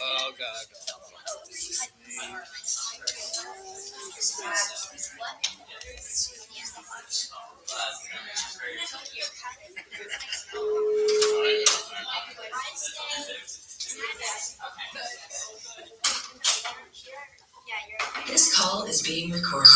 Oh God. This call is being recorded.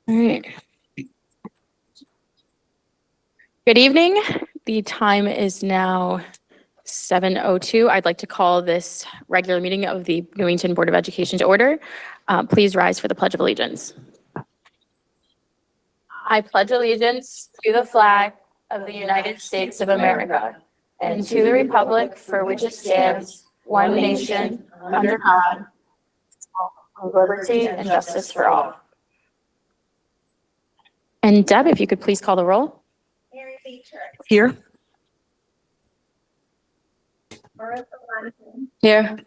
All right. Good evening. The time is now 7:02. I'd like to call this regular meeting of the Newington Board of Education to order. Please rise for the Pledge of Allegiance. I pledge allegiance to the flag of the United States of America and to the republic for which it stands, one nation, under God, with liberty and justice for all. And Deb, if you could please call the roll. Mary Beecher. Here. Marissa Munson. Here.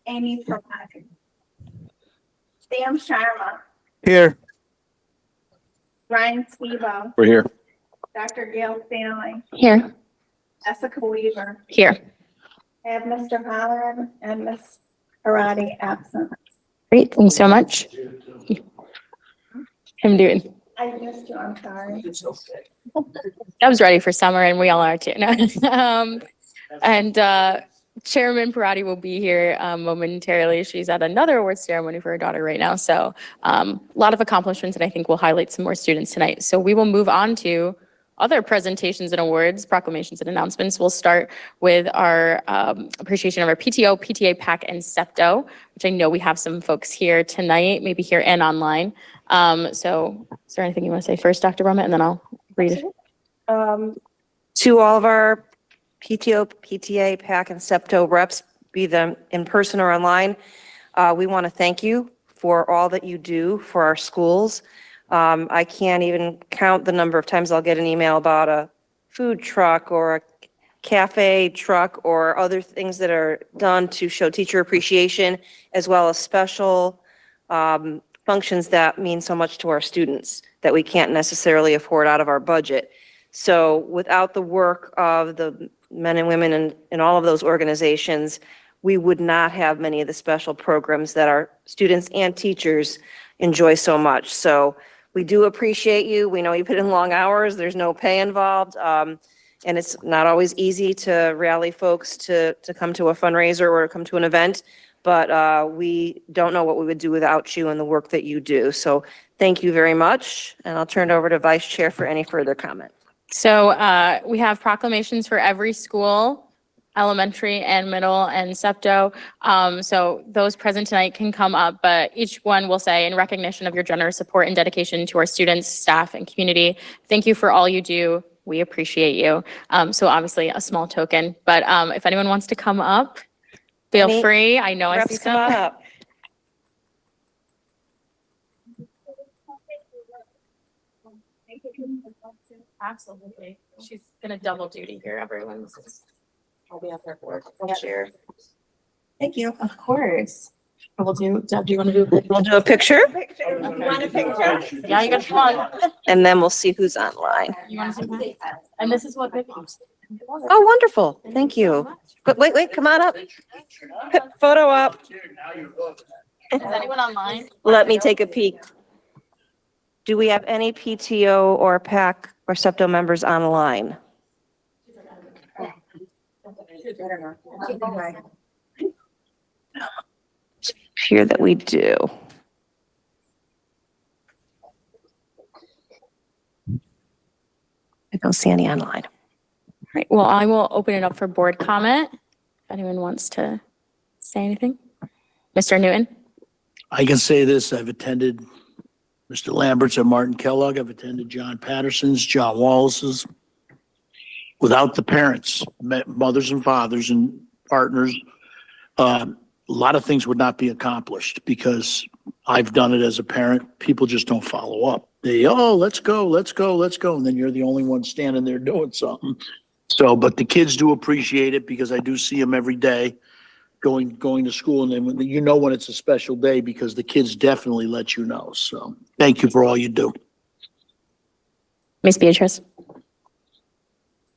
Amy Propag. Sam Sharma. Here. Ryan Skibo. We're here. Dr. Gail Stanley. Here. Jessica Weaver. Here. I have Mr. Holleran and Ms. Haradi absent. Great, thanks so much. I'm doing. I missed you, I'm sorry. I was ready for summer and we all are too. Chairman Parati will be here momentarily. She's at another awards ceremony for her daughter right now. So a lot of accomplishments, and I think we'll highlight some more students tonight. So we will move on to other presentations and awards, proclamations and announcements. We'll start with our appreciation of our PTO, PTA, PAC, and SEPTO, which I know we have some folks here tonight, maybe here and online. So is there anything you want to say first, Dr. Brummett, and then I'll read it? To all of our PTO, PTA, PAC, and SEPTO reps, be them in person or online, we want to thank you for all that you do for our schools. I can't even count the number of times I'll get an email about a food truck or a cafe truck or other things that are done to show teacher appreciation, as well as special functions that mean so much to our students that we can't necessarily afford out of our budget. So without the work of the men and women in all of those organizations, we would not have many of the special programs that our students and teachers enjoy so much. So we do appreciate you. We know you put in long hours. There's no pay involved. And it's not always easy to rally folks to come to a fundraiser or come to an event. But we don't know what we would do without you and the work that you do. So thank you very much. And I'll turn it over to Vice Chair for any further comment. So we have proclamations for every school, elementary and middle and SEPTO. So those present tonight can come up, but each one will say, in recognition of your generous support and dedication to our students, staff, and community, thank you for all you do. We appreciate you. So obviously a small token, but if anyone wants to come up, feel free. I know I see Reps, come on some. up. Absolutely. She's gonna double duty here, everyone. I'll be up there for it. Share. Thank you. Of course. We'll do, Deb, do you want to do? We'll do a picture Picture. You want a picture? Yeah, you got come on. and then we'll see who's online. You want to see that? And this is what. Oh, wonderful. Thank you. But wait, come on up. Photo up. Is anyone online? Let me take a peek. Do we have any PTO or PAC or SEPTO members online? Appear that we do. I don't see any online. All right, well, I will open it up for board comment. If anyone wants to say anything. Mr. Newton? I can say this, I've attended Mr. Lambert's and Martin Kellogg. I've attended John Patterson's, John Wallace's. Without the parents, mothers and fathers and partners, a lot of things would not be accomplished because I've done it as a parent. People just don't follow up. Let's go. And then you're the only one standing there doing something. So, but the kids do appreciate it because I do see them every day going to school. And then you know when it's a special day because the kids definitely let you know. So thank you for all you do. Ms. Beatrice?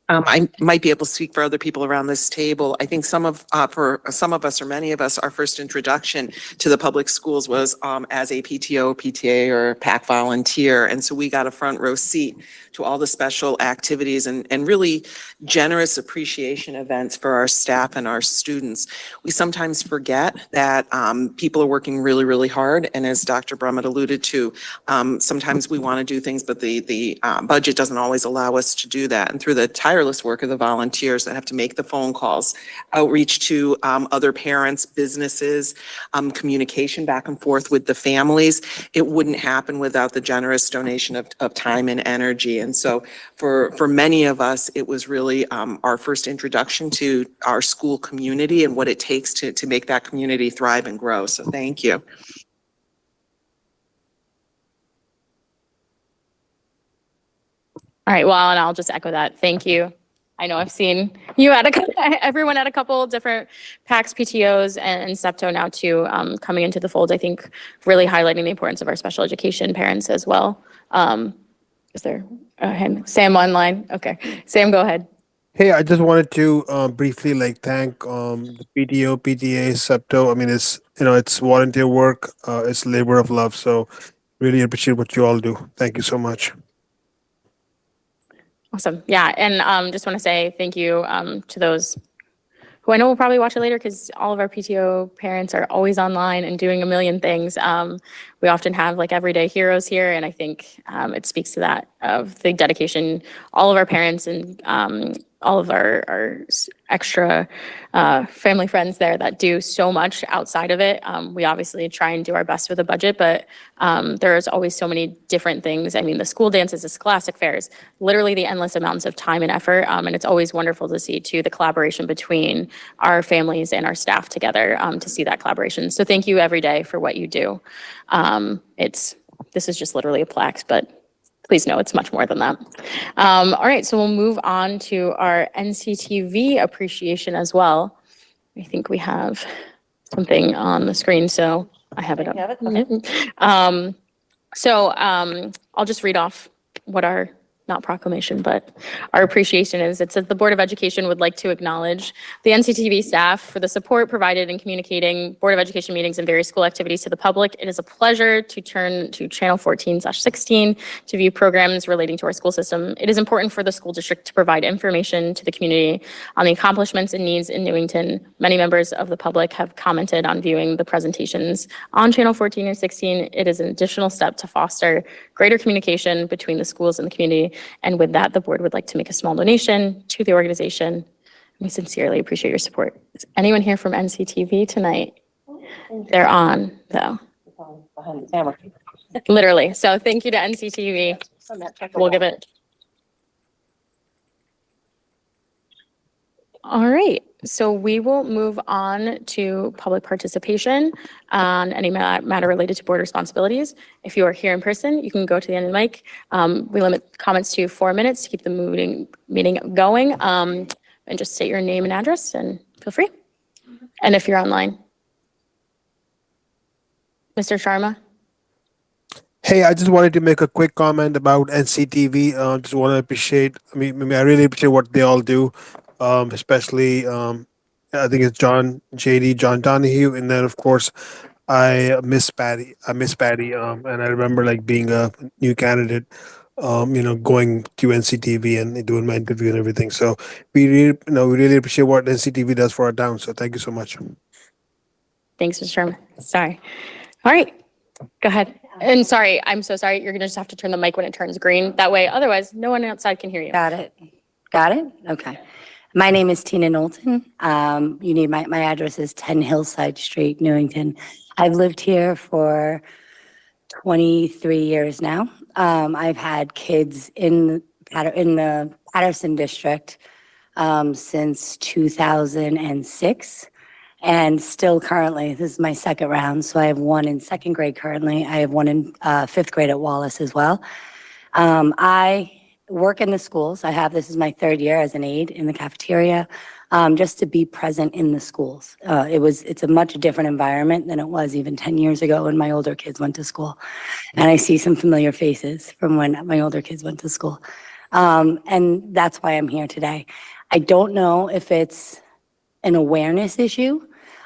I might be able to speak for other people around this table. I think for some of us or many of us, our first introduction to the public schools was as a PTO, PTA, or PAC volunteer. And so we got a front row seat to all the special activities and really generous appreciation events for our staff and our students. We sometimes forget that people are working really, really hard. And as Dr. Brummett alluded to, sometimes we want to do things, but the budget doesn't always allow us to do that. And through the tireless work of the volunteers that have to make the phone calls, outreach to other parents, businesses, communication back and forth with the families, it wouldn't happen without the generous donation of time and energy. And so for many of us, it was really our first introduction to our school community and what it takes to make that community thrive and grow. So thank you. All right, well, and I'll just echo that. Thank you. I know I've seen you at everyone at a couple different PACs, PTOs, and SEPTO now too, coming into the fold. I think really highlighting the importance of our special education parents as well. Is there a hand? Sam online? Okay, Sam, go ahead. Hey, I just wanted to briefly thank the PTO, PTA, SEPTO. I mean, it's volunteer work, it's labor of love. So really appreciate what you all do. Thank you so much. Awesome. Yeah, and just want to say thank you to those who I know will probably watch it later because all of our PTO parents are always online and doing a million things. We often have everyday heroes here, and I think it speaks to that of the dedication all of our parents and all of our extra family friends there that do so much outside of it. We obviously try and do our best with a budget, but there's always so many different things. I mean, the school dances, the scholastic fairs, literally the endless amounts of time and effort. And it's always wonderful to see too the collaboration between our families and our staff together to see that collaboration. So thank you every day for what you do. This is just literally a plaque, but please know it's much more than that. All right, so we'll move on to our NCTV appreciation as well. I think we have something on the screen, so I have it up. I'll just read off what our, not proclamation, but our appreciation is. It says the Board of Education would like to acknowledge the NCTV staff for the support provided in communicating Board of Education meetings and various school activities to the public. It is a pleasure to turn to channel 14/16 to view programs relating to our school system. It is important for the school district to provide information to the community on the accomplishments and needs in Newington. Many members of the public have commented on viewing the presentations on channel 14 or 16. It is an additional step to foster greater communication between the schools and the community. And with that, the board would like to make a small donation to the organization. We sincerely appreciate your support. Is anyone here from NCTV tonight? They're on, though. Behind the camera. Literally. So thank you to NCTV. We'll give it. All right. So we will move on to public participation on any matter related to board responsibilities. If you are here in person, you can go to the end of the mic. We limit comments to 4 minutes to keep the meeting going. And just state your name and address and feel free. And if you're online. Mr. Sharma? Hey, I just wanted to make a quick comment about NCTV. Just want to appreciate, I really appreciate what they all do. Especially, I think it's John Donahue, and then of course, I miss Patty, and I remember being a new candidate, going to NCTV and doing my interview and everything. So we really appreciate what NCTV does for our town. So thank you so much. Thanks, Mr. Sharma. Sorry. All right, go ahead. And sorry, I'm so sorry. You're gonna just have to turn the mic when it turns green. That way, otherwise, no one outside can hear you. Got it. Okay. My name is Tina Knowlton. You need my address is 10 Hillside Street, Newington. I've lived here for 23 years now. I've had kids in the Patterson district since 2006, and still currently, this is my second round. So I have one in second grade currently. I have one in fifth grade at Wallace as well. I work in the schools. This is my third year as an aide in the cafeteria, just to be present in the schools. It's a much different environment than it was even 10 years ago when my older kids went to school. And I see some familiar faces from when my older kids went to school. And that's why I'm here today. I don't know if it's an awareness issue.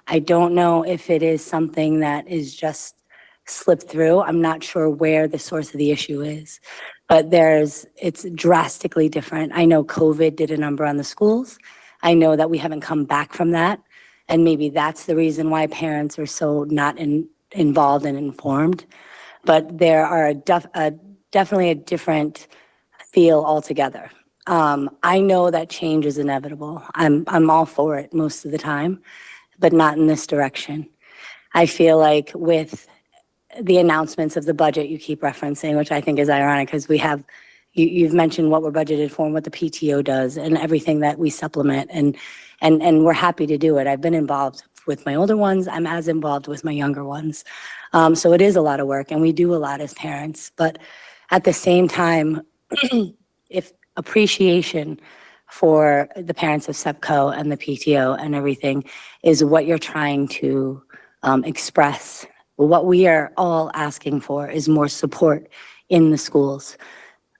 I don't know if it is something that is just slipped through. I'm not sure where the source of the issue is, but it's drastically different. I know COVID did a number on the schools. I know that we haven't come back from that. And maybe that's the reason why parents are so not involved and informed. But there are definitely a different feel altogether. I know that change is inevitable. I'm all for it most of the time, but not in this direction. I feel like with the announcements of the budget you keep referencing, which I think is ironic because you've mentioned what we're budgeted for and what the PTO does and everything that we supplement, and we're happy to do it. I've been involved with my older ones. I'm as involved with my younger ones. So it is a lot of work and we do a lot as parents, but at the same time, if appreciation for the parents of SEPCO and the PTO and everything is what you're trying to express, what we are all asking for is more support in the schools,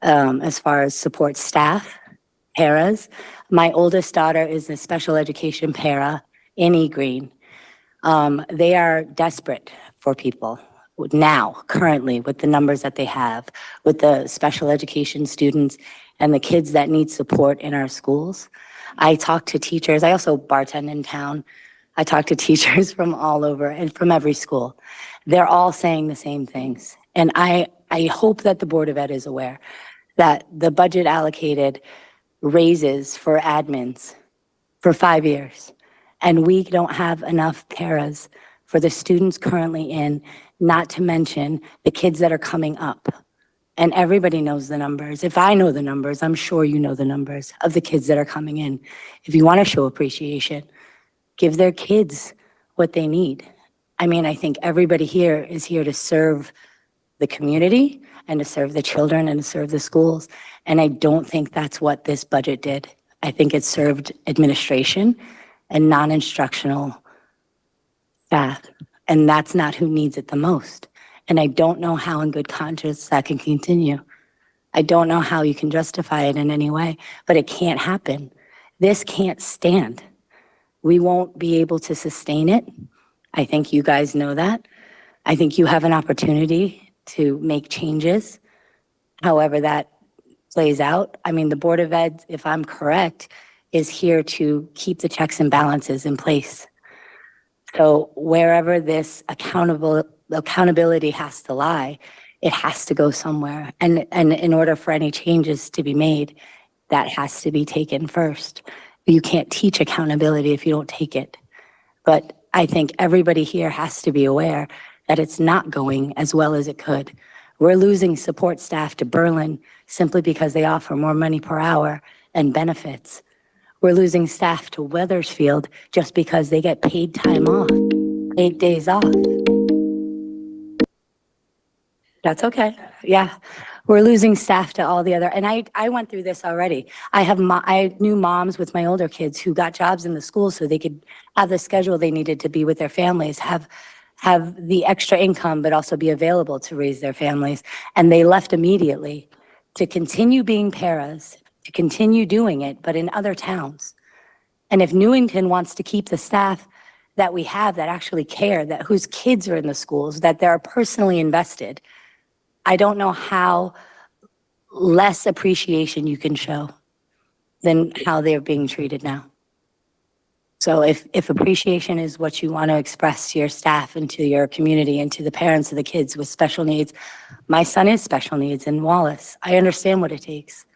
as far as support staff, paras. My oldest daughter is a special education para in E Green. They are desperate for people now, currently, with the numbers that they have, with the special education students and the kids that need support in our schools. I talk to teachers. I also bartend in town. I talk to teachers from all over and from every school. They're all saying the same things. And I hope that the Board of Ed is aware that the budget allocated raises for admins for 5 years. And we don't have enough paras for the students currently in, not to mention the kids that are coming up. And everybody knows the numbers. If I know the numbers, I'm sure you know the numbers of the kids that are coming in. If you want to show appreciation, give their kids what they need. I mean, I think everybody here is here to serve the community and to serve the children and to serve the schools. And I don't think that's what this budget did. I think it served administration and non-instructional staff. And that's not who needs it the most. And I don't know how in good conscience that can continue. I don't know how you can justify it in any way, but it can't happen. This can't stand. We won't be able to sustain it. I think you guys know that. I think you have an opportunity to make changes, however that plays out. I mean, the Board of Ed, if I'm correct, is here to keep the checks and balances in place. So wherever this accountability has to lie, it has to go somewhere. And in order for any changes to be made, that has to be taken first. You can't teach accountability if you don't take it. But I think everybody here has to be aware that it's not going as well as it could. We're losing support staff to Berlin simply because they offer more money per hour and benefits. We're losing staff to Weathersfield just because they get paid time off, 8 days off. That's okay. Yeah. We're losing staff to all the other, and I went through this already. I knew moms with my older kids who got jobs in the school so they could have the schedule they needed to be with their families, have the extra income, but also be available to raise their families. And they left immediately to continue being paras, to continue doing it, but in other towns. And if Newington wants to keep the staff that we have that actually care, that whose kids are in the schools, that they're personally invested, I don't know how less appreciation you can show than how they're being treated now. So if appreciation is what you want to express to your staff and to your community and to the parents of the kids with special needs, my son is special needs in Wallace. I understand what it takes,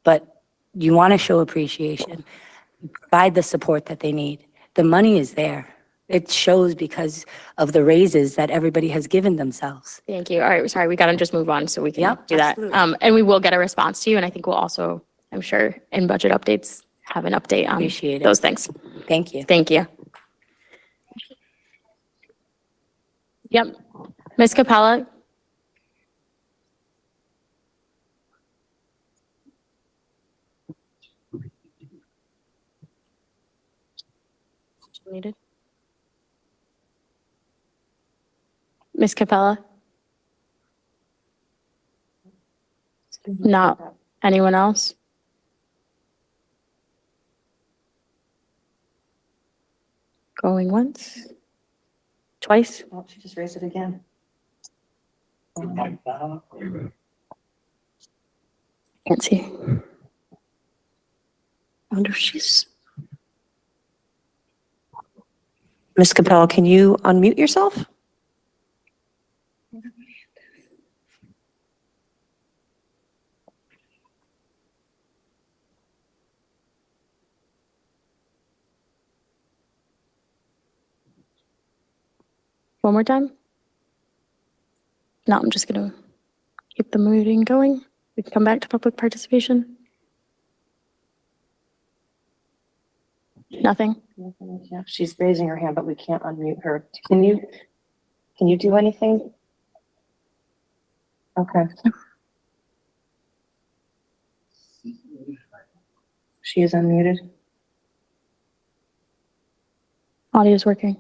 but you want to show appreciation, provide the support that they need. The money is there. It shows because of the raises that everybody has given themselves. Thank you. All right, sorry, we gotta just move on so we can Yep, do that. absolutely. And we will get a response to you, and I think we'll also, I'm sure, in budget updates, have an update on Appreciate it. those things. Thank you. Thank you. Yep. Ms. Capella? Needed. Ms. Capella? Not Anyone else? Going once? Twice? Oh, she just raised it again. Can't see. I wonder if she's. Ms. Capella, can you unmute yourself? One more time? No, I'm just gonna keep the meeting going. We can come back to public participation. Nothing? Yeah, she's raising her hand, but we can't unmute her. Can you do anything? Okay. She is unmuted. Audio's working.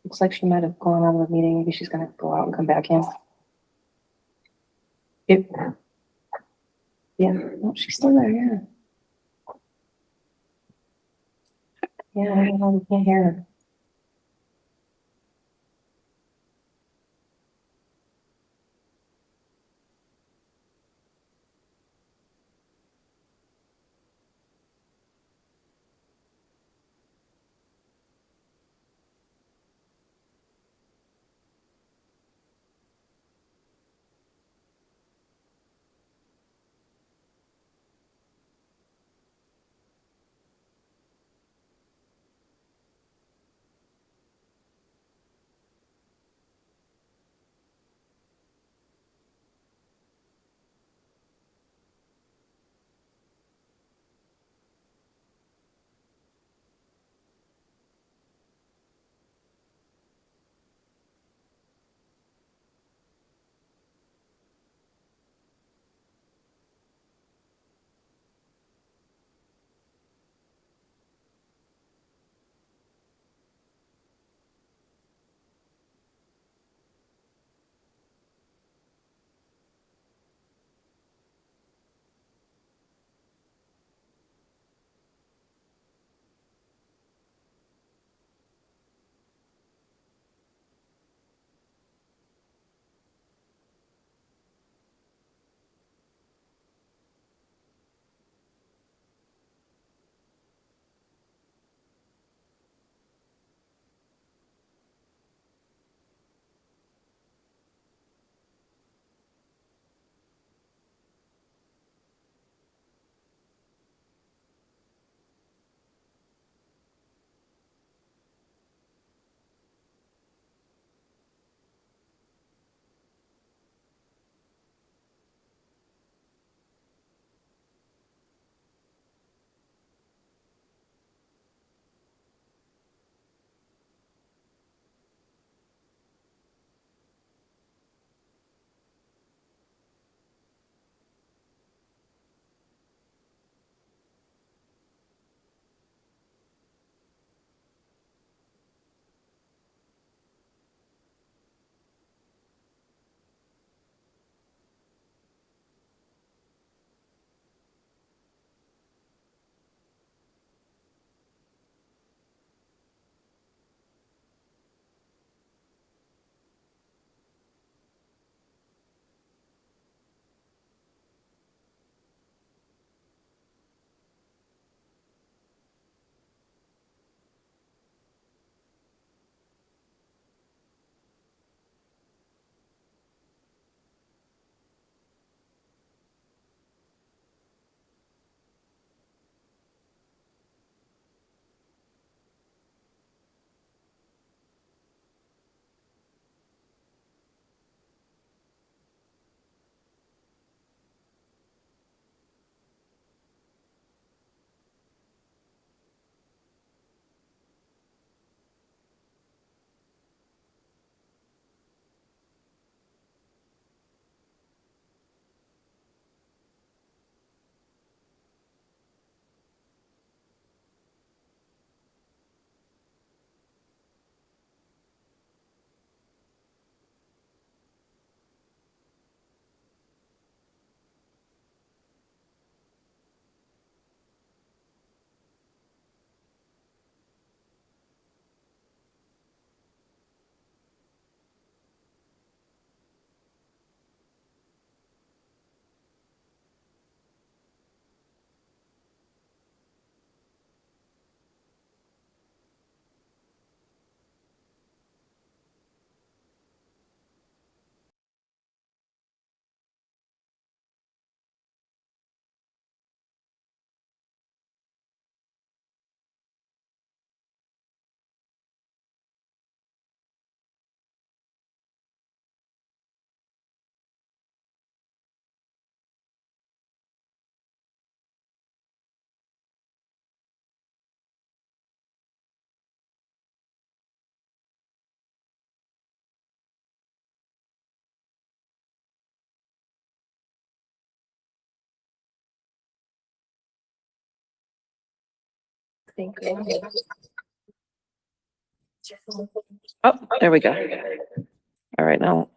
Looks like she might have gone out of the meeting. Maybe she's gonna go out and come back in. Yeah, no, she's still there, yeah. Yeah, I don't know, we can't hear her. Thank you. Oh, there we go. All right, now.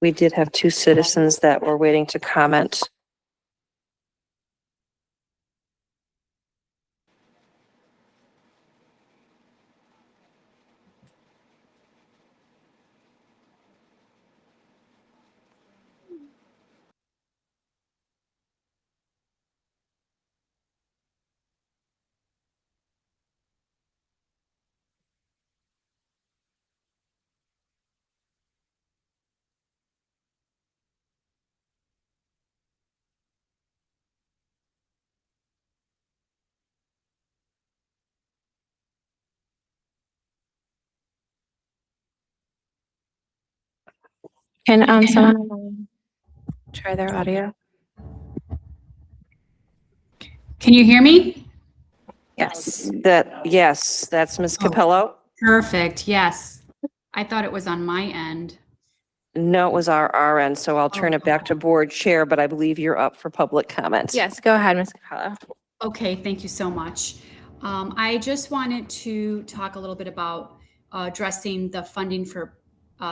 We did have two citizens that were waiting to comment. Can someone try their audio? Can you hear me? Yes. Yes, that's Ms. Oh. Capello. Perfect, yes. I thought it was on my end. No, it was our end, so I'll turn it back to board chair, but I believe you're up for public comment. Yes, go ahead, Ms. Capello. Okay, thank you so much. I just wanted to talk a little bit about addressing the funding for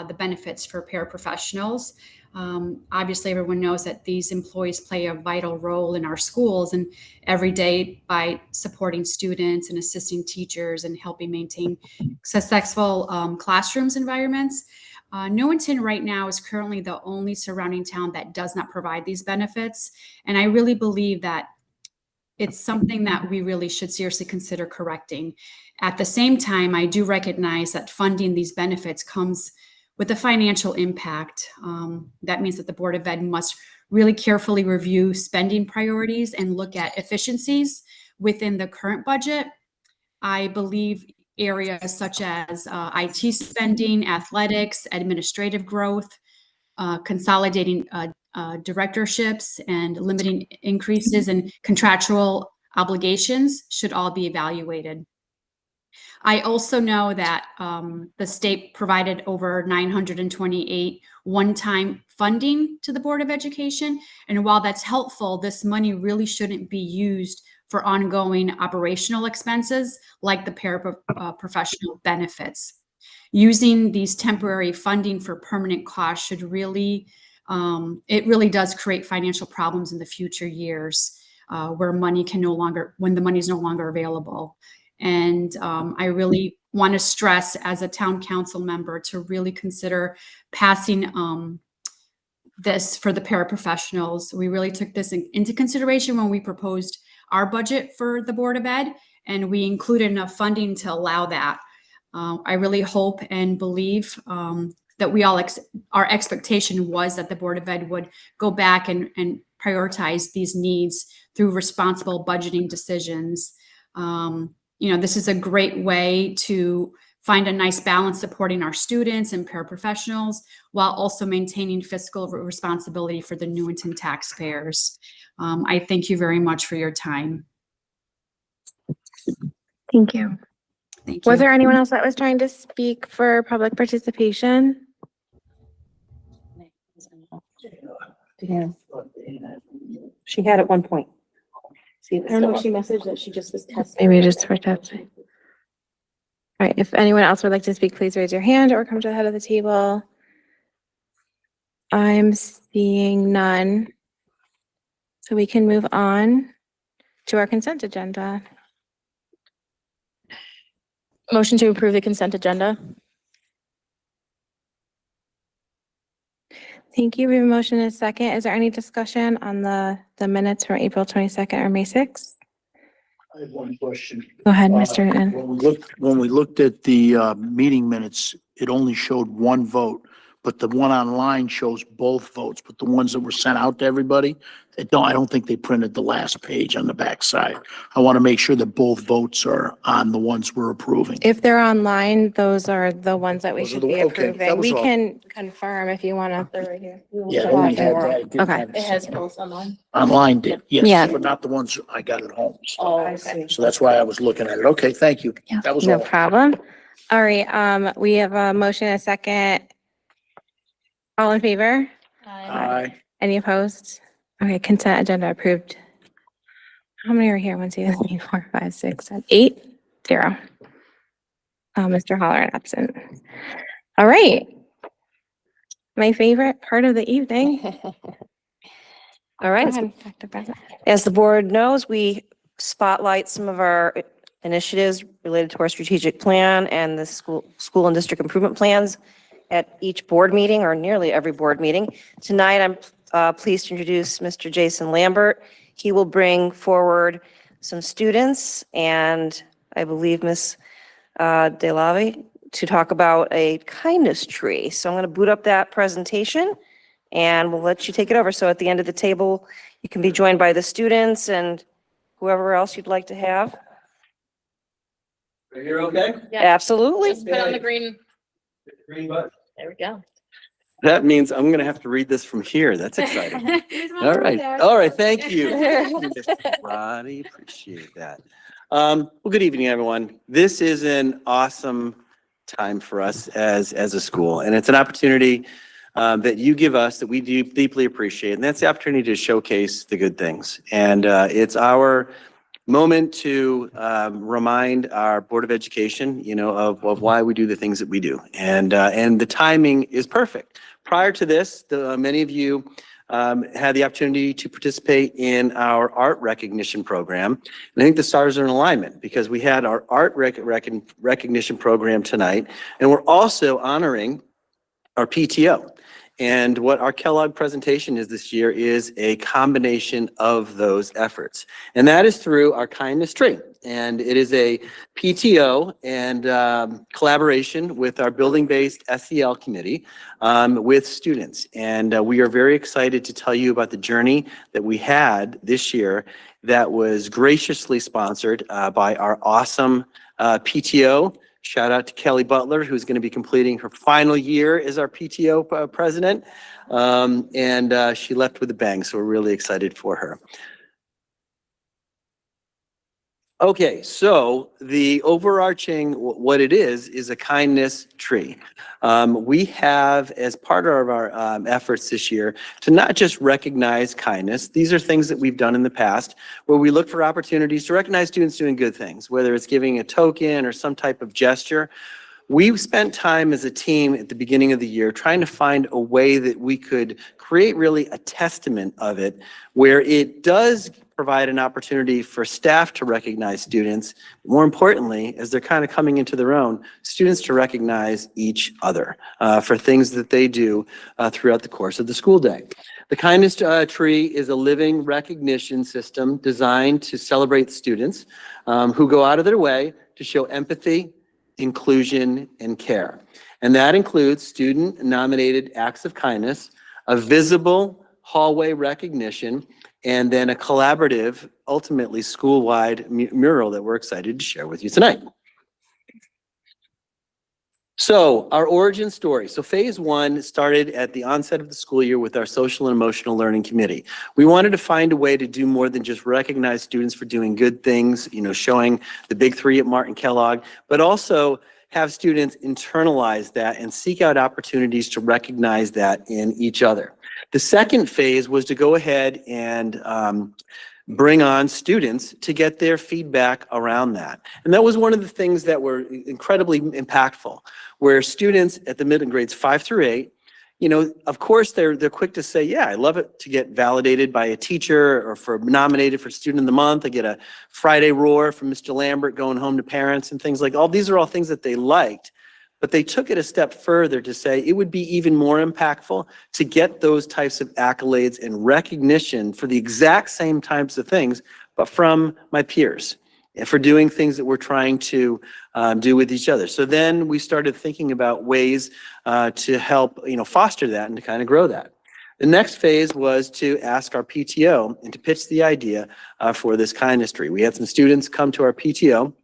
the benefits for paraprofessionals. Obviously, everyone knows that these employees play a vital role in our schools and every day by supporting students and assisting teachers and helping maintain successful classrooms environments. Newington right now is currently the only surrounding town that does not provide these benefits. And I really believe that it's something that we really should seriously consider correcting. At the same time, I do recognize that funding these benefits comes with a financial impact. That means that the Board of Ed must really carefully review spending priorities and look at efficiencies within the current budget. I believe areas such as IT spending, athletics, administrative growth, consolidating directorships and limiting increases in contractual obligations should all be evaluated. I also know that the state provided over 928 one-time funding to the Board of Education. And while that's helpful, this money really shouldn't be used for ongoing operational expenses like the paraprofessional benefits. Using these temporary funding for permanent costs should really, it really does create financial problems in the future years where money can no longer, when the money is no longer available. And I really want to stress as a town council member to really consider passing this for the paraprofessionals. We really took this into consideration when we proposed our budget for the Board of Ed, and we included enough funding to allow that. I really hope and believe that we all, our expectation was that the Board of Ed would go back and prioritize these needs through responsible budgeting decisions. You know, this is a great way to find a nice balance supporting our students and paraprofessionals while also maintaining fiscal responsibility for the Newington taxpayers. I thank you very much for your time. Thank you. Thank you. Was there anyone else that was trying to speak for public participation? She had at one point. See, I don't know if she messaged that she just was testing. Maybe just for testing. All right, if anyone else would like to speak, please raise your hand or come to the head of the table. I'm seeing none. So we can move on to our consent agenda. Motion to approve the consent agenda. Thank you. We have a motion and a second. Is there any discussion on the minutes from April 22nd or May 6th? I have one question. Go ahead, Mr. Newton. When we looked at the meeting minutes, it only showed one vote, but the one online shows both votes, but the ones that were sent out to everybody, I don't think they printed the last page on the back side. I want to make sure that both votes are on the ones we're approving. If they're online, those are the ones that we Those are should the- be okay, that approving. was We all. can confirm if you want to. They're right here. Yeah, it only had that. It didn't Okay. have- It has both online. Online did, Yeah. yes, but not the ones I got at home. Oh, okay. So that's why I was looking at it. Okay, thank you. Yeah, That was no all. problem. All right, we have a motion and a second. All in favor? Aye. Any opposed? Okay, consent agenda approved. How many are here? 1, 2, 3, 4, 5, 6, 7, 8, 0. Mr. Holler absent. All right. My favorite part of the evening. All Go right. ahead, Dr. Bassett. As the board knows, we spotlight some of our initiatives related to our strategic plan and the school and district improvement plans at each board meeting, or nearly every board meeting. Tonight, I'm pleased to introduce Mr. Jason Lambert. He will bring forward some students and I believe Ms. DeLave to talk about a kindness tree. So I'm going to boot up that presentation and we'll let you take it over. So at the end of the table, you can be joined by the students and whoever else you'd like to have. You're okay? Yeah. Absolutely. Just put on the green. Green button. There we go. That means I'm gonna have to read this from here. That's exciting. All right, all right, thank you. Mr. Roddy, appreciate that. Well, good evening, everyone. This is an awesome time for us as a school, and it's an opportunity that you give us that we deeply appreciate, and that's the opportunity to showcase the good things. And it's our moment to remind our Board of Education, of why we do the things that we do. And the timing is perfect. Prior to this, many of you had the opportunity to participate in our art recognition program. And I think the stars are in alignment because we had our art recognition program tonight, and we're also honoring our PTO. And what our Kellogg presentation is this year is a combination of those efforts. And that is through our kindness tree. And it is a PTO and collaboration with our building-based SEL committee with students. And we are very excited to tell you about the journey that we had this year that was graciously sponsored by our awesome PTO. Shout out to Kelly Butler, who's going to be completing her final year as our PTO president. And she left with a bang, so we're really excited for her. Okay, so the overarching, what it is a kindness tree. We have, as part of our efforts this year, to not just recognize kindness. These are things that we've done in the past, where we look for opportunities to recognize students doing good things, whether it's giving a token or some type of gesture. We've spent time as a team at the beginning of the year trying to find a way that we could create really a testament of it, where it does provide an opportunity for staff to recognize students. More importantly, as they're kind of coming into their own, students to recognize each other for things that they do throughout the course of the school day. The kindness tree is a living recognition system designed to celebrate students who go out of their way to show empathy, inclusion, and care. And that includes student-nominated acts of kindness, a visible hallway recognition, and then a collaborative, ultimately school-wide mural that we're excited to share with you tonight. So our origin story. So phase one started at the onset of the school year with our social and emotional learning committee. We wanted to find a way to do more than just recognize students for doing good things, showing the big three at Martin Kellogg, but also have students internalize that and seek out opportunities to recognize that in each other. The second phase was to go ahead and bring on students to get their feedback around that. And that was one of the things that were incredibly impactful, where students at the middle grades 5 through 8, of course they're quick to say, yeah, I love it to get validated by a teacher or for nominated for Student of the Month. I get a Friday roar from Mr. Lambert going home to parents and things like all these are all things that they liked. But they took it a step further to say it would be even more impactful to get those types of accolades and recognition for the exact same types of things, but from my peers and for doing things that we're trying to do with each other. So then we started thinking about ways to help, foster that and to kind of grow that. The next phase was to ask our PTO and to pitch the idea for this kindness tree. We had some students come to our PTO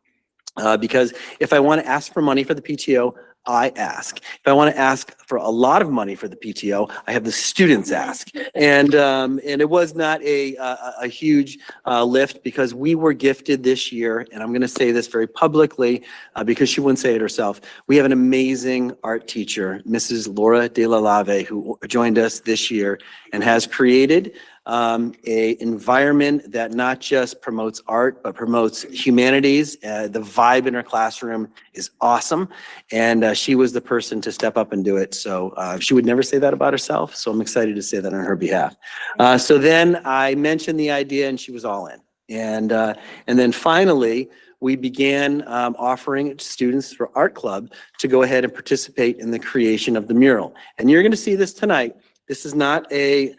because if I want to ask for money for the PTO, I ask. If I want to ask for a lot of money for the PTO, I have the students ask. And it was not a huge lift because we were gifted this year, and I'm going to say this very publicly because she wouldn't say it herself. We have an amazing art teacher, Mrs. Laura De La Lave, who joined us this year and has created a environment that not just promotes art, but promotes humanities. The vibe in her classroom is awesome. And she was the person to step up and do it. So she would never say that about herself. So I'm excited to say that on her behalf. So then I mentioned the idea and she was all in. And then finally, we began offering students through Art Club to go ahead and participate in the creation of the mural. And you're going to see this tonight. This is not a,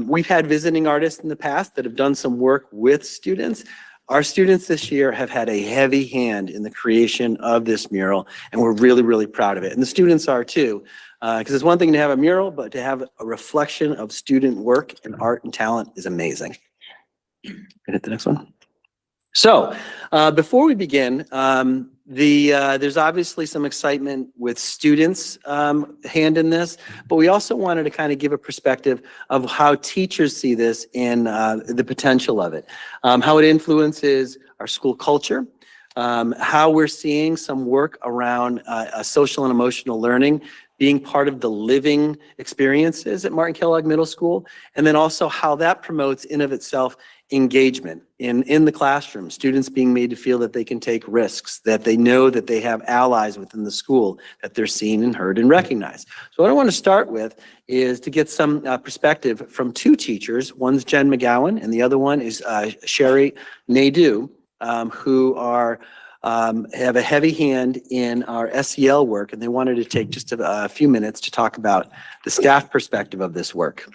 we've had visiting artists in the past that have done some work with students. Our students this year have had a heavy hand in the creation of this mural, and we're really, really proud of it. And the students are too, because it's one thing to have a mural, but to have a reflection of student work and art and talent is amazing. Hit the next one. So before we begin, there's obviously some excitement with students' hand in this, but we also wanted to kind of give a perspective of how teachers see this and the potential of it, how it influences our school culture, how we're seeing some work around social and emotional learning being part of the living experiences at Martin Kellogg Middle School, and then also how that promotes in of itself engagement in the classroom, students being made to feel that they can take risks, that they know that they have allies within the school, that they're seen and heard and recognized. So what I want to start with is to get some perspective from two teachers. One's Jen McGowan and the other one is Sherry Nadeau, who are have a heavy hand in our SEL work, and they wanted to take just a few minutes to talk about the staff perspective of this work.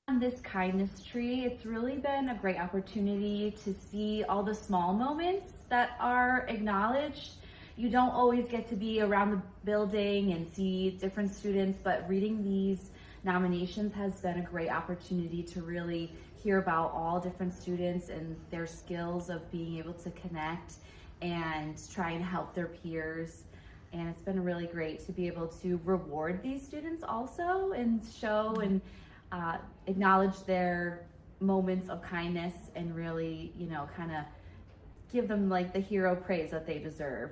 On this kindness tree, it's really been a great opportunity to see all the small moments that are acknowledged. You don't always get to be around the building and see different students, but reading these nominations has been a great opportunity to really hear about all different students and their skills of being able to connect and try and help their peers. And it's been really great to be able to reward these students also and show and acknowledge their moments of kindness and really, you know, kind of give them like the hero praise that they deserve.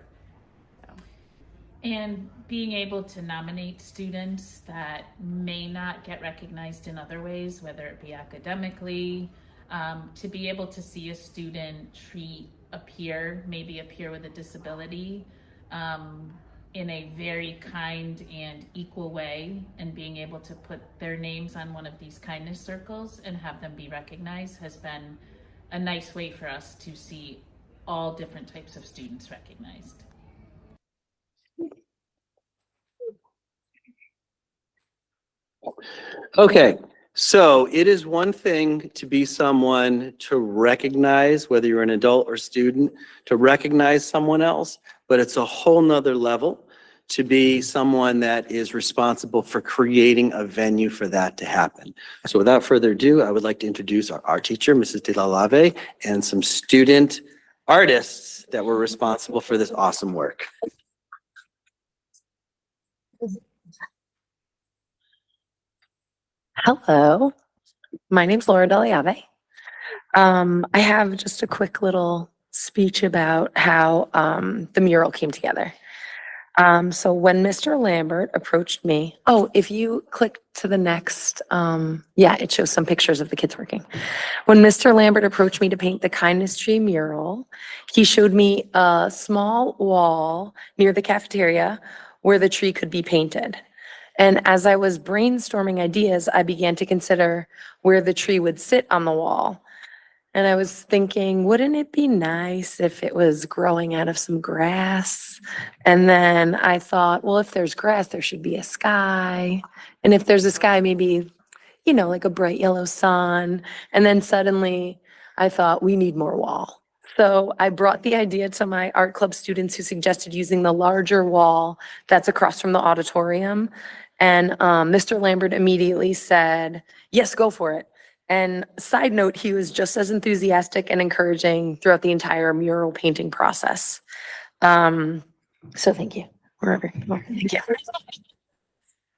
And being able to nominate students that may not get recognized in other ways, whether it be academically, to be able to see a student treat a peer, maybe a peer with a disability, in a very kind and equal way, and being able to put their names on one of these kindness circles and have them be recognized has been a nice way for us to see all different types of students recognized. Okay, so it is one thing to be someone to recognize, whether you're an adult or student, to recognize someone else, but it's a whole nother level to be someone that is responsible for creating a venue for that to happen. So without further ado, I would like to introduce our art teacher, Mrs. De La Lave, and some student artists that were responsible for this awesome work. Hello, my name's Laura Deliave. I have just a quick little speech about how the mural came together. So when Mr. Lambert approached me, oh, if you click to the next, yeah, it shows some pictures of the kids working. When Mr. Lambert approached me to paint the Kindness Tree mural, he showed me a small wall near the cafeteria where the tree could be painted. And as I was brainstorming ideas, I began to consider where the tree would sit on the wall. And I was thinking, wouldn't it be nice if it was growing out of some grass? And then I thought, well, if there's grass, there should be a sky. And if there's a sky, maybe, you know, like a bright yellow sun. And then suddenly I thought, we need more wall. So I brought the idea to my art club students who suggested using the larger wall that's across from the auditorium. And Mr. Lambert immediately said, yes, go for it. And side note, he was just as enthusiastic and encouraging throughout the entire mural painting process. So thank you, wherever you are, thank you.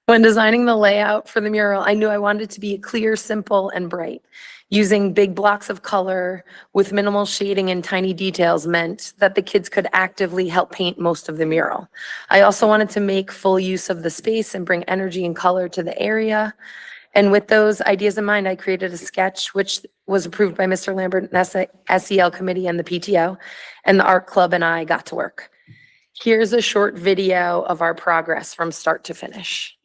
When designing the layout for the mural, I knew I wanted it to be clear, simple, and bright. Using big blocks of color with minimal shading and tiny details meant that the kids could actively help paint most of the mural. I also wanted to make full use of the space and bring energy and color to the area. And with those ideas in mind, I created a sketch which was approved by Mr. Lambert and SEL committee and the PTO, and the art club and I got to work. Here's a short video of our progress from start to finish.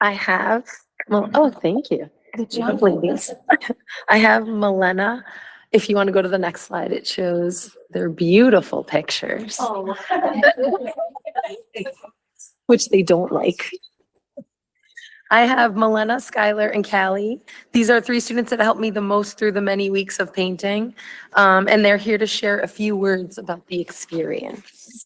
I have, well, oh, thank you. Good job, ladies. I have Milena. If you want to go to the next slide, it shows their beautiful pictures. Oh. Which they don't like. I have Milena, Skylar, and Callie. These are 3 students that helped me the most through the many weeks of painting. And they're here to share a few words about the experience.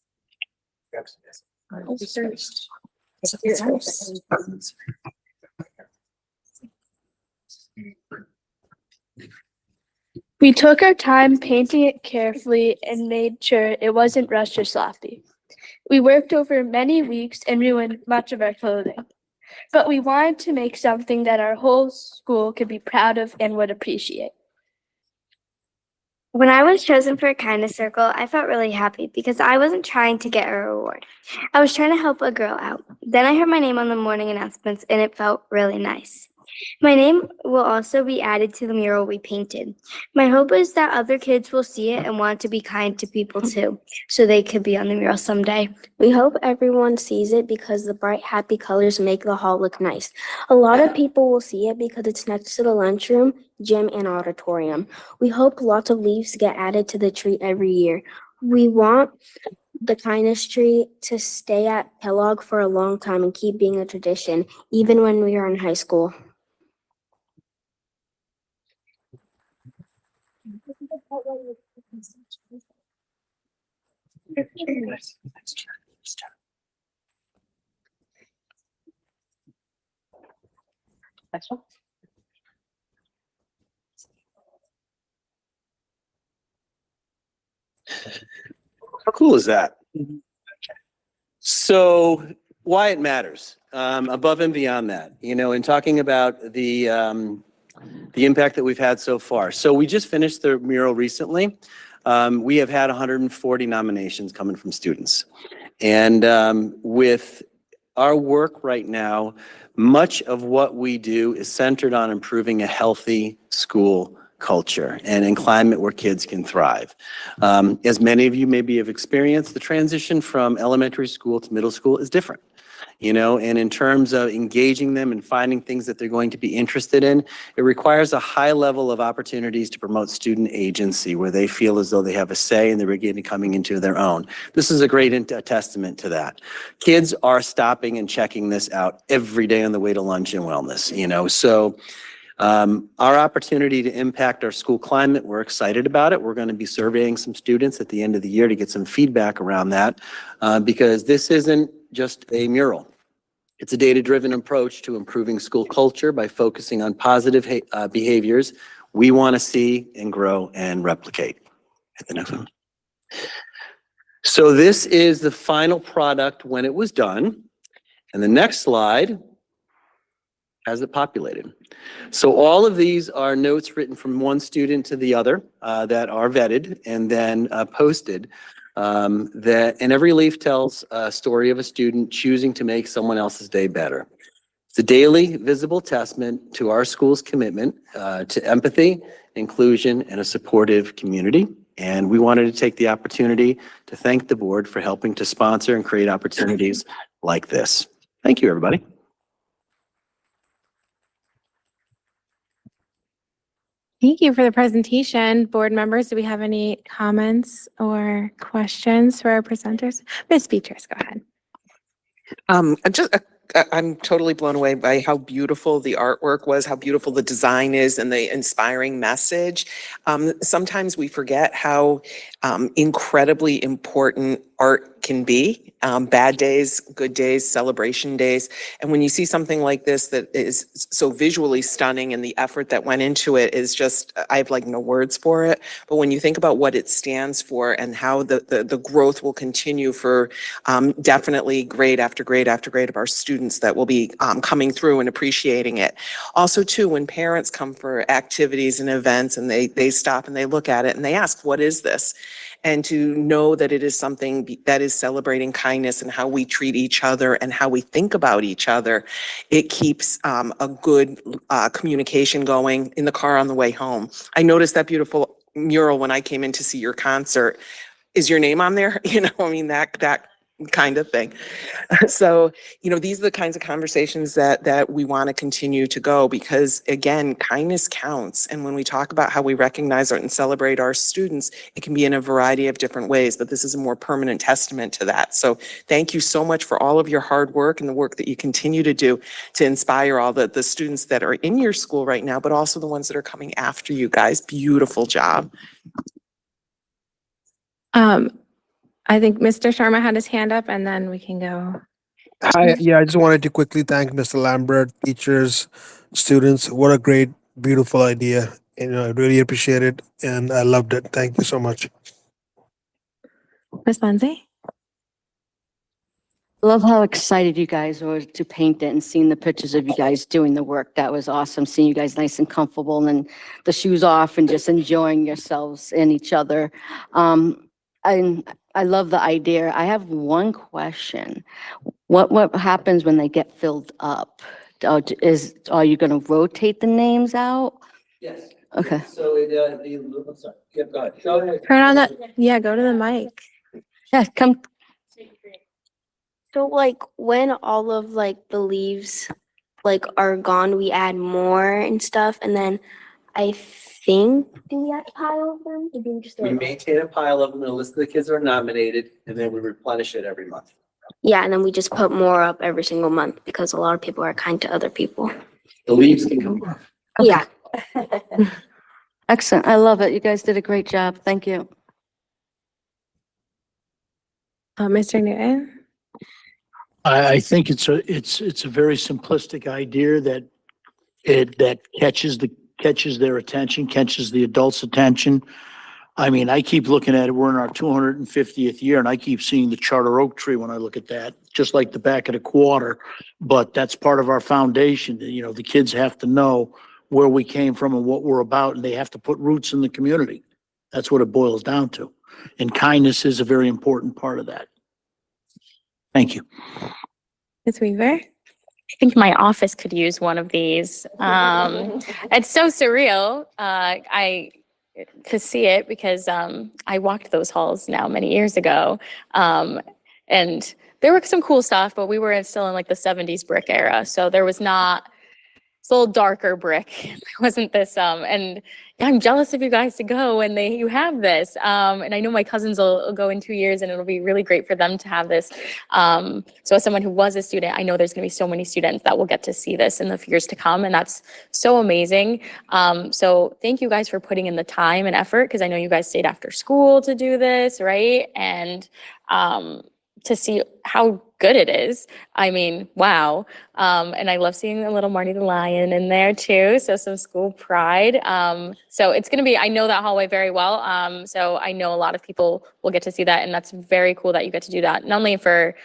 We took our time painting it carefully and made sure it wasn't rushed or sloppy. We worked over many weeks and ruined much of our clothing, but we wanted to make something that our whole school could be proud of and would appreciate. When I was chosen for a kindness circle, I felt really happy because I wasn't trying to get a reward. I was trying to help a girl out. Then I heard my name on the morning announcements and it felt really nice. My name will also be added to the mural we painted. My hope is that other kids will see it and want to be kind to people too, so they could be on the mural someday. We hope everyone sees it because the bright, happy colors make the hall look nice. A lot of people will see it because it's next to the lunchroom, gym, and auditorium. We hope lots of leaves get added to the tree every year. We want the kindness tree to stay at Kellogg for a long time and keep being a tradition, even when we are in high school. How cool is that? So why it matters, above and beyond that, you know, in talking about the impact that we've had so far. So we just finished the mural recently. We have had 140 nominations coming from students. And with our work right now, much of what we do is centered on improving a healthy school culture and a climate where kids can thrive. As many of you maybe have experienced, the transition from elementary school to middle school is different. And in terms of engaging them and finding things that they're going to be interested in, it requires a high level of opportunities to promote student agency where they feel as though they have a say and they're beginning coming into their own. This is a great testament to that. Kids are stopping and checking this out every day on the way to lunch and wellness, so our opportunity to impact our school climate, we're excited about it. We're going to be surveying some students at the end of the year to get some feedback around that because this isn't just a mural. It's a data-driven approach to improving school culture by focusing on positive behaviors we want to see and grow and replicate. Hit the next one. So this is the final product when it was done. And the next slide has it populated. So all of these are notes written from one student to the other that are vetted and then posted. And every leaf tells a story of a student choosing to make someone else's day better. It's a daily visible testament to our school's commitment to empathy, inclusion, and a supportive community. And we wanted to take the opportunity to thank the board for helping to sponsor and create opportunities like this. Thank you, everybody. Thank you for the presentation. Board members, do we have any comments or questions for our presenters? Ms. Beatrice, go ahead. I'm totally blown away by how beautiful the artwork was, how beautiful the design is, and the inspiring message. Sometimes we forget how incredibly important art can be. Bad days, good days, celebration days. And when you see something like this that is so visually stunning and the effort that went into it is just, I have like no words for it. But when you think about what it stands for and how the growth will continue for definitely grade after grade after grade of our students that will be coming through and appreciating it. Also too, when parents come for activities and events and they stop and they look at it and they ask, what is this? And to know that it is something that is celebrating kindness and how we treat each other and how we think about each other, it keeps a good communication going in the car on the way home. I noticed that beautiful mural when I came in to see your concert. Is your name on there? I mean, that kind of thing. So, these are the kinds of conversations that we want to continue to go because, again, kindness counts. And when we talk about how we recognize and celebrate our students, it can be in a variety of different ways, but this is a more permanent testament to that. So thank you so much for all of your hard work and the work that you continue to do to inspire all the students that are in your school right now, but also the ones that are coming after you guys. Beautiful job. I think Mr. Sharma had his hand up and then we can go. Hi, yeah, I just wanted to quickly thank Mr. Lambert, teachers, students. What a great, beautiful idea. I really appreciate it and I loved it. Thank you so much. Ms. Lindsay? I love how excited you guys were to paint it and seeing the pictures of you guys doing the work. That was awesome. Seeing you guys nice and comfortable and the shoes off and just enjoying yourselves and each other. And I love the idea. I have one question. What happens when they get filled up? Are you going to rotate the names out? Yes. Okay. So I'm sorry. Yeah, go ahead. Go ahead. Turn on go to the mic. Yeah, come. So when all of the leaves are gone, we add more and stuff, and then I think do we add a pile of them? Or do we just throw We it away? maintain a pile of them, the list of the kids are nominated, and then we replenish it every month. Yeah, and then we just put more up every single month because a lot of people are kind to other people. The leaves can come off. Yeah. Excellent. I love it. You guys did a great job. Thank you. Mr. Newton? I think it's a very simplistic idea that catches their attention, catches the adults' attention. I mean, I keep looking at it. We're in our 250th year, and I keep seeing the charter oak tree when I look at that, just like the back of the quarter. But that's part of our foundation. The kids have to know where we came from and what we're about, and they have to put roots in the community. That's what it boils down to. And kindness is a very important part of that. Thank you. Ms. Weaver? I think my office could use one of these. It's so surreal. To see it because I walked those halls now many years ago. And there were some cool stuff, but we were still in like the 70s brick era. So there was not, it's a little darker brick. There wasn't this, and I'm jealous of you guys to go and you have this. And I know my cousins will go in 2 years and it'll be really great for them to have this. So as someone who was a student, I know there's gonna be so many students that will get to see this in the years to come. And that's so amazing. So thank you guys for putting in the time and effort, because I know you guys stayed after school to do this, right? And to see how good it is. I mean, wow. And I love seeing a little Marty the Lion in there too. So some school pride. So it's going to be, I know that hallway very well. So I know a lot of people will get to see that. And that's very cool that you get to do that, not only for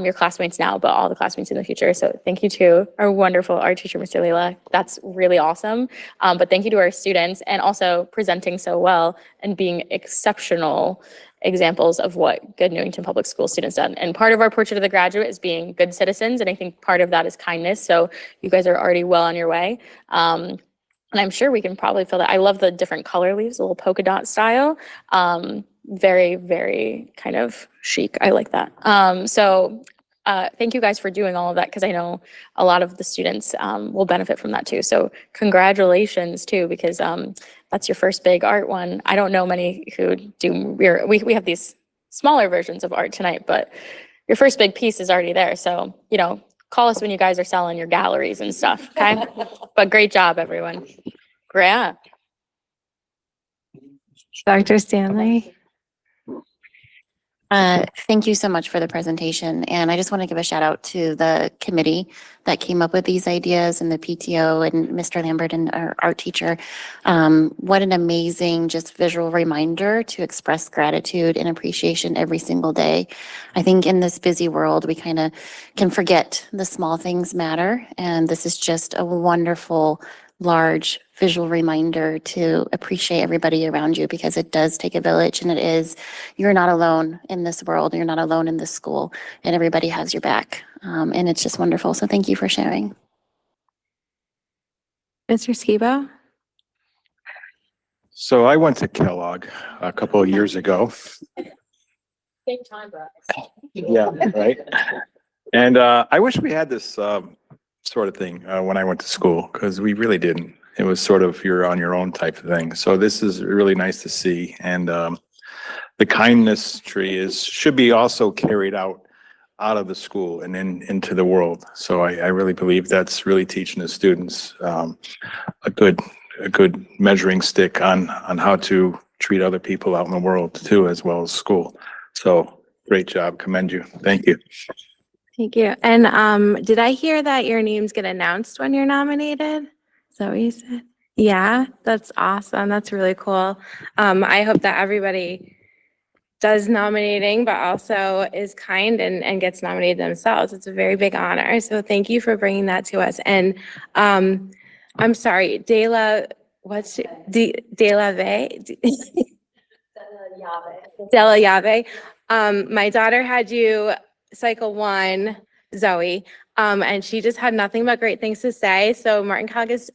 your classmates now, but all the classmates in the future. So thank you to our wonderful art teacher, Mr. Leila. That's really awesome. But thank you to our students and also presenting so well and being exceptional examples of what good Newington Public School students done. And part of our portrait of the graduate is being good citizens. And I think part of that is kindness. So you guys are already well on your way. And I'm sure we can probably fill that. I love the different color leaves, a little polka dot style. Very, very kind of chic. I like that. Thank you guys for doing all of that, because I know a lot of the students will benefit from that too. So congratulations too, because that's your first big art one. I don't know many who do. We have these smaller versions of art tonight, but your first big piece is already there. So, call us when you guys are selling your galleries and stuff, okay? But great job, everyone. Yeah. Dr. Stanley. Thank you so much for the presentation. And I just want to give a shout out to the committee that came up with these ideas and the PTO and Mr. Lambert and our art teacher. What an amazing just visual reminder to express gratitude and appreciation every single day. I think in this busy world, we kind of can forget the small things matter. And this is just a wonderful, large visual reminder to appreciate everybody around you, because it does take a village, and you're not alone in this world, you're not alone in this school, and everybody has your back. And it's just wonderful. So thank you for sharing. Mr. Skibo. So I went to Kellogg a couple of years ago. Same time, bro. Yeah, right. And I wish we had this sort of thing when I went to school, because we really didn't. It was sort of you're on your own type of thing. So this is really nice to see. And the kindness tree should be also carried out of the school and into the world. So I really believe that's really teaching the students a good measuring stick on how to treat other people out in the world too, as well as school. So great job. Commend you. Thank you. Thank you. And did I hear that your names get announced when you're nominated? Is that what you said? Yeah, that's awesome. That's really cool. I hope that everybody does nominating, but also is kind and gets nominated themselves. It's a very big honor. So thank you for bringing that to us. And I'm sorry, De La Yave. My daughter had you cycle 1, Zoe, and she just had nothing but great things to say. So Martin Kellogg is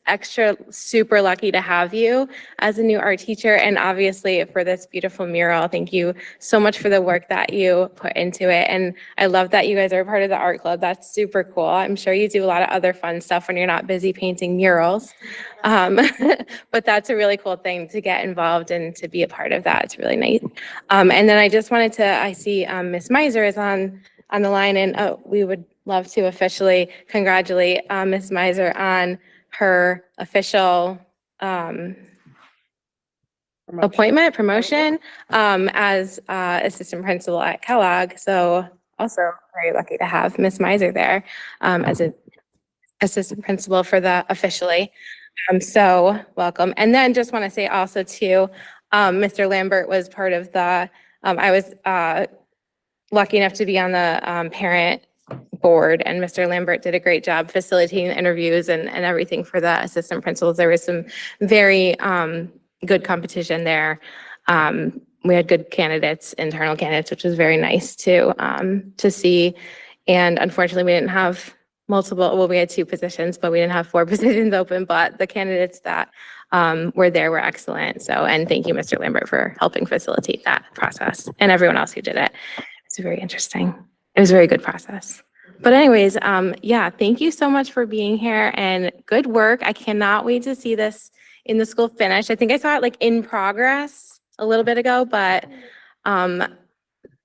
super lucky to have you as a new art teacher, and obviously for this beautiful mural. Thank you so much for the work that you put into it. And I love that you guys are part of the art club. That's super cool. I'm sure you do a lot of other fun stuff when you're not busy painting murals. But that's a really cool thing to get involved and to be a part of that. It's really nice. And then I just wanted to, I see Miss Miser is on the line, and we would love to officially congratulate Ms. Miser on her official promotion as assistant principal at Kellogg. So also very lucky to have Ms. Miser there as an assistant principal for the officially. So welcome. And then just want to say also too, Mr. Lambert was part of the, I was lucky enough to be on the parent board, and Mr. Lambert did a great job facilitating the interviews and everything for the assistant principals. There was some very good competition there. We had good candidates, internal candidates, which was very nice to see. And unfortunately, we didn't have well, we had 2 positions, but we didn't have 4 positions open, but the candidates that were there were excellent. So, and thank you, Mr. Lambert, for helping facilitate that process and everyone else who did it. It's very interesting. It was a very good process. But anyways, yeah, thank you so much for being here and good work. I cannot wait to see this in the school finished. I think I saw it like in progress a little bit ago, but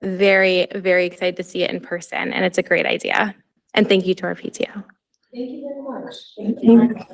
very, very excited to see it in person, and it's a great idea. And thank you to our PTO. Thank you very much. Thank you.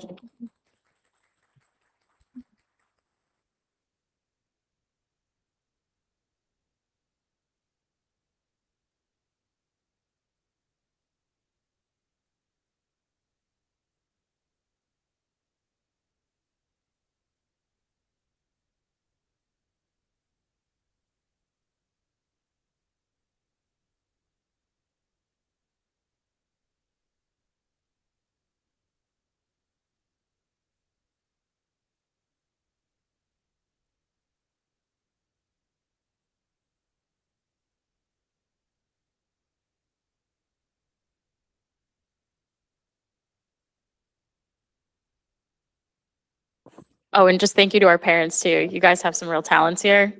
Oh, and just thank you to our parents too. You guys have some real talents here.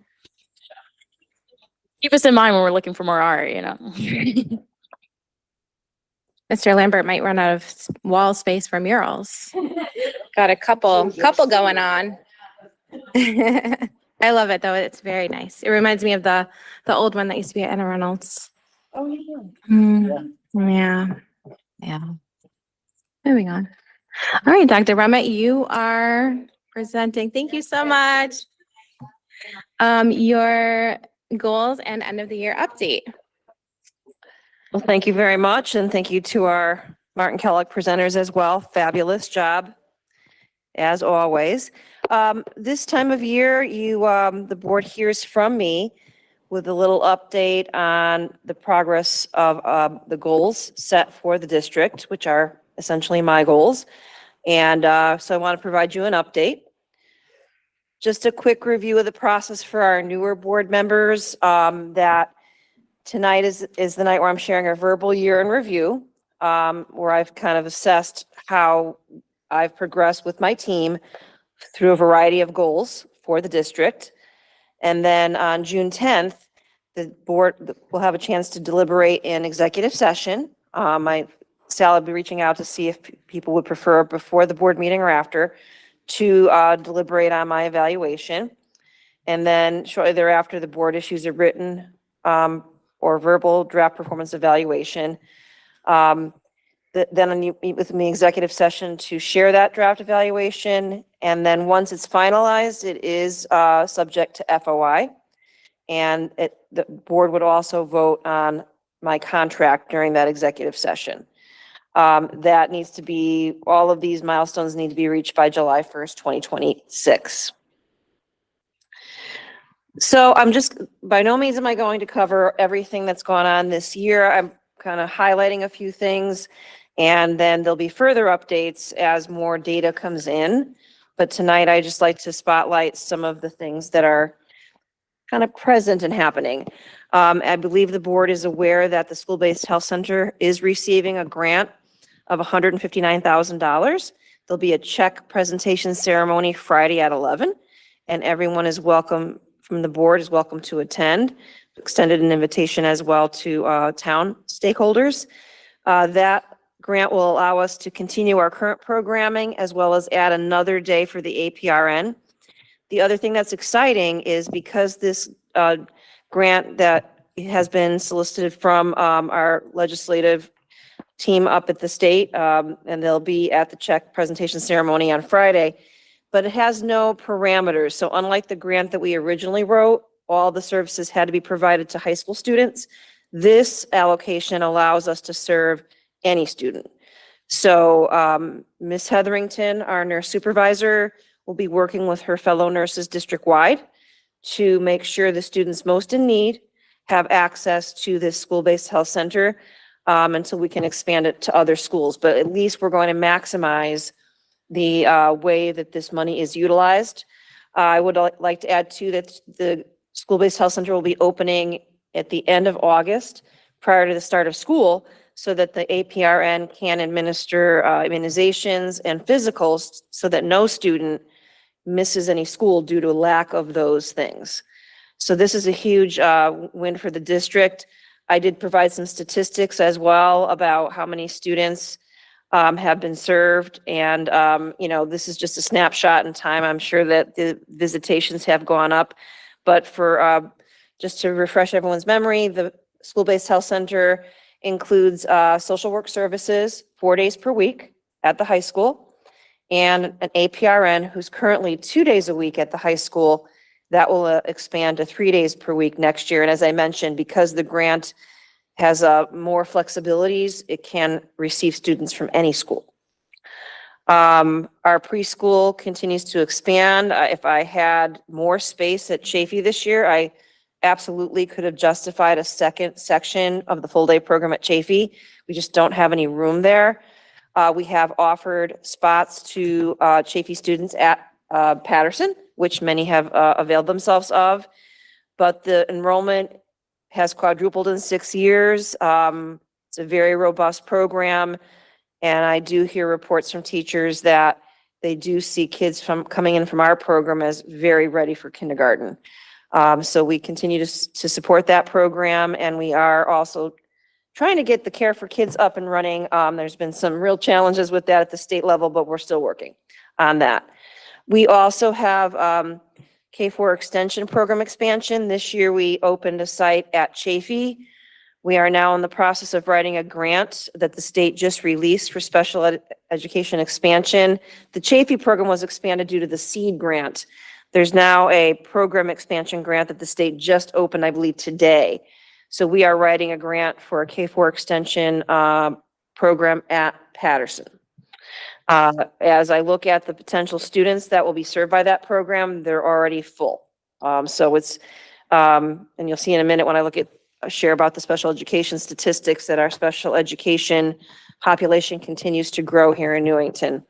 Keep us in mind when we're looking for more art, you know. Mr. Lambert might run out of wall space for murals. Got a couple going on. I love it though. It's very nice. It reminds me of the old one that used to be at Anna Reynolds. Oh, yeah. Yeah. Yeah. Moving on. All right, Dr. Rummett, you are presenting. Thank you so much. Your goals and end of the year update. Well, thank you very much, and thank you to our Martin Kellogg presenters as well. Fabulous job, as always. This time of year, the board hears from me with a little update on the progress of the goals set for the district, which are essentially my goals. And so I want to provide you an update. Just a quick review of the process for our newer board members, that tonight is the night where I'm sharing a verbal year in review, where I've kind of assessed how I've progressed with my team through a variety of goals for the district. And then on June 10th, the board will have a chance to deliberate in executive session. Sal will be reaching out to see if people would prefer before the board meeting or after to deliberate on my evaluation. And then shortly thereafter, the board issues a written or verbal draft performance evaluation. Then you meet with me executive session to share that draft evaluation. And then once it's finalized, it is subject to FOI. And the board would also vote on my contract during that executive session. That needs to be, all of these milestones need to be reached by July 1st, 2026. So I'm just, by no means am I going to cover everything that's gone on this year. I'm kind of highlighting a few things, and then there'll be further updates as more data comes in. But tonight, I just like to spotlight some of the things that are kind of present and happening. I believe the board is aware that the school-based health center is receiving a grant of $159,000. There'll be a check presentation ceremony Friday at 11, and everyone is welcome from the board is welcome to attend. Extended an invitation as well to town stakeholders. That grant will allow us to continue our current programming as well as add another day for the APRN. The other thing that's exciting is because this grant that has been solicited from our legislative team up at the state, and they'll be at the check presentation ceremony on Friday, but it has no parameters. So unlike the grant that we originally wrote, all the services had to be provided to high school students. This allocation allows us to serve any student. So Ms. Hetherington, our nurse supervisor, will be working with her fellow nurses district-wide to make sure the students most in need have access to this school-based health center until we can expand it to other schools. But at least we're going to maximize the way that this money is utilized. I would like to add too that the school-based health center will be opening at the end of August prior to the start of school. so that the APRN can administer immunizations and physicals so that no student misses any school due to lack of those things. So this is a huge win for the district. I did provide some statistics as well about how many students have been served. And, this is just a snapshot in time. I'm sure that the visitations have gone up. But for just to refresh everyone's memory, the school-based health center includes social work services 4 days per week at the high school, and an APRN who's currently 2 days a week at the high school. That will expand to 3 days per week next year. And as I mentioned, because the grant has more flexibilities, it can receive students from any school. Our preschool continues to expand. If I had more space at Chafee this year, I absolutely could have justified a second section of the full day program at Chafee. We just don't have any room there. We have offered spots to Chafee students at Patterson, which many have availed themselves of, but the enrollment has quadrupled in 6 years. It's a very robust program, and I do hear reports from teachers that they do see kids coming in from our program as very ready for kindergarten. So we continue to support that program, and we are also trying to get the Care for Kids up and running. There's been some real challenges with that at the state level, but we're still working on that. We also have K-4 extension program expansion. This year we opened a site at Chafee. We are now in the process of writing a grant that the state just released for special education expansion. The Chafee program was expanded due to the SEED grant. There's now a program expansion grant that the state just opened, I believe, today. So we are writing a grant for a K-4 extension program at Patterson. As I look at the potential students that will be served by that program, they're already full. So it's, and you'll see in a minute when I share about the special education statistics that our special education population continues to grow here in Newington.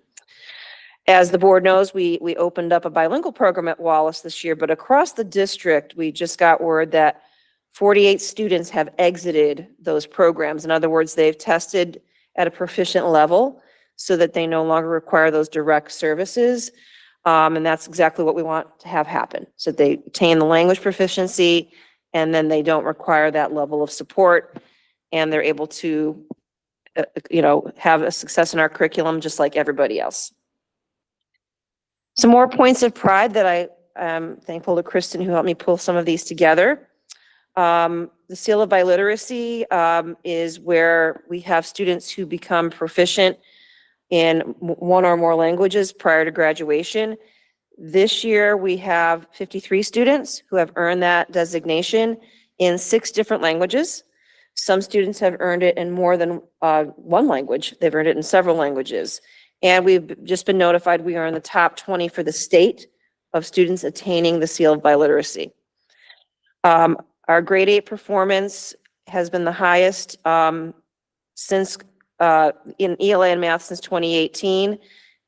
As the board knows, we opened up a bilingual program at Wallace this year, but across the district, we just got word that 48 students have exited those programs. In other words, they've tested at a proficient level so that they no longer require those direct services. And that's exactly what we want to have happen. So they attain the language proficiency, and then they don't require that level of support, and they're able to, have a success in our curriculum just like everybody else. Some more points of pride that I am thankful to Kristen who helped me pull some of these together. The Seal of Biliteracy is where we have students who become proficient in one or more languages prior to graduation. This year, we have 53 students who have earned that designation in 6 different languages. Some students have earned it in more than one language. They've earned it in several languages. And we've just been notified we are in the top 20 for the state of students attaining the Seal of Biliteracy. Our grade 8 performance has been the highest since in ELA and math since 2018,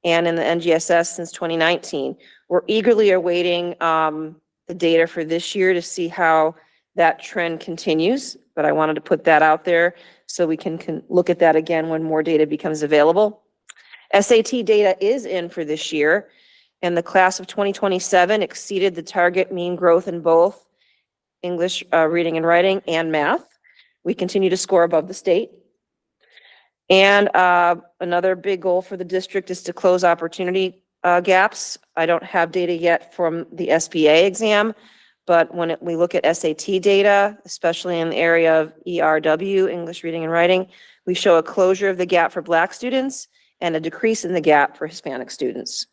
and in the NGSS since 2019. We're eagerly awaiting the data for this year to see how that trend continues, but I wanted to put that out there so we can look at that again when more data becomes available. SAT data is in for this year, and the class of 2027 exceeded the target mean growth in both English reading and writing and math. We continue to score above the state. And another big goal for the district is to close opportunity gaps. I don't have data yet from the SBA exam, but when we look at SAT data, especially in the area of ERW, English reading and writing, we show a closure of the gap for Black students and a decrease in the gap for Hispanic students.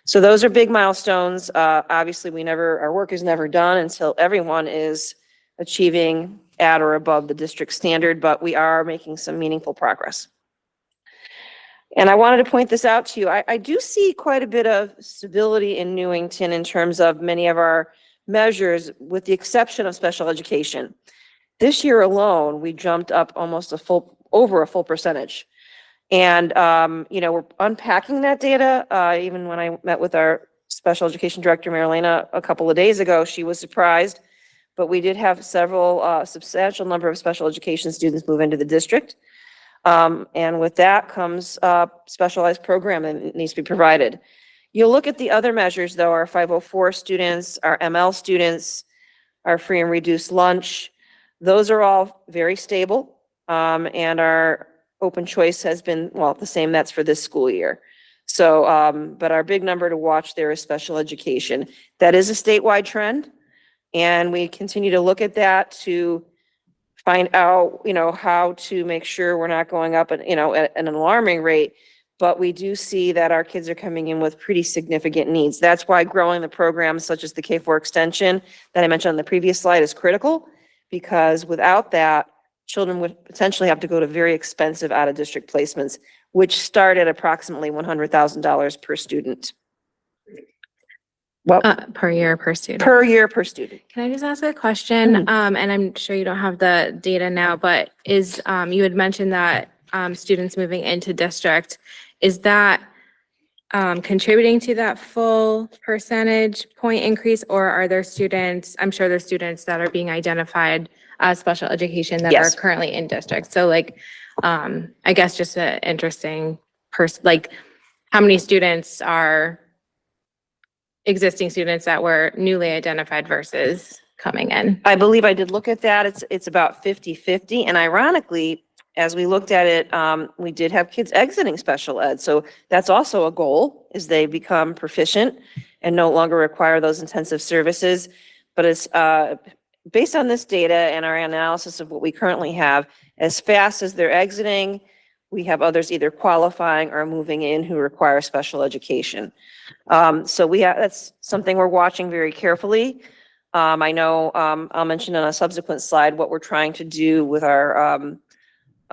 So those are big milestones. Obviously, our work is never done until everyone is achieving at or above the district standard, but we are making some meaningful progress. And I wanted to point this out to you. I do see quite a bit of stability in Newington in terms of many of our measures, with the exception of special education. This year alone, we jumped up almost over a full percentage. And, we're unpacking that data. Even when I met with our special education director, Marilena, a couple of days ago, she was surprised. But we did have substantial number of special education students move into the district. And with that comes specialized programming that needs to be provided. You'll look at the other measures, though, our 504 students, our ML students, our free and reduced lunch. Those are all very stable. And our open choice has been, well, the same. That's for this school year. So, but our big number to watch there is special education. That is a statewide trend. And we continue to look at that to find out, how to make sure we're not going up at, at an alarming rate. But we do see that our kids are coming in with pretty significant needs. That's why growing the programs such as the K-4 extension that I mentioned on the previous slide is critical, because without that, children would potentially have to go to very expensive out-of-district placements, which start at approximately $100,000 per student. Well, Per year, per student. per year per student. Can I just ask a question? And I'm sure you don't have the data now, but you had mentioned that students moving into district, is that contributing to that full percentage point increase, or are there students, I'm sure there's students that are being identified as special education that Yes. are currently in district. So I guess just an interesting how many students are existing students that were newly identified versus coming in? I believe I did look at that. It's about 50-50. And ironically, as we looked at it, we did have kids exiting special ed. So that's also a goal, is they become proficient and no longer require those intensive services. But it's based on this data and our analysis of what we currently have, as fast as they're exiting, we have others either qualifying or moving in who require special education. So that's something we're watching very carefully. I know I'll mention on a subsequent slide what we're trying to do with our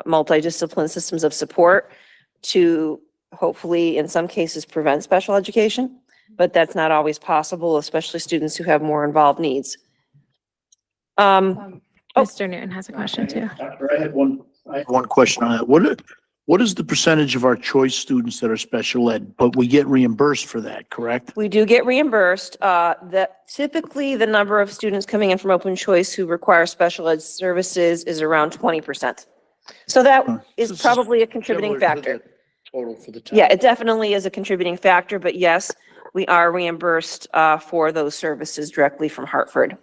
multidiscipline systems of support to hopefully, in some cases, prevent special education, but that's not always possible, especially students who have more involved needs. Mr. Newton has a question too. I had one question on that. What is the percentage of our choice students that are special ed, but we get reimbursed for that, correct? We do get reimbursed. That typically the number of students coming in from open choice who require special ed services is around 20%. So that is probably a contributing factor. Total for the town. Yeah, it definitely is a contributing factor, but yes, we are reimbursed for those services directly from Hartford.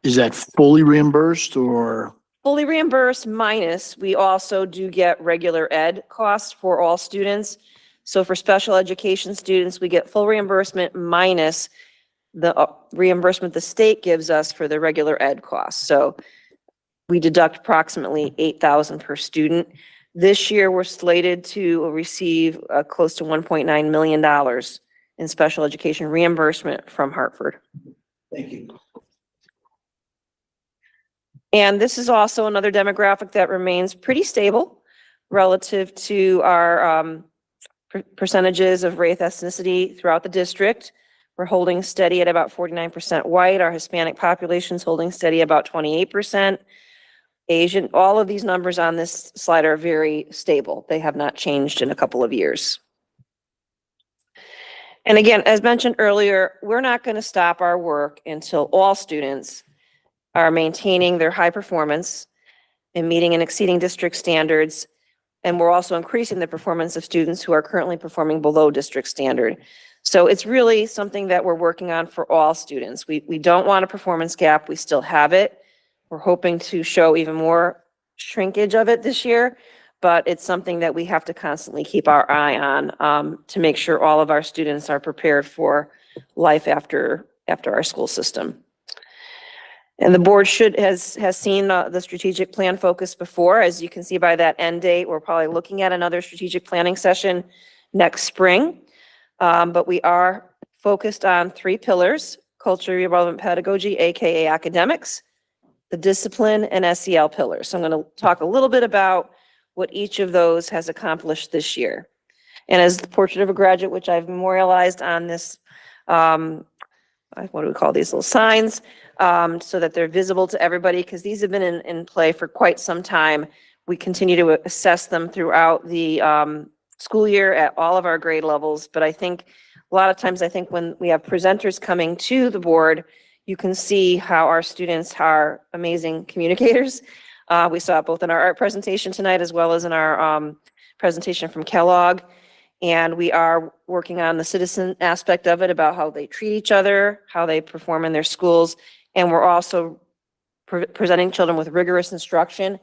Is that fully reimbursed or? Fully reimbursed minus, we also do get regular ed costs for all students. So for special education students, we get full reimbursement minus the reimbursement the state gives us for the regular ed costs. So we deduct approximately $8,000 per student. This year, we're slated to receive close to $1.9 million in special education reimbursement from Hartford. Thank you. And this is also another demographic that remains pretty stable relative to our percentages of race ethnicity throughout the district. We're holding steady at about 49% white. Our Hispanic population's holding steady about 28%. Asian, all of these numbers on this slide are very stable. They have not changed in a couple of years. And again, as mentioned earlier, we're not going to stop our work until all students are maintaining their high performance and meeting and exceeding district standards. And we're also increasing the performance of students who are currently performing below district standard. So it's really something that we're working on for all students. We don't want a performance gap. We still have it. We're hoping to show even more shrinkage of it this year, but it's something that we have to constantly keep our eye on to make sure all of our students are prepared for life after our school system. And the board has seen the strategic plan focus before. As you can see by that end date, we're probably looking at another strategic planning session next spring. But we are focused on 3 pillars: culturally relevant pedagogy, AKA academics, the discipline, and SEL pillars. So I'm going to talk a little bit about what each of those has accomplished this year. And as the portrait of a graduate, which I've memorialized on this, what do we call these little signs, so that they're visible to everybody, because these have been in play for quite some time. We continue to assess them throughout the school year at all of our grade levels. But I think a lot of times, when we have presenters coming to the board, you can see how our students are amazing communicators. We saw it both in our art presentation tonight as well as in our presentation from Kellogg. And we are working on the citizen aspect of it, about how they treat each other, how they perform in their schools. And we're also presenting children with rigorous instruction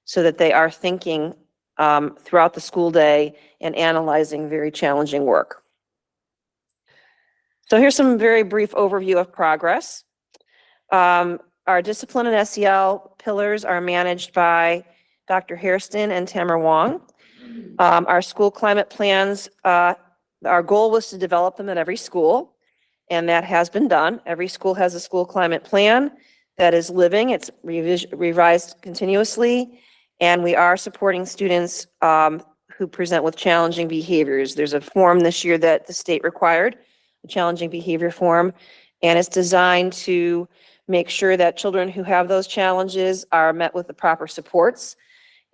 so that they are thinking throughout the school day and analyzing very challenging work. So here's some very brief overview of progress. Our discipline and SEL pillars are managed by Dr. Hairston and Tamara Wong. Our school climate plans, our goal was to develop them at every school, and that has been done. Every school has a school climate plan that is living. It's revised continuously, and we are supporting students who present with challenging behaviors. There's a form this year that the state required, a challenging behavior form, and it's designed to make sure that children who have those challenges are met with the proper supports.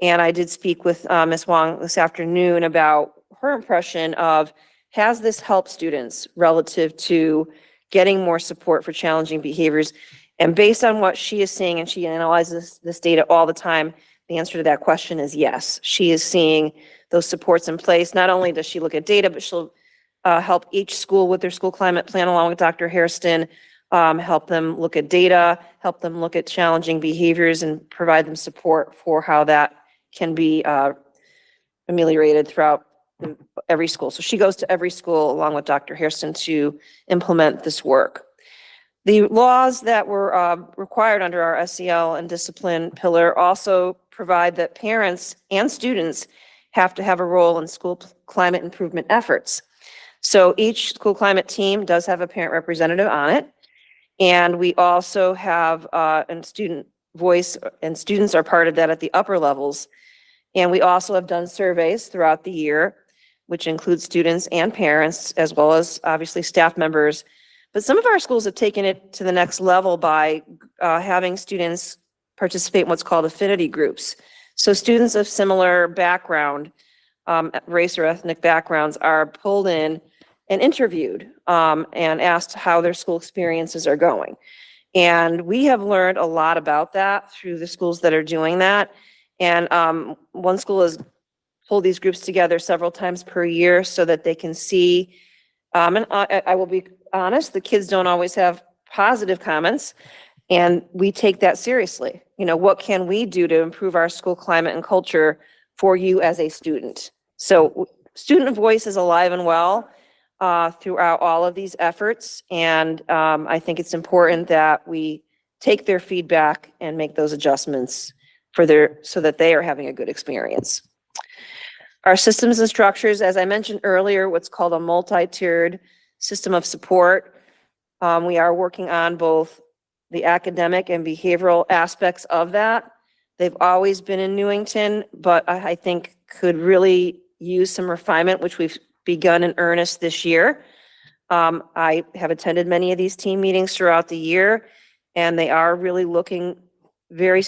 And I did speak with Ms. Wong this afternoon about her impression of, has this helped students relative to getting more support for challenging behaviors? And based on what she is seeing, and she analyzes this data all the time, the answer to that question is yes. She is seeing those supports in place. Not only does she look at data, but she'll help each school with their school climate plan along with Dr. Hairston, help them look at data, help them look at challenging behaviors, and provide them support for how that can be ameliorated throughout every school. So she goes to every school along with Dr. Hairston to implement this work. The laws that were required under our SEL and discipline pillar also provide that parents and students have to have a role in school climate improvement efforts. So each school climate team does have a parent representative on it. And we also have a student voice, and students are part of that at the upper levels. And we also have done surveys throughout the year, which include students and parents, as well as obviously staff members. But some of our schools have taken it to the next level by having students participate in what's called affinity groups. So students of similar background, race or ethnic backgrounds, are pulled in and interviewed and asked how their school experiences are going. And we have learned a lot about that through the schools that are doing that. And one school has pulled these groups together several times per year so that they can see, and I will be honest, the kids don't always have positive comments, and we take that seriously. You know, what can we do to improve our school climate and culture for you as a student? So student voice is alive and well throughout all of these efforts, and I think it's important that we take their feedback and make those adjustments so that they are having a good experience. Our systems and structures, as I mentioned earlier, what's called a multi-tiered system of support. We are working on both the academic and behavioral aspects of that. They've always been in Newington, but I think could really use some refinement, which we've begun in earnest this year. I have attended many of these team meetings throughout the year, and they are really looking very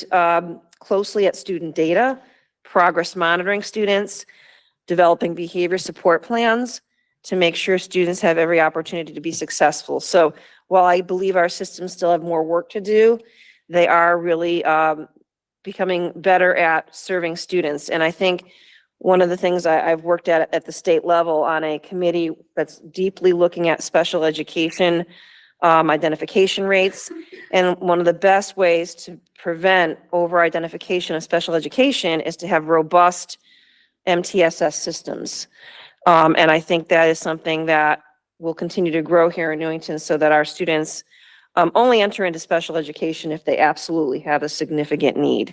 closely at student data, progress monitoring students, developing behavior support plans to make sure students have every opportunity to be successful. So while I believe our systems still have more work to do, they are really becoming better at serving students. And I think one of the things I've worked at the state level on a committee that's deeply looking at special education identification rates. And one of the best ways to prevent over-identification of special education is to have robust MTSS systems. And I think that is something that will continue to grow here in Newington so that our students only enter into special education if they absolutely have a significant need.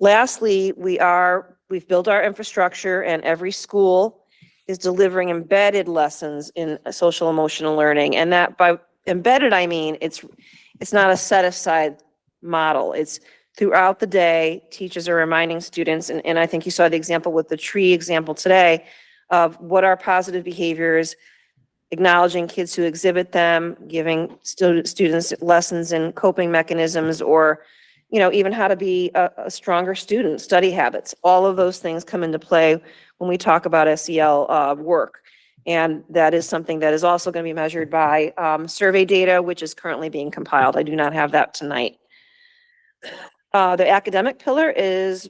Lastly, we've built our infrastructure, and every school is delivering embedded lessons in social emotional learning. And that by embedded, I mean, it's not a set aside model. It's throughout the day, teachers are reminding students, and I think you saw the example with the tree example today, of what are positive behaviors, acknowledging kids who exhibit them, giving students lessons in coping mechanisms, or, you know, even how to be a stronger student, study habits. All of those things come into play when we talk about SEL work. And that is something that is also going to be measured by survey data, which is currently being compiled. I do not have that tonight. The academic pillar is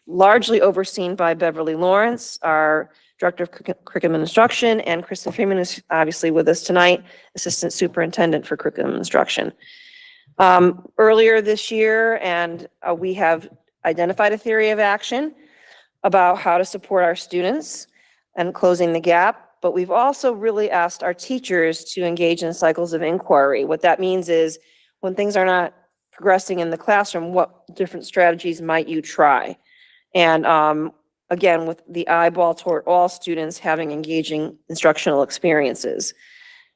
largely overseen by Beverly Lawrence, our Director of Curriculum and Instruction, and Kristen Freeman is obviously with us tonight, Assistant Superintendent for Curriculum and Instruction. Earlier this year, and we have identified a theory of action about how to support our students and closing the gap, but we've also really asked our teachers to engage in cycles of inquiry. What that means is when things are not progressing in the classroom, what different strategies might you try? And again, with the eyeball toward all students having engaging instructional experiences.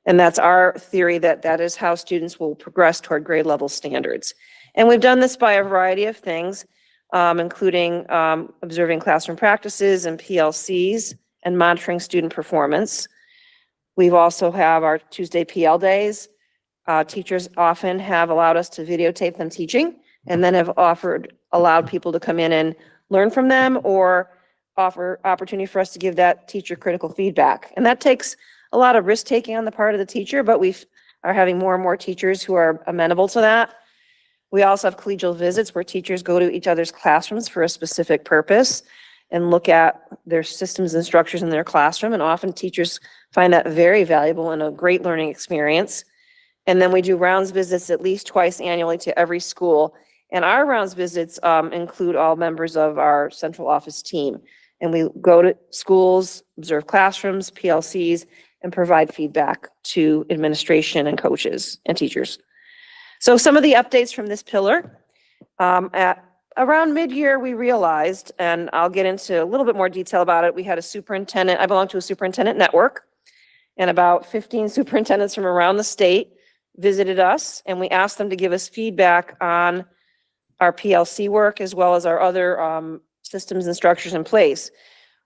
And that's our theory that is how students will progress toward grade level standards. And we've done this by a variety of things, including observing classroom practices and PLCs and monitoring student performance. We've also have our Tuesday PL days. Teachers often have allowed us to videotape them teaching and then have allowed people to come in and learn from them or offer opportunity for us to give that teacher critical feedback. And that takes a lot of risk taking on the part of the teacher, but we are having more and more teachers who are amenable to that. We also have collegial visits where teachers go to each other's classrooms for a specific purpose and look at their systems and structures in their classroom. And often teachers find that very valuable and a great learning experience. And then we do rounds visits at least twice annually to every school. And our rounds visits include all members of our central office team. And we go to schools, observe classrooms, PLCs, and provide feedback to administration and coaches and teachers. So some of the updates from this pillar. At around mid-year, we realized, and I'll get into a little bit more detail about it, we had a superintendent, I belong to a superintendent network, and about 15 superintendents from around the state visited us, and we asked them to give us feedback on our PLC work as well as our other systems and structures in place.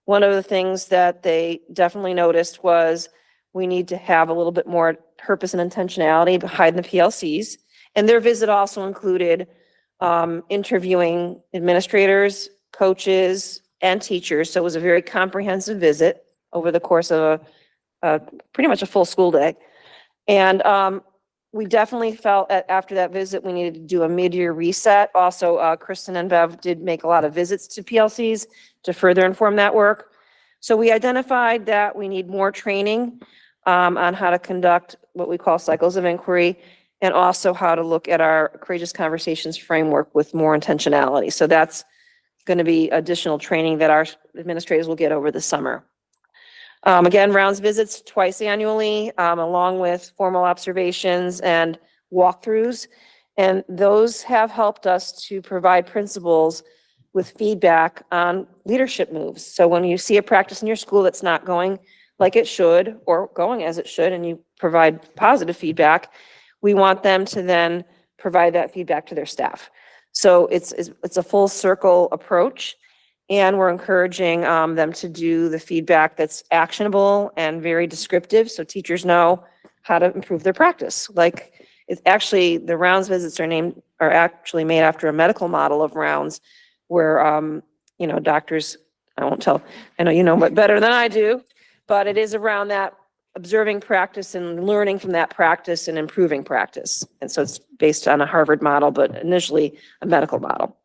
One of the things that they definitely noticed was we need to have a little bit more purpose and intentionality behind the PLCs. And their visit also included interviewing administrators, coaches, and teachers. So it was a very comprehensive visit over the course of pretty much a full school day. And we definitely felt after that visit, we needed to do a mid-year reset. Also, Kristen and Bev did make a lot of visits to PLCs to further inform that work. So we identified that we need more training on how to conduct what we call cycles of inquiry, and also how to look at our Courageous Conversations framework with more intentionality. So that's going to be additional training that our administrators will get over the summer. Again, rounds visits twice annually, along with formal observations and walkthroughs. And those have helped us to provide principals with feedback on leadership moves. So when you see a practice in your school that's not going like it should or going as it should, and you provide positive feedback, we want them to then provide that feedback to their staff. So it's a full circle approach. And we're encouraging them to do the feedback that's actionable and very descriptive so teachers know how to improve their practice. Like, it's actually, the rounds visits are actually made after a medical model of rounds where, doctors, I won't tell, I know you know what better than I do, but it is around that observing practice and learning from that practice and improving practice. And so it's based on a Harvard model, but initially a medical model.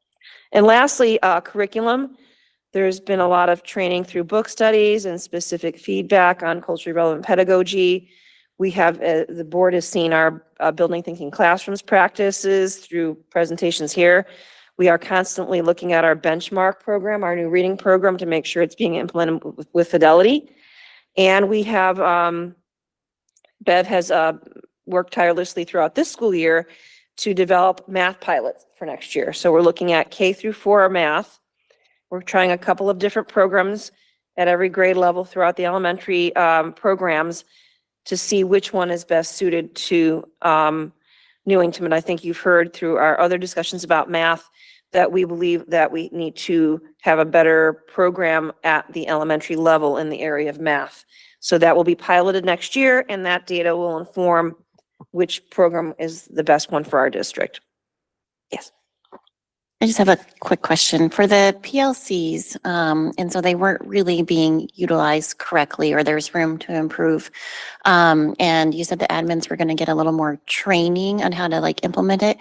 And lastly, curriculum. There's been a lot of training through book studies and specific feedback on culturally relevant pedagogy. We have, the board has seen our Building Thinking Classrooms practices through presentations here. We are constantly looking at our benchmark program, our new reading program, to make sure it's being implemented with fidelity. And we have, Bev has worked tirelessly throughout this school year to develop math pilots for next year. So we're looking at K through 4 math. We're trying a couple of different programs at every grade level throughout the elementary programs to see which one is best suited to Newington. And I think you've heard through our other discussions about math that we believe that we need to have a better program at the elementary level in the area of math. So that will be piloted next year, and that data will inform which program is the best one for our district. Yes. I just have a quick question for the PLCs. And so they weren't really being utilized correctly, or there's room to improve. And you said the admins were going to get a little more training on how to implement it.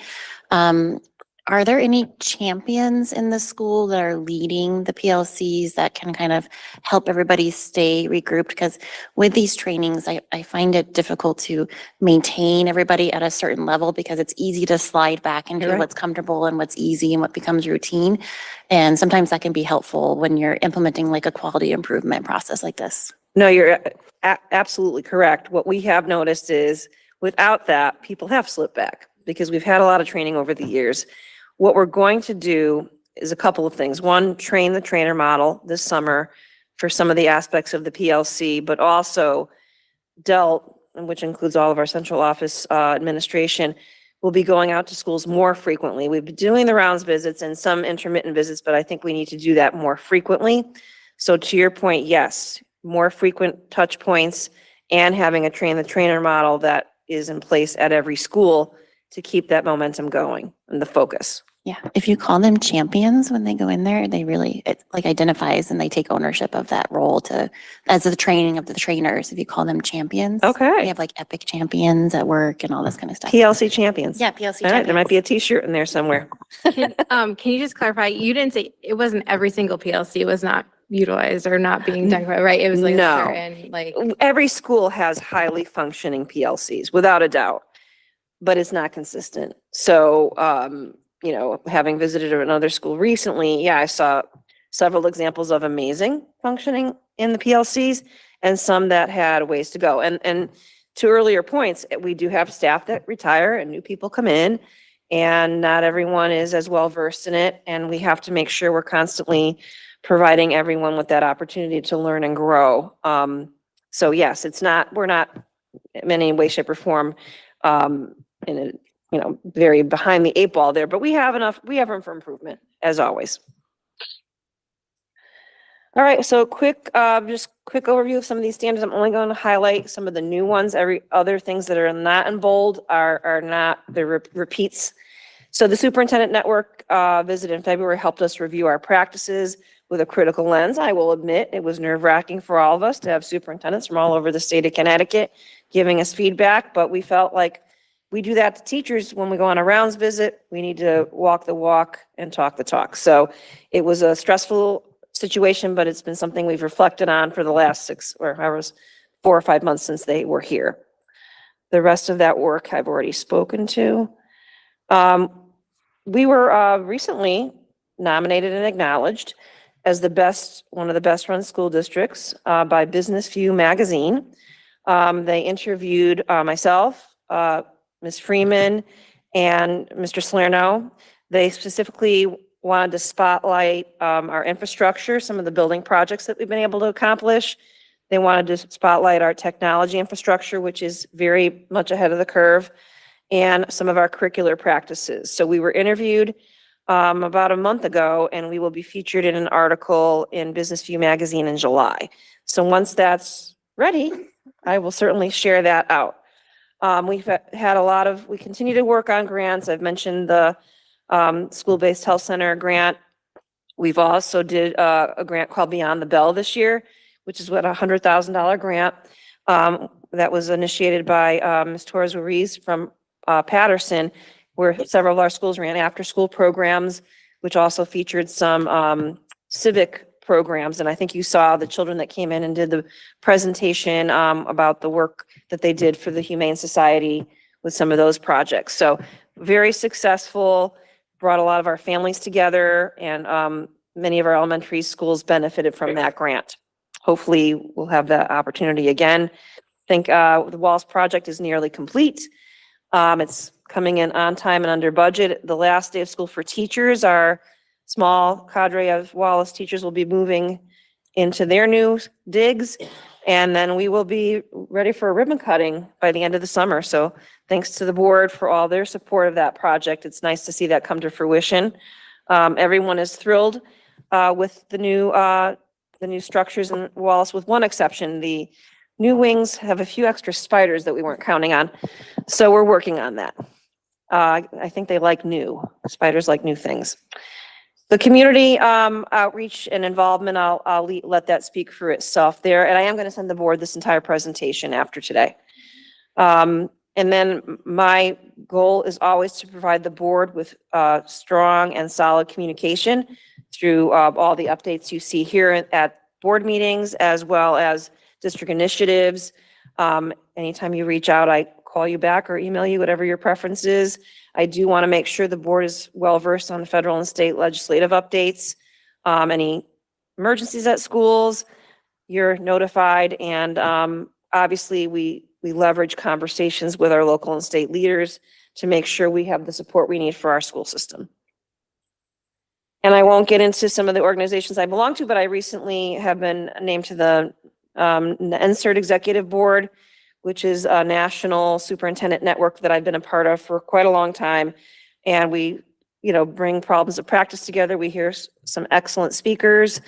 Are there any champions in the school that are leading the PLCs that can kind of help everybody stay regrouped? Because with these trainings, I find it difficult to maintain everybody at a certain level because it's easy to slide back into You're right. what's comfortable and what's easy and what becomes routine. And sometimes that can be helpful when you're implementing like a quality improvement process like this. No, you're absolutely correct. What we have noticed is without that, people have slipped back because we've had a lot of training over the years. What we're going to do is a couple of things. One, train the trainer model this summer for some of the aspects of the PLC, but also DELT, which includes all of our central office administration, will be going out to schools more frequently. We've been doing the rounds visits and some intermittent visits, but I think we need to do that more frequently. So to your point, yes, more frequent touch points and having a train the trainer model that is in place at every school to keep that momentum going and the focus. Yeah, if you call them champions when they go in there, they really, it like identifies and they take ownership of that role to, as the training of the trainers, if you call them champions. Okay. We have like epic champions at work and all this kind of stuff. PLC champions. Yeah, PLC All right, there might champions. be a t-shirt in there somewhere. Can you just clarify? You didn't say it wasn't every single PLC was not utilized or not being done, right? It was like a No. certain, like, Every school has highly functioning PLCs, without a doubt, but it's not consistent. So, you know, having visited another school recently, yeah, I saw several examples of amazing functioning in the PLCs and some that had ways to go. And to earlier points, we do have staff that retire and new people come in, and not everyone is as well versed in it. And we have to make sure we're constantly providing everyone with that opportunity to learn and grow. So yes, we're not in any way, shape or form, in a, you know, very behind the eight ball there, but we have room for improvement as always. All right, so just quick overview of some of these standards. I'm only going to highlight some of the new ones. Every other things that are not in bold are not the repeats. So the superintendent network visit in February helped us review our practices with a critical lens. I will admit it was nerve-wracking for all of us to have superintendents from all over the state of Connecticut giving us feedback, but we felt like we do that to teachers when we go on a rounds visit. We need to walk the walk and talk the talk. So it was a stressful situation, but it's been something we've reflected on for the last 4 or 5 months since they were here. The rest of that work I've already spoken to. We were recently nominated and acknowledged as one of the best run school districts by Business View magazine. They interviewed myself, Ms. Freeman, and Mr. Salerno. They specifically wanted to spotlight our infrastructure, some of the building projects that we've been able to accomplish. They wanted to spotlight our technology infrastructure, which is very much ahead of the curve, and some of our curricular practices. So we were interviewed about a month ago, and we will be featured in an article in Business View magazine in July. So once that's ready, I will certainly share that out. We've had we continue to work on grants. I've mentioned the school-based health center grant. We've also did a grant called Beyond the Bell this year, which is what, $100,000 grant that was initiated by Ms. Torres Ruiz from Patterson, where several of our schools ran after-school programs, which also featured some civic programs. And I think you saw the children that came in and did the presentation about the work that they did for the Humane Society with some of those projects. So very successful, brought a lot of our families together, and many of our elementary schools benefited from that grant. Hopefully we'll have the opportunity again. I think the Wallace project is nearly complete. It's coming in on time and under budget. The last day of school for teachers, our small cadre of Wallace teachers will be moving into their new digs, and then we will be ready for a ribbon cutting by the end of the summer. So thanks to the board for all their support of that project. It's nice to see that come to fruition. Everyone is thrilled with the new structures in Wallace, with one exception. The new wings have a few extra spiders that we weren't counting on. So we're working on that. I think they like new. Spiders like new things. The community outreach and involvement, I'll let that speak for itself there. And I am going to send the board this entire presentation after today. And then my goal is always to provide the board with strong and solid communication through all the updates you see here at board meetings, as well as district initiatives. Anytime you reach out, I call you back or email you, whatever your preference is. I do want to make sure the board is well-versed on federal and state legislative updates. Any emergencies at schools, you're notified. And obviously, we leverage conversations with our local and state leaders to make sure we have the support we need for our school system. And I won't get into some of the organizations I belong to, but I recently have been named to the NSERT Executive Board, which is a national superintendent network that I've been a part of for quite a long time. And we, bring problems of practice together. We hear some excellent speakers.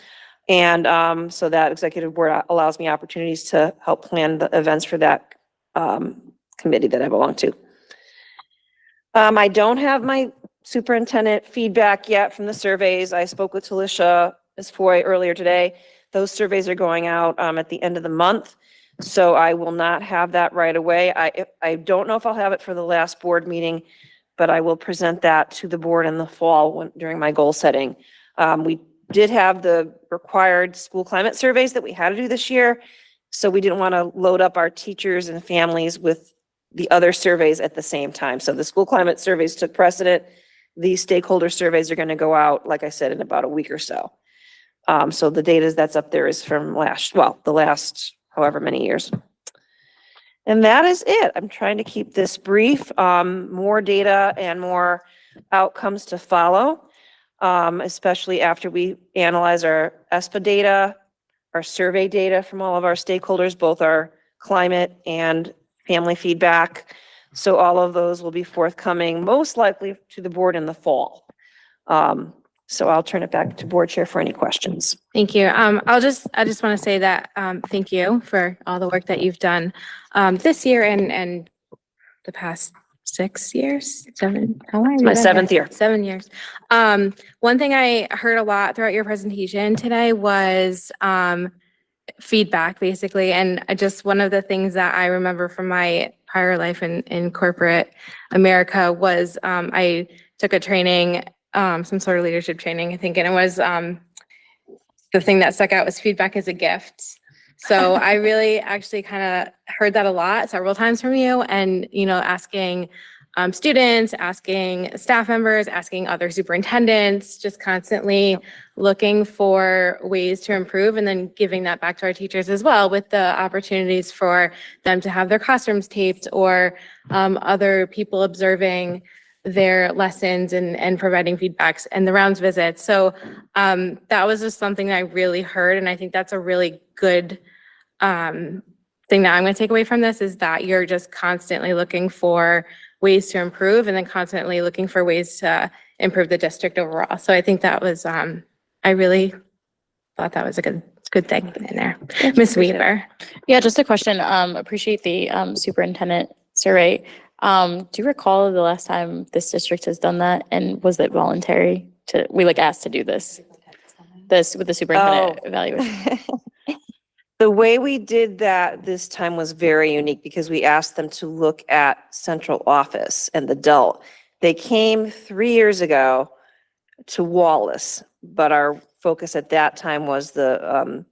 And so that executive board allows me opportunities to help plan the events for that committee that I belong to. I don't have my superintendent feedback yet from the surveys. I spoke with Talisha Ms. Foy earlier today. Those surveys are going out at the end of the month. So I will not have that right away. I don't know if I'll have it for the last board meeting, but I will present that to the board in the fall during my goal setting. We did have the required school climate surveys that we had to do this year. So we didn't want to load up our teachers and families with the other surveys at the same time. So the school climate surveys took precedent. These stakeholder surveys are going to go out, like I said, in about a week or so. So the data that's up there is from the last however many years. And that is it. I'm trying to keep this brief. More data and more outcomes to follow, especially after we analyze our ESPA data, our survey data from all of our stakeholders, both our climate and family feedback. So all of those will be forthcoming, most likely to the board in the fall. So I'll turn it back to board chair for any questions. Thank you. I just want to say that thank you for all the work that you've done this year and the past 6 years, 7. How long have you My been 7th here? year. 7 years. One thing I heard a lot throughout your presentation today was feedback, basically. And one of the things that I remember from my prior life in corporate America was I took a training, some sort of leadership training, I think, and it was the thing that stuck out was feedback is a gift. So I really actually kind of heard that a lot, several times from you, and asking students, asking staff members, asking other superintendents, just constantly looking for ways to improve, and then giving that back to our teachers as well, with the opportunities for them to have their classrooms taped, or other people observing their lessons and providing feedbacks and the rounds visits. So that was just something that I really heard. And I think that's a really good thing that I'm going to take away from this, is that you're just constantly looking for ways to improve, and then constantly looking for ways to improve the district overall. So I think that was, I really thought that was a good thing in there. Ms. Weaver. Yeah, just a question. Appreciate the superintendent survey. Do you recall the last time this district has done that? And was it voluntary we asked to do this with the superintendent evaluation? The way we did that this time was very unique, because we asked them to look at central office and the adult. They came 3 years ago to Wallace, but our focus at that time was the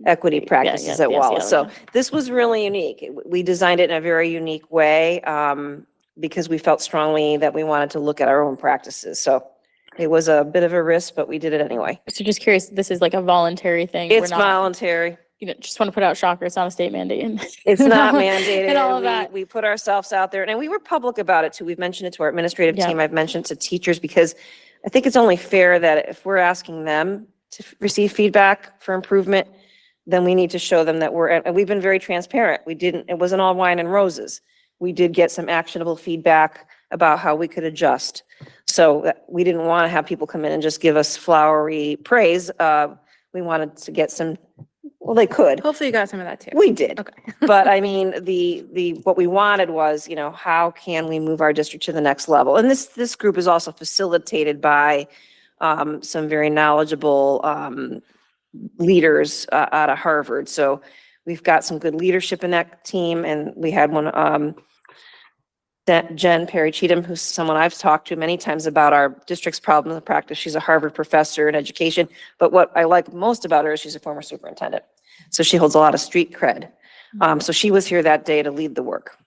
equity practices at Wallace. So this was really unique. We designed it in a very unique way because we felt strongly that we wanted to look at our own practices. So it was a bit of a risk, but we did it anyway. So just curious, this is like a voluntary thing? It's voluntary. Just want to put out shocker, it's not a state mandate. It's not mandated. And all of that. We put ourselves out there, and we were public about it too. We've mentioned it to our administrative team. I've mentioned to teachers, because I think it's only fair that if we're asking them to receive feedback for improvement, then we need to show them that and we've been very transparent. It wasn't all wine and roses. We did get some actionable feedback about how we could adjust. So we didn't want to have people come in and just give us flowery praise. We wanted to get some. Well, they could. Hopefully you got some of that too. We did. Okay. But I mean, what we wanted was, how can we move our district to the next level? And this group is also facilitated by some very knowledgeable leaders out of Harvard. So we've got some good leadership in that team. And we had one, Jen Perry Cheatham, who's someone I've talked to many times about our district's problem of practice. She's a Harvard professor in education, but what I like most about her is she's a former superintendent. So she holds a lot of street cred. So she was here that day to lead the work.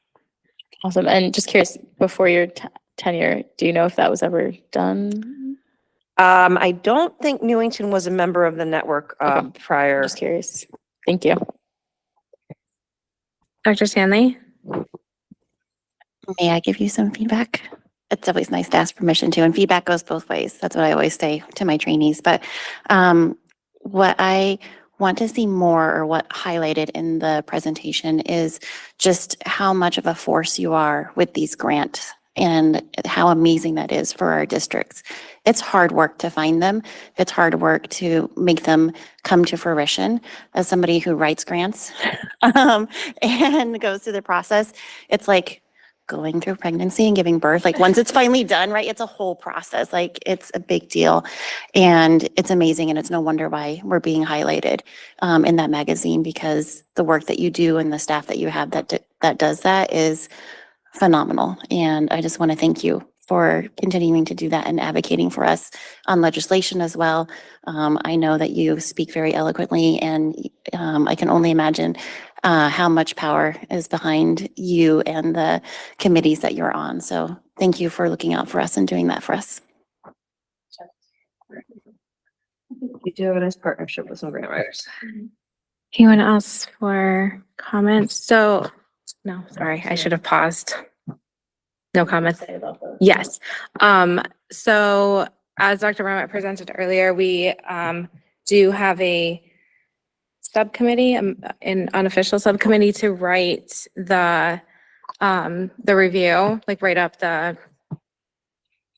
Awesome. And just curious, before your tenure, do you know if that was ever done? I don't think Newington was a member of the network prior. Just curious. Thank you. Dr. Stanley? May I give you some feedback? It's always nice to ask permission too, and feedback goes both ways. That's what I always say to my trainees. But what I want to see more, or what highlighted in the presentation, is just how much of a force you are with these grants and how amazing that is for our districts. It's hard work to find them. It's hard work to make them come to fruition. As somebody who writes grants and goes through the process, it's like going through pregnancy and giving birth. Like once it's finally done, right, it's a whole process. Like it's a big deal and it's amazing. And it's no wonder why we're being highlighted in that magazine, because the work that you do and the staff that you have that does that is phenomenal. And I just want to thank you for continuing to do that and advocating for us on legislation as well. I know that you speak very eloquently, and I can only imagine how much power is behind you and the committees that you're on. So thank you for looking out for us and doing that for us. We do have a nice partnership with some grant writers. Anyone else for comments? So, no, sorry, I should have paused. No comments. Yes. So as Dr. Brown presented earlier, we do have a subcommittee, an unofficial subcommittee to write the review, like write up the,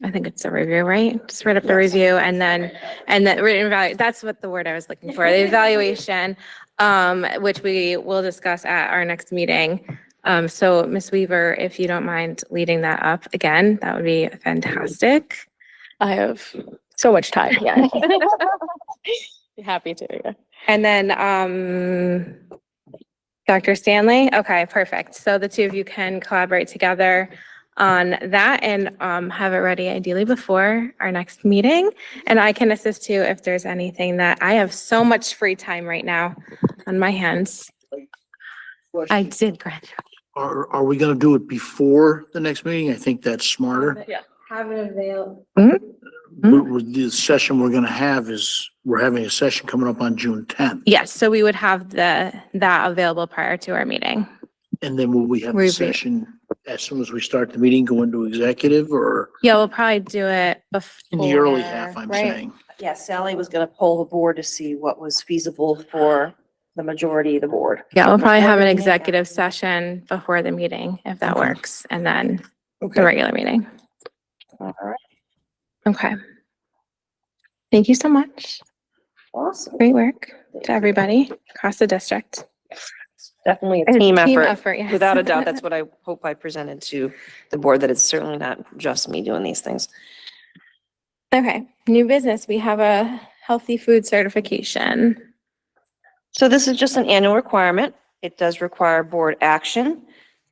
I think it's a review, right? Just write up the review and then written value. That's what the word I was looking for, the evaluation, which we will discuss at our next meeting. So Ms. Weaver, if you don't mind leading that up again, that would be fantastic. I have so much time. Yeah. Happy to. Yeah. And then Dr. Stanley. Okay, perfect. So the two of you can collaborate together on that and have it ready ideally before our next meeting. And I can assist you if there's anything that I have so much free time right now on my hands. I did graduate. Are we gonna do it before the next meeting? I think that's smarter. Yeah. Have it available. The session we're gonna have is, we're having a session coming up on June 10th. Yes, so we would have that available prior to our meeting. And then will we have the Review. session as soon as we start the meeting, go into executive, or Yeah, we'll probably do it before. in the early half, I'm right? saying? Yeah, Sally was gonna poll the board to see what was feasible for the majority of the board. Yeah, we'll probably Before have the an meeting. executive session before the meeting, if that Okay. works, and then the Okay. regular meeting. All right, Okay. Thank you so much. awesome. Great work to everybody across the district. Definitely a It's team team effort. effort, yes. Without a doubt, that's what I hope I presented to the board, that it's certainly not just me doing these things. Okay, new business. We have a healthy food certification. So this is just an annual requirement. It does require board action.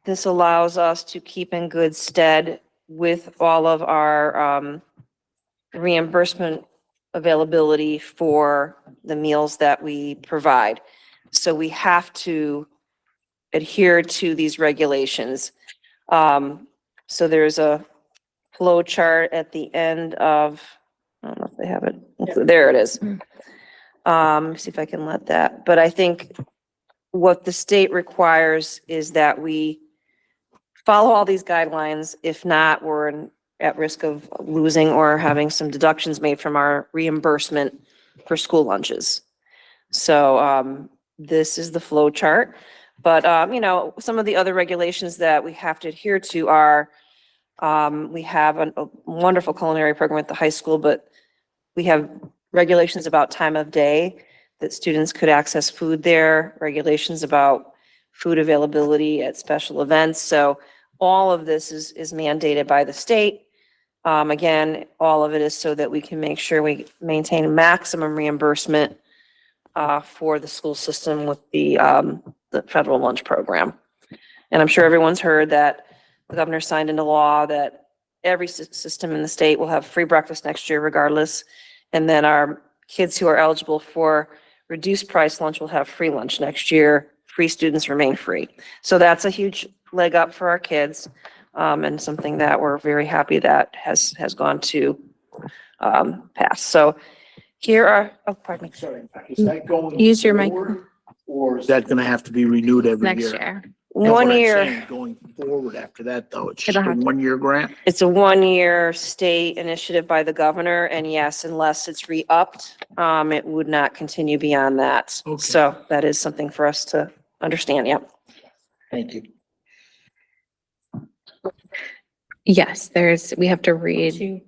This allows us to keep in good stead with all of our reimbursement availability for the meals that we provide. So we have to adhere to these regulations. So there's a flow chart at the end of, I don't know if they have it. There it is. See if I can let that, but I think what the state requires is that we follow all these guidelines. If not, we're at risk of losing or having some deductions made from our reimbursement for school lunches. So this is the flow chart, but some of the other regulations that we have to adhere to are, we have a wonderful culinary program at the high school, but we have regulations about time of day that students could access food there, regulations about food availability at special events. So all of this is mandated by the state. Again, all of it is so that we can make sure we maintain maximum reimbursement for the school system with the federal lunch program. And I'm sure everyone's heard that the governor signed into law that every system in the state will have free breakfast next year regardless. And then our kids who are eligible for reduced price lunch will have free lunch next year. Free students remain free. So that's a huge leg up for our kids, and something that we're very happy that has gone to pass. So here are, oh, pardon me. Sorry, is that going Use your mic. forward, or is that gonna have to be renewed every year? Next year. That's what One I'm year. saying, going forward after that, though, it's just It'll a have to- one-year grant? It's a one-year state initiative by the governor, and yes, unless it's re-upped, it would not continue beyond that. Okay. So that is something for us to understand, yep. Thank you. Yes, we have to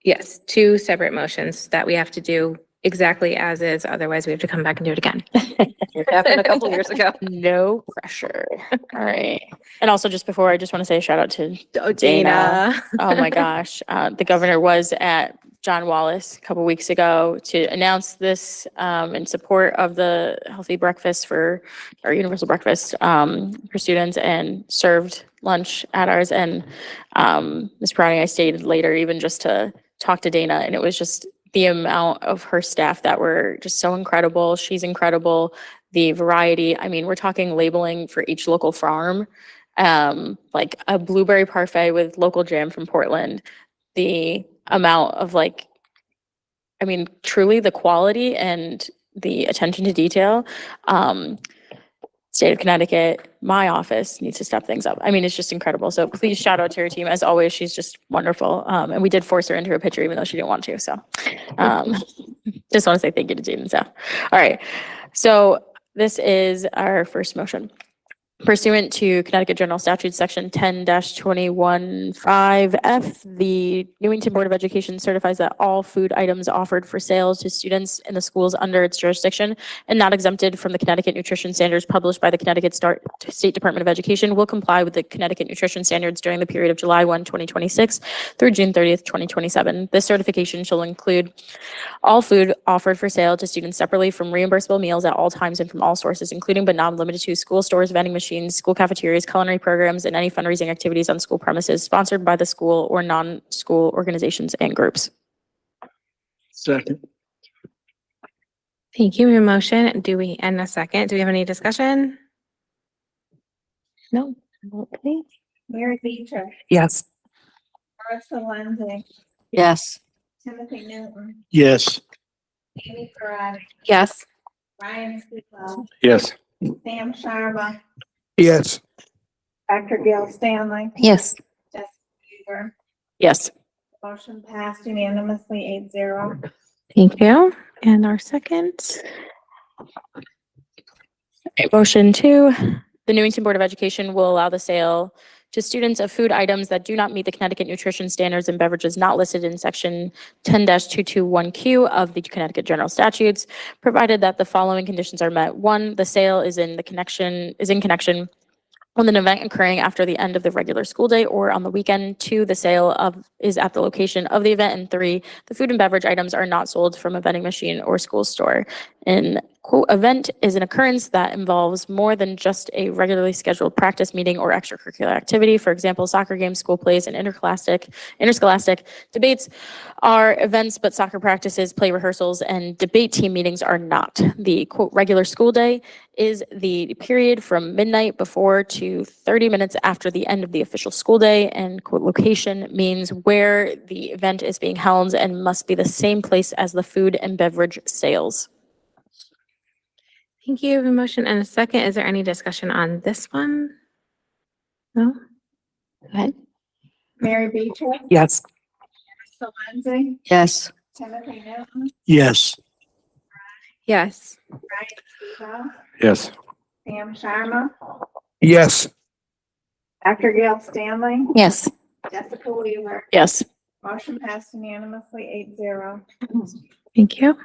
yes, two separate motions that we have to do exactly as is. Otherwise, we have to come back and do it again. It happened a couple years ago. No pressure. All right. And also just before, I just want to say a shout out to Dana. Dana. Oh my gosh. The governor was at John Wallace a couple weeks ago to announce this in support of the healthy breakfast or universal breakfast for students, and served lunch at ours. And Ms. Browning, I stayed later even just to talk to Dana, and it was just the amount of her staff that were just so incredible. She's incredible. The variety, I mean, we're talking labeling for each local farm, like a blueberry parfait with local jam from Portland. The amount of truly the quality and the attention to detail. State of Connecticut, my office needs to step things up. I mean, it's just incredible. So please shout out to her team. As always, she's just wonderful. And we did force her into a picture even though she didn't want to. So just want to say thank you to team and staff. All right. So this is our first motion. Pursuant to Connecticut General Statute Section 10-21(5)(f), the Newington Board of Education certifies that all food items offered for sale to students in the schools under its jurisdiction and not exempted from the Connecticut nutrition standards published by the Connecticut State Department of Education will comply with the Connecticut nutrition standards during the period of July 1, 2026 through June 30th, 2027. This certification shall include all food offered for sale to students separately from reimbursable meals at all times and from all sources, including but not limited to school stores, vending machines, school cafeterias, culinary programs, and any fundraising activities on school premises sponsored by the school or non-school organizations and groups. Second. Thank you. We have a motion. And a second. Do we have any discussion? No. Okay. Mary Beecher, Yes. Marissa Lindsay, Yes. Timothy Newton, Yes. Amy Parati, Yes. Ryan Seawell, Yes. Sam Sharma, Yes. Dr. Gail Stanley, Yes. Jessica Weaver. Yes. Motion passed unanimously 8-0. Thank you. And our second. Okay, motion 2, the Newington Board of Education will allow the sale to students of food items that do not meet the Connecticut nutrition standards and beverages not listed in section 10-221Q of the Connecticut General Statutes, provided that the following conditions are met. 1, the sale is in connection with an event occurring after the end of the regular school day or on the weekend. 2, the sale is at the location of the event. And 3, the food and beverage items are not sold from a vending machine or school store. An quote event is an occurrence that involves more than just a regularly scheduled practice meeting or extracurricular activity. For example, soccer games, school plays, and interscholastic debates are events, but soccer practices, play rehearsals, and debate team meetings are not. The quote regular school day is the period from midnight before to 30 minutes after the end of the official school day, and quote location means where the event is being held and must be the same place as the food and beverage sales. Thank you. We have a motion and a second. Is there any discussion on this one? No? Go ahead. Mary Beecher, Yes. Marissa Lindsay, Yes. Timothy Newton, Yes. Yes. Ryan Seawell, Yes. Sam Sharma, Yes. Dr. Gail Stanley, Yes. Jessica Weaver. Yes. Motion passed unanimously 8-0. Thank you.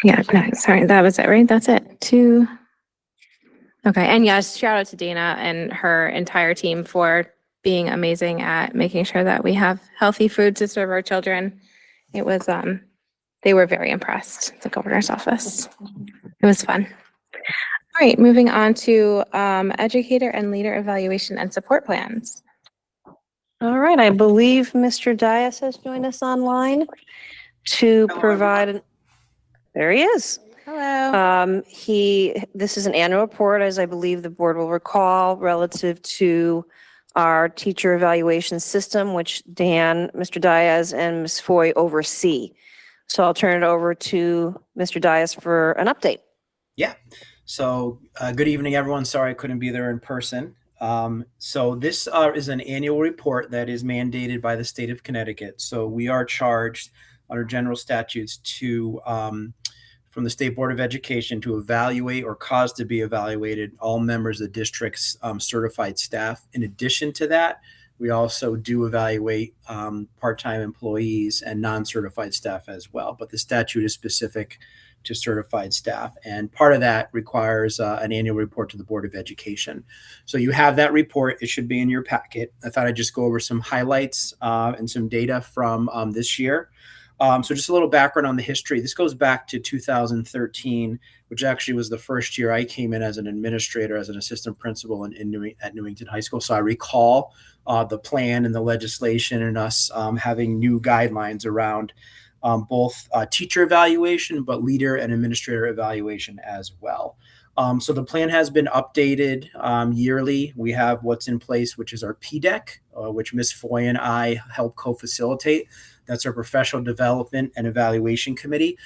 Yeah, no, sorry, that was it, right? That's it. 2. Okay, and yes, shout out to Dana and her entire team for being amazing at making sure that we have healthy food to serve our children. It was, they were very impressed, the governor's office. It was fun. All right, moving on to educator and leader evaluation and support plans. All right, I believe Mr. Dias has joined us online to provide, there he is. Hello. This is an annual report, as I believe the board will recall, relative to our teacher evaluation system, which Dan, Mr. Diaz, and Ms. Foy oversee. So I'll turn it over to Mr. Diaz for an update. Yeah. So good evening, everyone. Sorry I couldn't be there in person. So this is an annual report that is mandated by the state of Connecticut. So we are charged under general statutes to from the State Board of Education to evaluate or cause to be evaluated all members of the district's certified staff. In addition to that, we also do evaluate part-time employees and non-certified staff as well. But the statute is specific to certified staff. And part of that requires an annual report to the Board of Education. So you have that report. It should be in your packet. I thought I'd just go over some highlights and some data from this year. So just a little background on the history. This goes back to 2013, which actually was the first year I came in as an administrator, as an assistant principal at Newington High School. So I recall the plan and the legislation and us having new guidelines around both teacher evaluation, but leader and administrator evaluation as well. So the plan has been updated yearly. We have what's in place, which is our PDEC, which Ms. Foy and I help co-facilitate. That's our professional development and evaluation committee.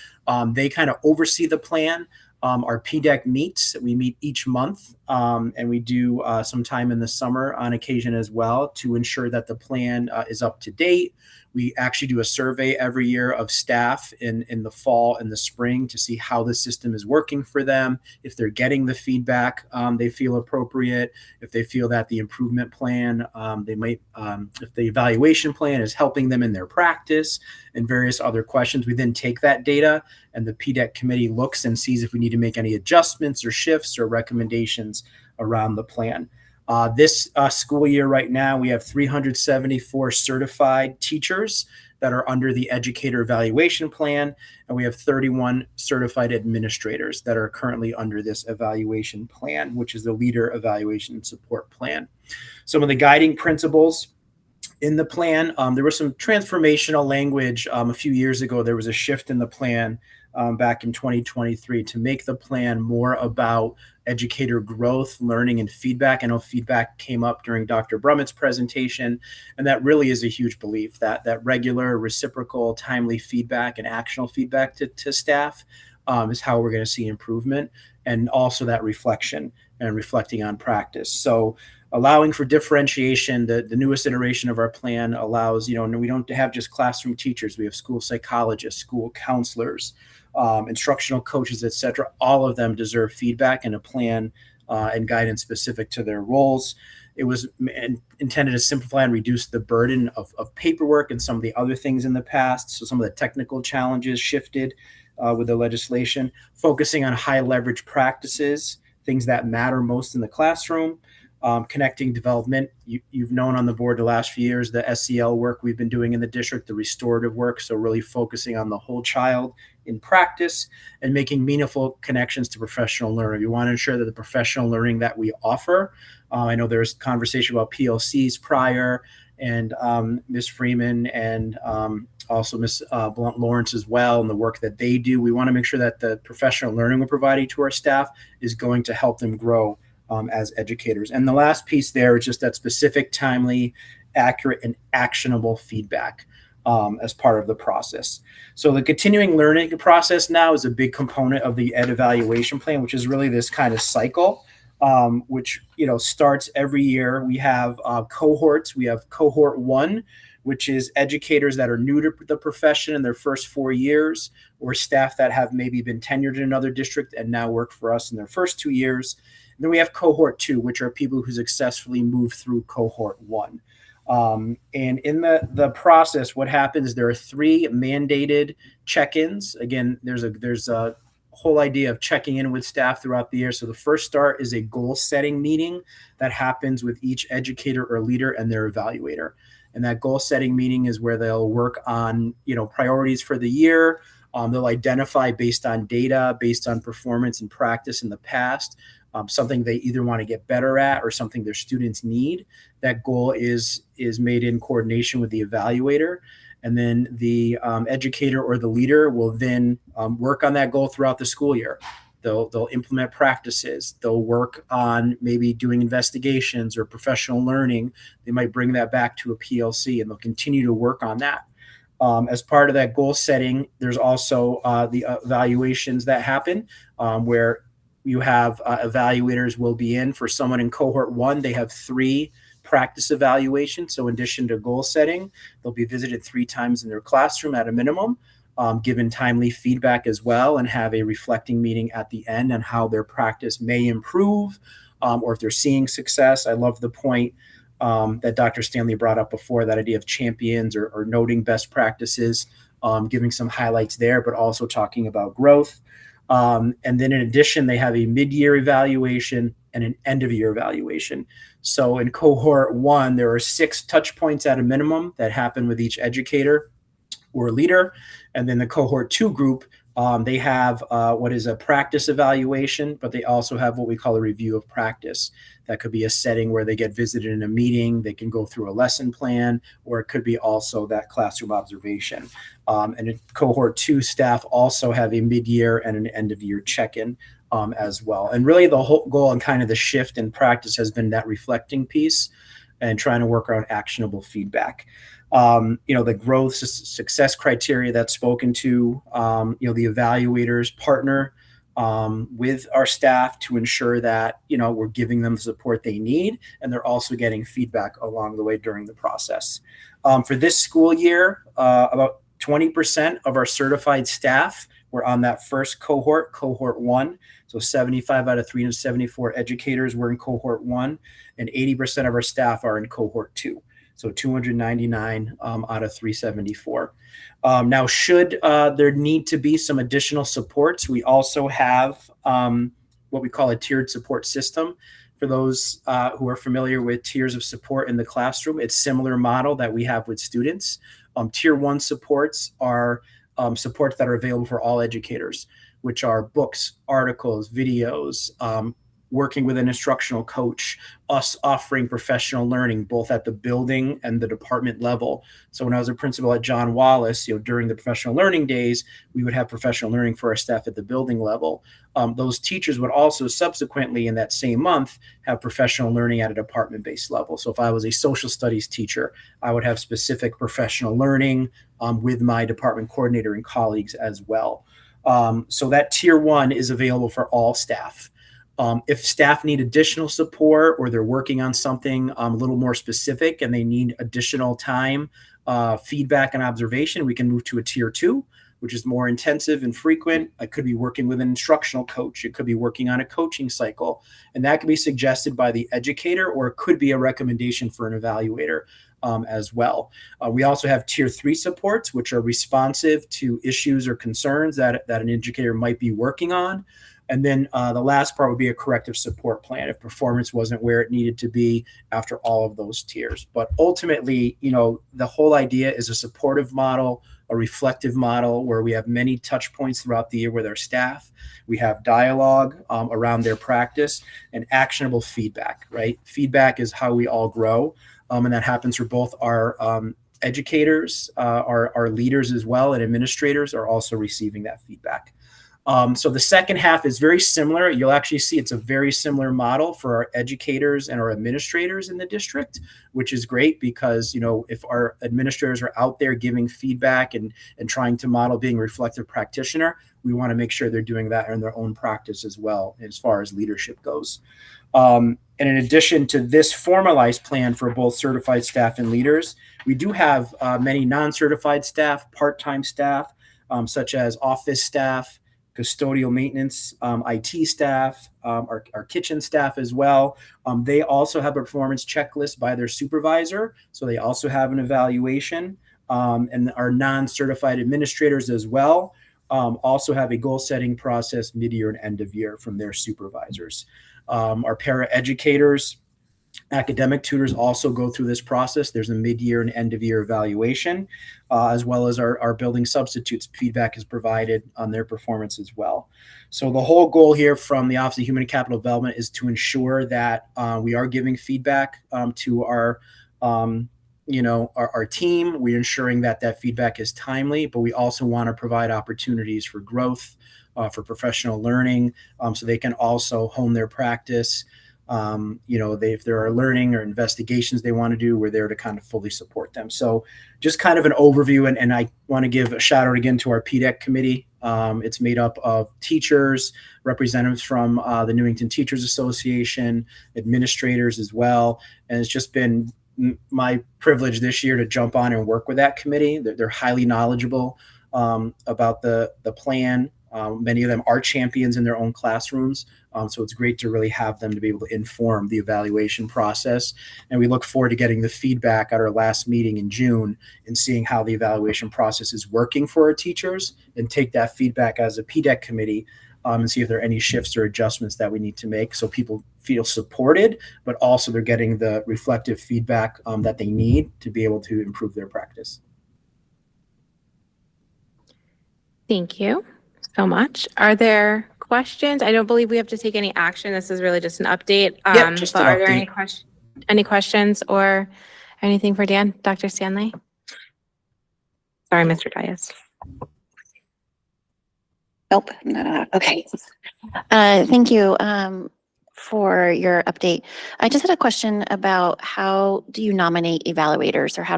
They kind of oversee the plan. Our PDEC meets. We meet each month, and we do some time in the summer on occasion as well to ensure that the plan is up to date. We actually do a survey every year of staff in the fall and the spring to see how the system is working for them, if they're getting the feedback they feel appropriate, if they feel that the improvement plan, if the evaluation plan is helping them in their practice, and various other questions. We then take that data and the PDEC committee looks and sees if we need to make any adjustments or shifts or recommendations around the plan. This school year right now, we have 374 certified teachers that are under the educator evaluation plan, and we have 31 certified administrators that are currently under this evaluation plan, which is the leader evaluation and support plan. Some of the guiding principles in the plan, there was some transformational language a few years ago. There was a shift in the plan back in 2023 to make the plan more about educator growth, learning, and feedback. I know feedback came up during Dr. Brummett's presentation, and that really is a huge belief that regular, reciprocal, timely feedback and actionable feedback to staff is how we're going to see improvement, and also that reflection and reflecting on practice. So allowing for differentiation, the newest iteration of our plan allows, we don't have just classroom teachers. We have school psychologists, school counselors, instructional coaches, et cetera. All of them deserve feedback and a plan and guidance specific to their roles. It was intended to simplify and reduce the burden of paperwork and some of the other things in the past. So some of the technical challenges shifted with the legislation, focusing on high leverage practices, things that matter most in the classroom. Connecting development. You've known on the board the last few years, the SEL work we've been doing in the district, the restorative work. So really focusing on the whole child in practice and making meaningful connections to professional learning. We want to ensure that the professional learning that we offer, I know there's conversation about PLCs prior, and Ms. Freeman and also Ms. Blunt Lawrence as well, and the work that they do. We want to make sure that the professional learning we're providing to our staff is going to help them grow as educators. And the last piece there is just that specific, timely, accurate, and actionable feedback as part of the process. So the continuing learning process now is a big component of the ed evaluation plan, which is really this kind of cycle, which starts every year. We have cohorts. We have cohort 1, which is educators that are new to the profession in their first 4 years, or staff that have maybe been tenured in another district and now work for us in their first 2 years. And then we have cohort 2, which are people who successfully move through cohort 1. And in the process, what happens, there are 3 mandated check-ins. Again, there's a whole idea of checking in with staff throughout the year. So the first start is a goal setting meeting that happens with each educator or leader and their evaluator. And that goal setting meeting is where they'll work on, priorities for the year. They'll identify based on data, based on performance and practice in the past, something they either want to get better at or something their students need. That goal is made in coordination with the evaluator. And then the educator or the leader will then work on that goal throughout the school year. They'll implement practices. They'll work on maybe doing investigations or professional learning. They might bring that back to a PLC, and they'll continue to work on that. As part of that goal setting, there's also the evaluations that happen where you have evaluators will be in. For someone in cohort 1, they have 3 practice evaluations. So in addition to goal setting, they'll be visited 3 times in their classroom at a minimum, given timely feedback as well, and have a reflecting meeting at the end on how their practice may improve or if they're seeing success. I love the point that Dr. Stanley brought up before, that idea of champions or noting best practices, giving some highlights there, but also talking about growth. And then in addition, they have a mid-year evaluation and an end-of-year evaluation. So in cohort 1, there are 6 touch points at a minimum that happen with each educator or leader. And then the cohort 2 group, they have what is a practice evaluation, but they also have what we call a review of practice. That could be a setting where they get visited in a meeting, they can go through a lesson plan, or it could be also that classroom observation. And in cohort 2, staff also have a mid-year and an end-of-year check-in as well. And really the whole goal and kind of the shift in practice has been that reflecting piece and trying to work around actionable feedback. The growth success criteria that's spoken to, the evaluators partner with our staff to ensure that, we're giving them the support they need, and they're also getting feedback along the way during the process. For this school year, about 20% of our certified staff were on that first cohort 1. So 75 out of 374 educators were in cohort 1, and 80% of our staff are in cohort 2. So 299 out of 374. Now, should there need to be some additional supports, we also have what we call a tiered support system. For those who are familiar with tiers of support in the classroom, it's a similar model that we have with students. Tier 1 supports are supports that are available for all educators, which are books, articles, videos, working with an instructional coach, us offering professional learning both at the building and the department level. So when I was a principal at John Wallace, during the professional learning days, we would have professional learning for our staff at the building level. Those teachers would also subsequently in that same month have professional learning at a department-based level. So if I was a social studies teacher, I would have specific professional learning with my department coordinator and colleagues as well. So that tier 1 is available for all staff. If staff need additional support or they're working on something a little more specific and they need additional time, feedback and observation, we can move to a tier 2, which is more intensive and frequent. I could be working with an instructional coach. It could be working on a coaching cycle. And that could be suggested by the educator, or it could be a recommendation for an evaluator as well. We also have tier 3 supports, which are responsive to issues or concerns that an educator might be working on. And then the last part would be a corrective support plan if performance wasn't where it needed to be after all of those tiers. But ultimately, the whole idea is a supportive model, a reflective model where we have many touch points throughout the year with our staff. We have dialogue around their practice and actionable feedback, right? Feedback is how we all grow. And that happens for both our educators, our leaders as well, and administrators are also receiving that feedback. So the second half is very similar. You'll actually see it's a very similar model for our educators and our administrators in the district, which is great because, if our administrators are out there giving feedback and trying to model being a reflective practitioner, we want to make sure they're doing that in their own practice as well, as far as leadership goes. And in addition to this formalized plan for both certified staff and leaders, we do have many non-certified staff, part-time staff, such as office staff, custodial maintenance, IT staff, our kitchen staff as well. They also have a performance checklist by their supervisor, so they also have an evaluation. And our non-certified administrators as well also have a goal-setting process mid-year and end of year from their supervisors. Our para educators Academic tutors also go through this process. There's a mid-year and end-of-year evaluation, as well as our building substitutes. Feedback is provided on their performance as well. So the whole goal here from the Office of Human Capital Development is to ensure that we are giving feedback to our team. We're ensuring that that feedback is timely, but we also want to provide opportunities for growth, for professional learning, so they can also hone their practice. If there are learning or investigations they want to do, we're there to kind of fully support them. So just kind of an overview, and I want to give a shout out again to our PDEC committee. It's made up of teachers, representatives from the Newington Teachers Association, administrators as well, and it's just been my privilege this year to jump on and work with that committee. They're highly knowledgeable about the plan. Many of them are champions in their own classrooms. So it's great to really have them to be able to inform the evaluation process. And we look forward to getting the feedback at our last meeting in June and seeing how the evaluation process is working for our teachers, and take that feedback as a PDEC committee and see if there are any shifts or adjustments that we need to make so people feel supported, but also they're getting the reflective feedback that they need to be able to improve their practice. Thank you so much. Are there questions? I don't believe we have to take any action. This is really just an update. Just but an are there update. any questions or anything for Dan, Dr. Stanley? Sorry, Mr. Dias. Nope, not okay. Thank you for your update. I just had a question about how do you nominate evaluators, or how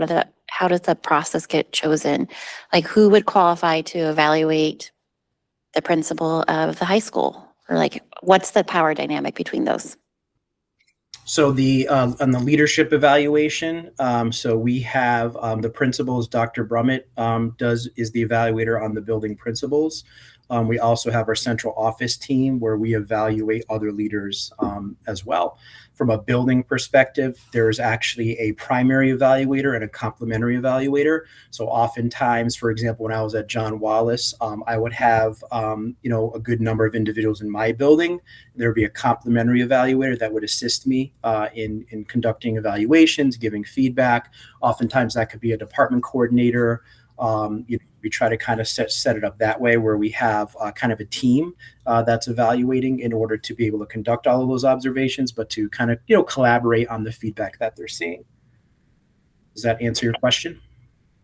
does the process get chosen? Like, who would qualify to evaluate the principal of the high school, or like what's the power dynamic between those? So on the leadership evaluation, so we have the principals. Dr. Brummett is the evaluator on the building principals. We also have our central office team where we evaluate other leaders as well. From a building perspective, there's actually a primary evaluator and a complementary evaluator. So oftentimes, for example, when I was at John Wallace, I would have a good number of individuals in my building. There would be a complementary evaluator that would assist me in conducting evaluations, giving feedback. Oftentimes that could be a department coordinator. We try to kind of set it up that way where we have kind of a team that's evaluating in order to be able to conduct all of those observations, but to kind of, collaborate on the feedback that they're seeing. Does that answer your question?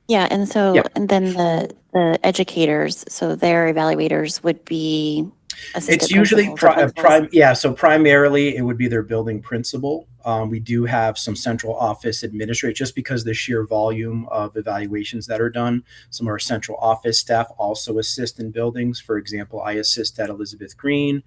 Yeah, and so, Yeah. and then the educators, so their evaluators would be assistant It's usually principals. so primarily it would be their building principal. We do have some central office administrators, just because the sheer volume of evaluations that are done. Some of our central office staff also assist in buildings. For example, I assist at Elizabeth Green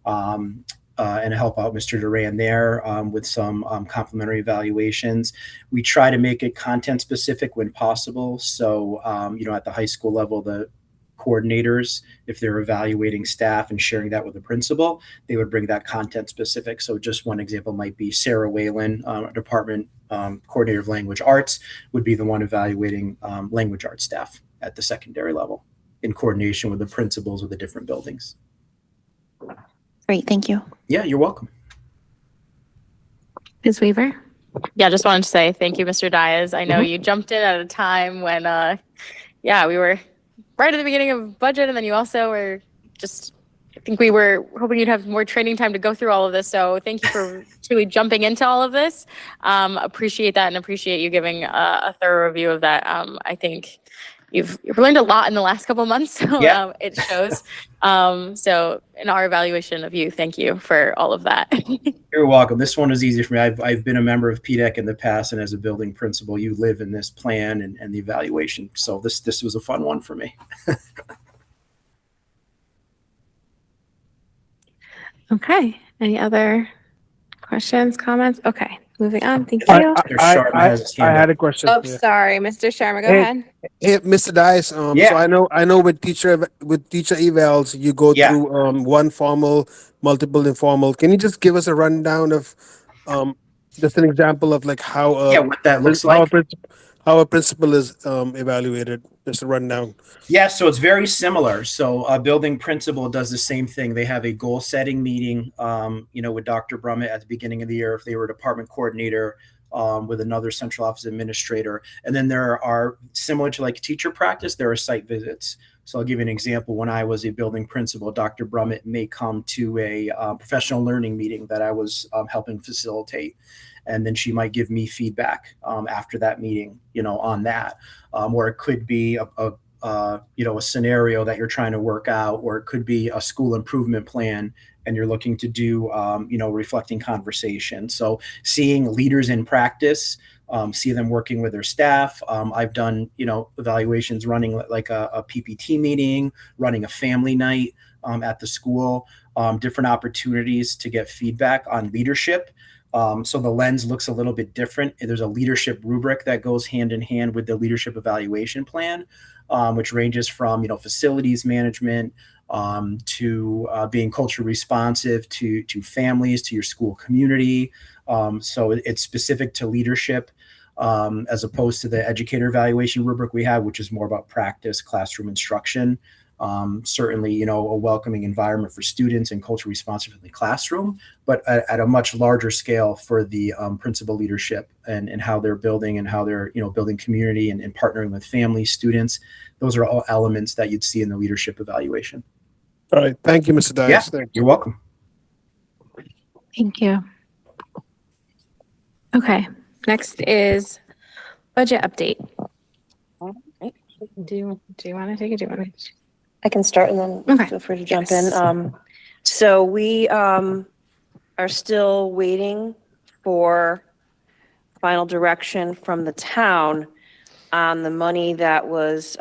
and help out Mr. Duran there with some complementary evaluations. We try to make it content specific when possible. So, at the high school level, the coordinators, if they're evaluating staff and sharing that with the principal, they would bring that content specific. So just one example might be Sarah Whalen, department coordinator of language arts, would be the one evaluating language arts staff at the secondary level in coordination with the principals of the different buildings. Great, thank you. Yeah, you're welcome. Ms. Weaver? Yeah, just wanted to say thank you, Mr. Dias. I know you jumped in at a time when, we were right at the beginning of budget, and then you also were I think we were hoping you'd have more training time to go through all of this. So thank you for truly jumping into all of this. Appreciate that, and appreciate you giving a thorough review of that. I think you've learned a lot in the last couple of months, so it shows. So in our evaluation of you, thank you for all of that. You're welcome. This one was easy for me. I've been a member of PDEC in the past, and as a building principal, you live in this plan and the evaluation. So this was a fun one for me. Okay. Any other questions, comments? Okay. Moving on. Thank you. I had a question. Oh, Yeah. sorry, Mr. Sharma. Go Hey, ahead. Hey, Mr. Dice, so I know with teacher evals, you go through one formal, multiple informal. Can you just give us a rundown of Just an example of like how Yeah, what that looks like. how a principal is evaluated. Just a rundown. Yeah, so it's very similar. So a building principal does the same thing. They have a goal setting meeting, with Dr. Brummett at the beginning of the year if they were a department coordinator, with another central office administrator. And then there are, similar to like teacher practice, there are site visits. So I'll give you an example. When I was a building principal, Dr. Brummett may come to a professional learning meeting that I was helping facilitate. And then she might give me feedback after that meeting, on that. Or it could be a scenario that you're trying to work out, or it could be a school improvement plan and you're looking to do, reflecting conversation. So seeing leaders in practice, see them working with their staff. I've done, evaluations running like a PPT meeting, running a family night at the school, different opportunities to get feedback on leadership. So the lens looks a little bit different. There's a leadership rubric that goes hand in hand with the leadership evaluation plan, which ranges from, facilities management to being culture responsive to families, to your school community. So it's specific to leadership as opposed to the educator evaluation rubric we have, which is more about practice, classroom instruction. Certainly, a welcoming environment for students and culture responsive in the classroom, but at a much larger scale for the principal leadership and how they're building and how they're, building community and partnering with families, students. Those are all elements that you'd see in the leadership evaluation. All right. Thank you, Mr. Dias. Yeah, you're welcome. Thank you. Okay, next is budget update. Do you want to take it? Do you want to? I can start and then feel free to jump in. So we are still waiting for final direction from the town on the money that was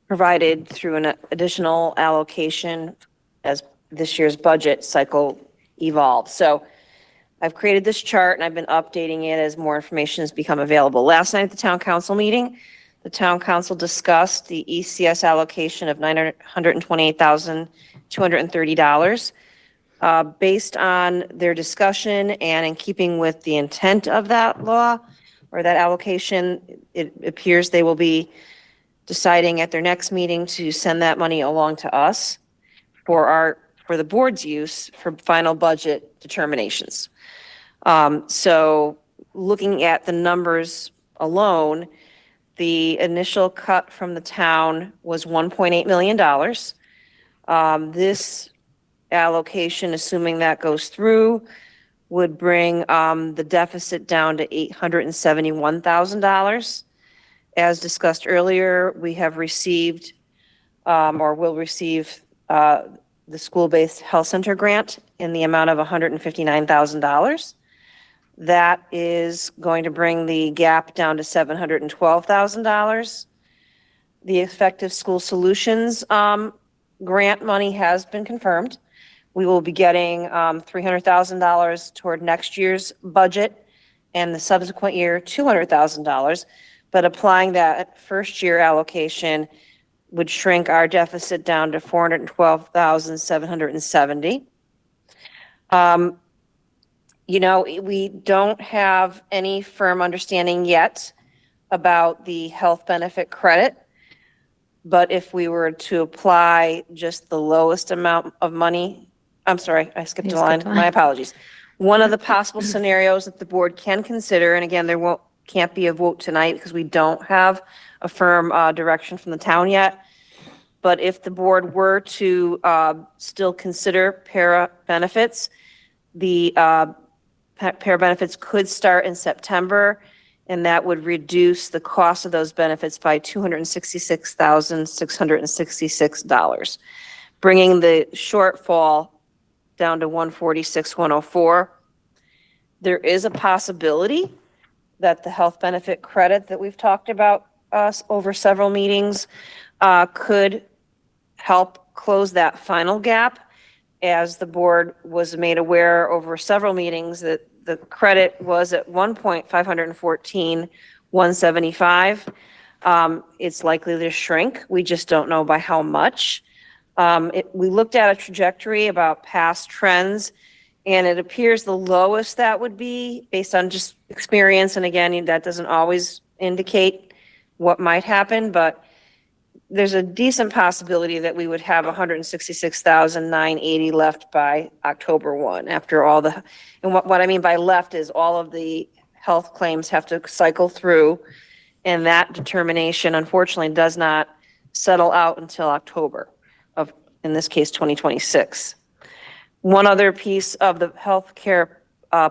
provided through an additional allocation as this year's budget cycle evolves. So I've created this chart and I've been updating it as more information has become available. Last night at the town council meeting, the town council discussed the ECS allocation of $928,230. Based on their discussion and in keeping with the intent of that law or that allocation, it appears they will be deciding at their next meeting to send that money along to us for the board's use for final budget determinations. So looking at the numbers alone, the initial cut from the town was $1.8 million. This allocation, assuming that goes through, would bring the deficit down to $871,000. As discussed earlier, we have received or will receive the school-based health center grant in the amount of $159,000. That is going to bring the gap down to $712,000. The Effective School Solutions grant money has been confirmed. We will be getting $300,000 toward next year's budget and the subsequent year, $200,000. But applying that first year allocation would shrink our deficit down to $412,770. We don't have any firm understanding yet about the health benefit credit, but if we were to apply just the lowest amount of money, I'm sorry, I skipped a line, my apologies. One of the possible scenarios that the board can consider, and again, can't be a vote tonight because we don't have a firm direction from the town yet, but if the board were to still consider para benefits, the para benefits could start in September, and that would reduce the cost of those benefits by $266,666, bringing the shortfall down to $146,104. There is a possibility that the health benefit credit that we've talked about over several meetings could help close that final gap. As the board was made aware over several meetings that the credit was at one point $514,175. It's likely to shrink. We just don't know by how much. We looked at a trajectory about past trends, And it appears the lowest that would be, based on just experience, and again, that doesn't always indicate what might happen, but there's a decent possibility that we would have 166,980 left by October 1 after all the, and what I mean by left is all of the health claims have to cycle through, and that determination unfortunately does not settle out until October of, in this case, 2026. One other piece of the healthcare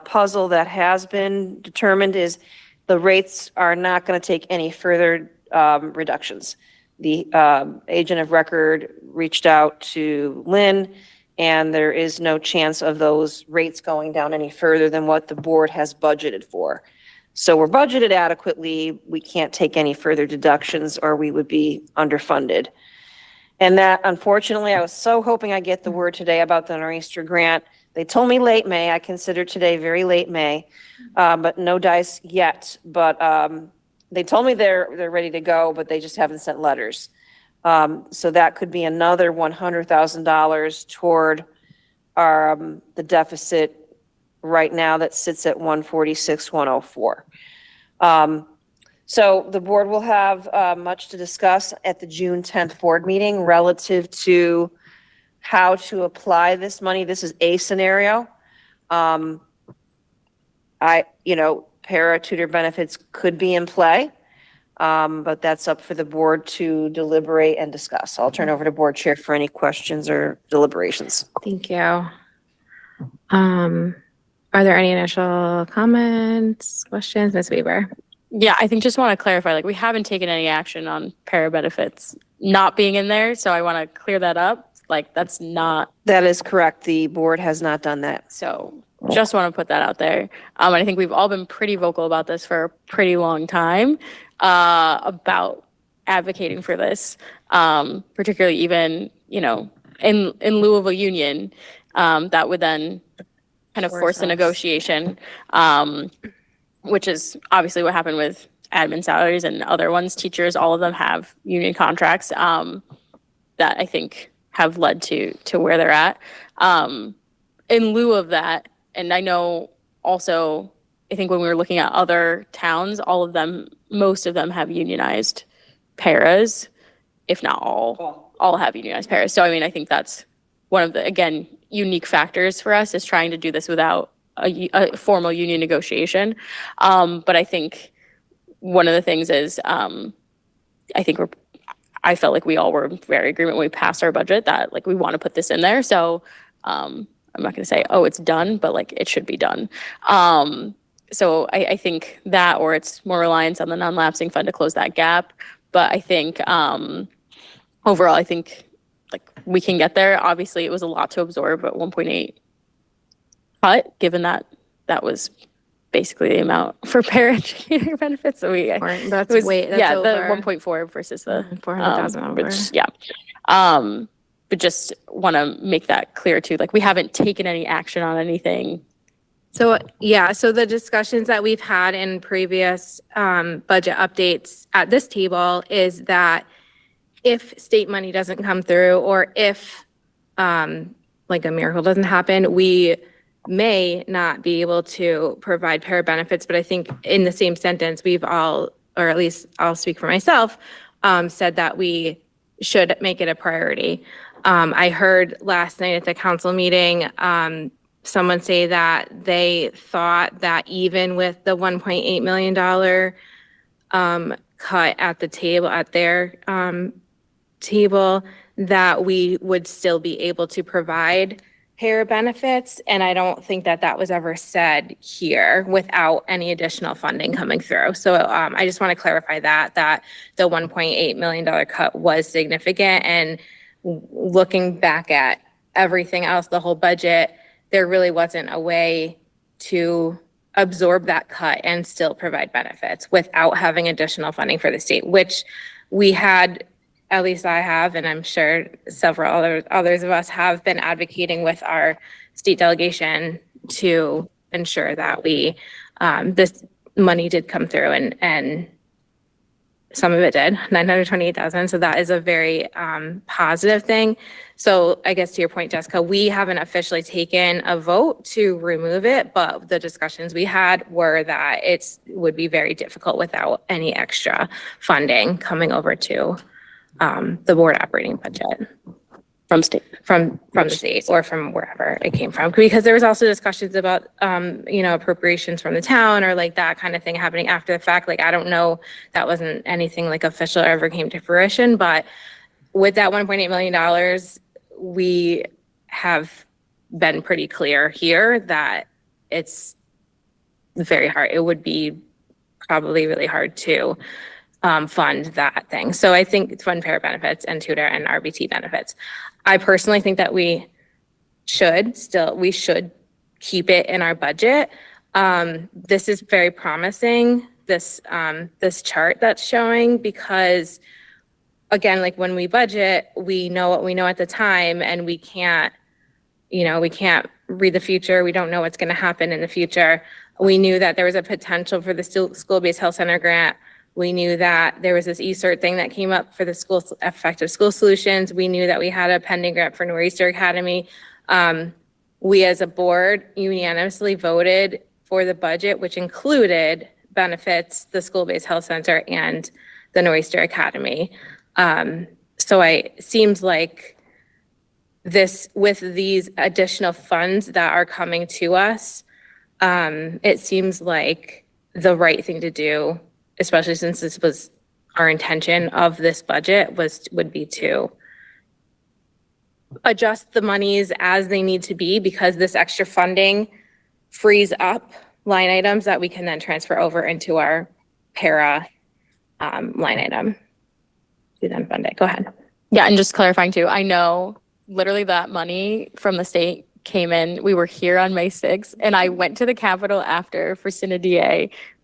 puzzle that has been determined is the rates are not going to take any further reductions. The agent of record reached out to Lynn, and there is no chance of those rates going down any further than what the board has budgeted for. So we're budgeted adequately. We can't take any further deductions or we would be underfunded. And that, unfortunately, I was so hoping I'd get the word today about the Nor'easter grant. They told me late May. I consider today very late May, but no dice yet. But they told me they're ready to go, but they just haven't sent letters. So that could be another $100,000 toward our the deficit right now that sits at 146,104. So the board will have much to discuss at the June 10th board meeting relative to how to apply this money. This is a scenario. Para tutor benefits could be in play, but that's up for the board to deliberate and discuss. I'll turn over to board chair for any questions or deliberations. Thank you. Are there any initial comments, questions, Ms. Weaver? Yeah, I think just want to clarify, like, we haven't taken any action on para benefits not being in there, so I want to clear that up. Like, that's not. That is correct. The board has not done that. So just want to put that out there. And I think we've all been pretty vocal about this for a pretty long time, about advocating for this, particularly even, in lieu of a union, that would then kind of force a negotiation, which is obviously what happened with admin salaries and other ones. Teachers, all of them have union contracts that I think have led to where they're at. In lieu of that, and I know also, I think when we were looking at other towns, most of them have unionized paras, if not all have unionized paras. So, I mean, I think that's one of the, again, unique factors for us is trying to do this without a formal union negotiation. But I think one of the things is, I felt like we all were very agreement when we passed our budget that, like, we want to put this in there. So I'm not going to say, oh, it's done, but, like, it should be done. So I think that, or it's more reliance on the non-lapsing fund to close that gap. But I think overall, I think, like, we can get there. Obviously, it was a lot to absorb, but 1.8 cut, given that was basically the amount for para-educator benefits. So That's the over 1.4 versus the 400,000 over. which, yeah. But just want to make that clear too. Like, we haven't taken any action on anything. So, yeah, so the discussions that we've had in previous budget updates at this table is that if state money doesn't come through, or if like a miracle doesn't happen, we may not be able to provide para benefits. But I think in the same sentence, we've all, or at least I'll speak for myself, said that we should make it a priority. I heard last night at the council meeting, someone say that they thought that even with the $1.8 million cut at the table, at their table, that we would still be able to provide para benefits. And I don't think that that was ever said here without any additional funding coming through. So I just want to clarify that the $1.8 million cut was significant. And looking back at everything else, the whole budget, there really wasn't a way to absorb that cut and still provide benefits without having additional funding for the state, which we had, at least I have, and I'm sure several others of us have been advocating with our state delegation to ensure that we, this money did come through and some of it did, 928,000. So that is a very positive thing. So I guess to your point, Jessica, we haven't officially taken a vote to remove it, but the discussions we had were that it would be very difficult without any extra funding coming over to the board operating budget. From state. From the state or from wherever it came from, because there was also discussions about, appropriations from the town or like that kind of thing happening after the fact. Like, I don't know, that wasn't anything like official or ever came to fruition, but with that $1.8 million, we have been pretty clear here that it's very hard. It would be probably really hard to fund that thing. So I think fund para benefits and tutor and RBT benefits. I personally think that we should keep it in our budget. This is very promising, this chart that's showing, because again, like when we budget, we know what we know at the time, and we can't read the future. We don't know what's going to happen in the future. We knew that there was a potential for the school-based health center grant. We knew that there was this eCert thing that came up for the school effective school solutions. We knew that we had a pending grant for Nor'easter Academy. We as a board unanimously voted for the budget, which included benefits, the school-based health center, and the Nor'easter Academy. So it seems like this, with these additional funds that are coming to us, it seems like the right thing to do, especially since this was our intention of this budget, would be to adjust the monies as they need to be, because this extra funding frees up line items that we can then transfer over into our para line item to then fund it. Go ahead. Yeah, and just clarifying too, I know literally that money from the state came in. We were here on May 6th, and I went to the Capitol after for Synod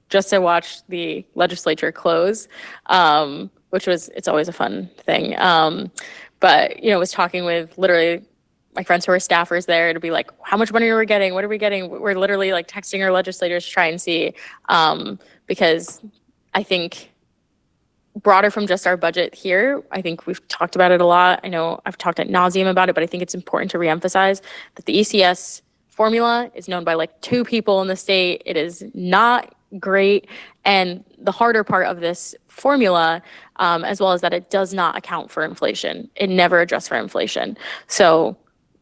just to watch the legislature close, which it's always a fun thing. But, was talking with literally my friends who are staffers there to be like, how much money are we getting? What are we getting? We're literally like texting our legislators to try and see, because I think broader from just our budget here, I think we've talked about it a lot. I know I've talked ad nauseum about it, but I think it's important to reemphasize that the ECS formula is known by like 2 people in the state. It is not great. And the harder part of this formula, as well, is that it does not account for inflation. It never adjusts for inflation. So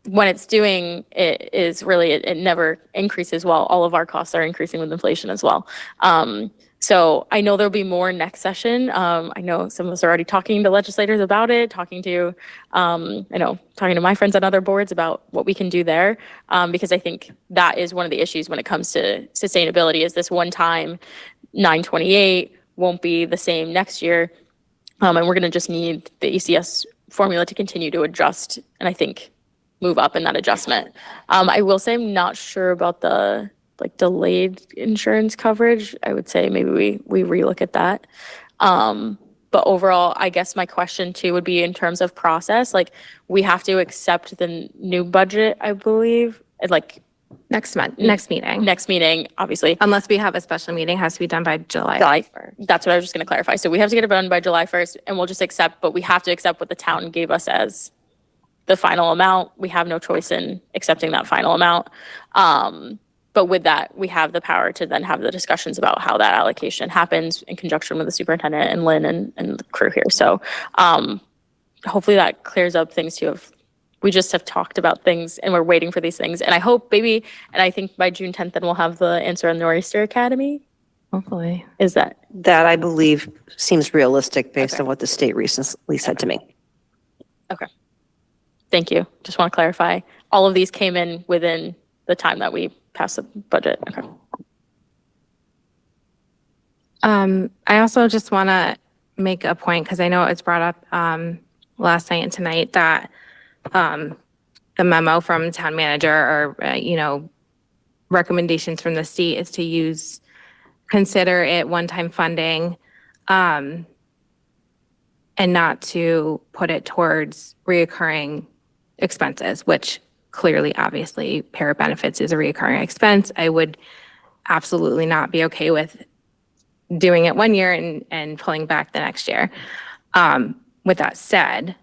when it's doing it is really, it never increases while all of our costs are increasing with inflation as well. So I know there'll be more next session. I know some of us are already talking to legislators about it, talking to my friends on other boards about what we can do there. Because I think that is one of the issues when it comes to sustainability, is this one time 928 won't be the same next year. And we're gonna just need the ECS formula to continue to adjust, and I think move up in that adjustment. I will say I'm not sure about the delayed insurance coverage. I would say maybe we relook at that. But overall, I guess my question too would be in terms of process, like we have to accept the new budget, I believe, next meeting, obviously. Unless we have a special meeting, has to be done by July 1st. That's what I was just going to clarify. So we have to get it done by July 1st, and we'll just accept, but we have to accept what the town gave us as the final amount. We have no choice in accepting that final amount. But with that, we have the power to then have the discussions about how that allocation happens in conjunction with the superintendent and Lynn and the crew here. So hopefully that clears up things too. We just have talked about things and we're waiting for these things. And I hope and I think by June 10th, then we'll have the answer on the Nor'easter Academy. Hopefully. Is that? That I believe seems realistic based on what the state recently said to me. Okay. Thank you. Just want to clarify. All of these came in within the time that we passed the budget. Okay. I also just want to make a point, because I know it's brought up last night and tonight, that the memo from town manager or, recommendations from the state is to consider it one-time funding and not to put it towards reoccurring expenses, which clearly, obviously, para benefits is a reoccurring expense. I would absolutely not be okay with doing it one year and pulling back the next year. With that said,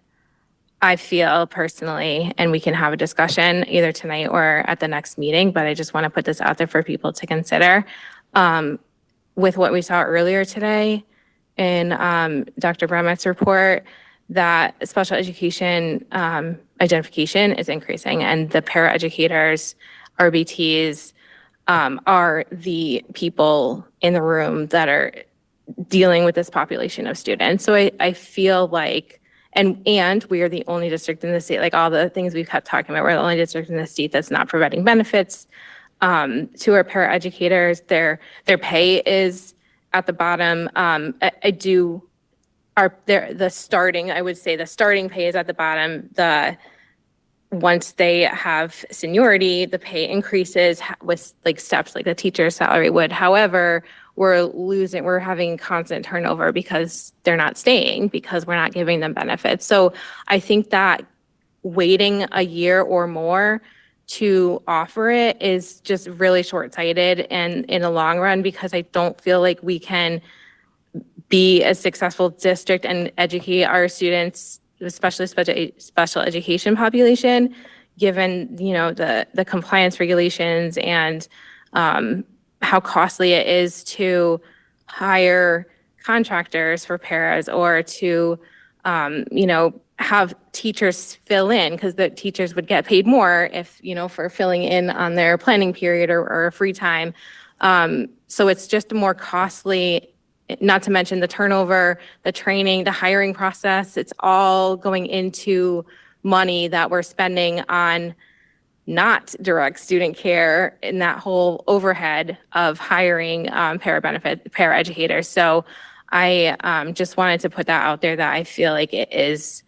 I feel personally, and we can have a discussion either tonight or at the next meeting, but I just want to put this out there for people to consider. With what we saw earlier today in Dr. Bremett's report, that special education identification is increasing, and the paraeducators, RBTs, are the people in the room that are dealing with this population of students. So I feel like, and we are the only district in the state, like all the things we've kept talking about, we're the only district in the state that's not providing benefits to our paraeducators. Their pay is at the bottom. The starting pay is at the bottom. Once they have seniority, the pay increases with like steps like the teacher's salary would. However, we're having constant turnover because they're not staying, because we're not giving them benefits. So I think that waiting a year or more to offer it is just really short-sighted and in the long run, because I don't feel like we can be a successful district and educate our students, especially special education population, given, you know, the compliance regulations and how costly it is to hire contractors for paras, or to, you know, have teachers fill in, because the teachers would get paid more if, you know, for filling in on their planning period or free time. So it's just more costly, not to mention the turnover, the training, the hiring process. It's all going into money that we're spending on not direct student care in that whole overhead of hiring paraeducators. So I just wanted to put that out there, that I feel like it is,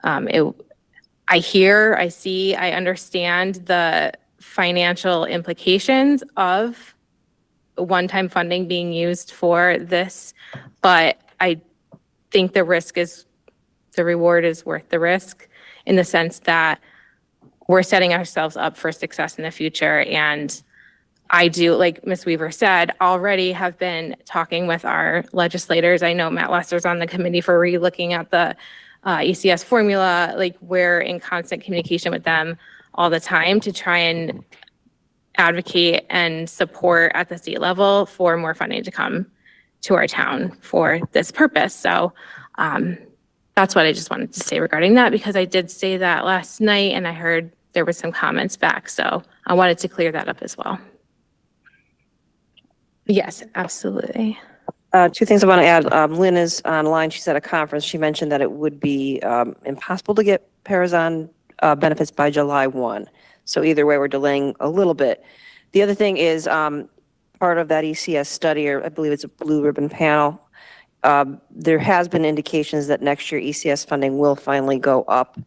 I hear, I see, I understand the financial implications of one-time funding being used for this, but I think the reward is worth the risk, in the sense that we're setting ourselves up for success in the future. And I do, like Ms. Weaver said, already have been talking with our legislators. I know Matt Lesser's on the committee for re-looking at the ECS formula. Like, we're in constant communication with them all the time to try and advocate and support at the state level for more funding to come to our town for this purpose. So that's what I just wanted to say regarding that, because I did say that last night and I heard there was some comments back. So I wanted to clear that up as well. Yes, absolutely. Two things I want to add. Lynn is online. She's at a conference. She mentioned that it would be impossible to get Parazon benefits by July 1. So either way, we're delaying a little bit. The other thing is part of that ECS study, or I believe it's a blue ribbon panel, there has been indications that next year ECS funding will finally go up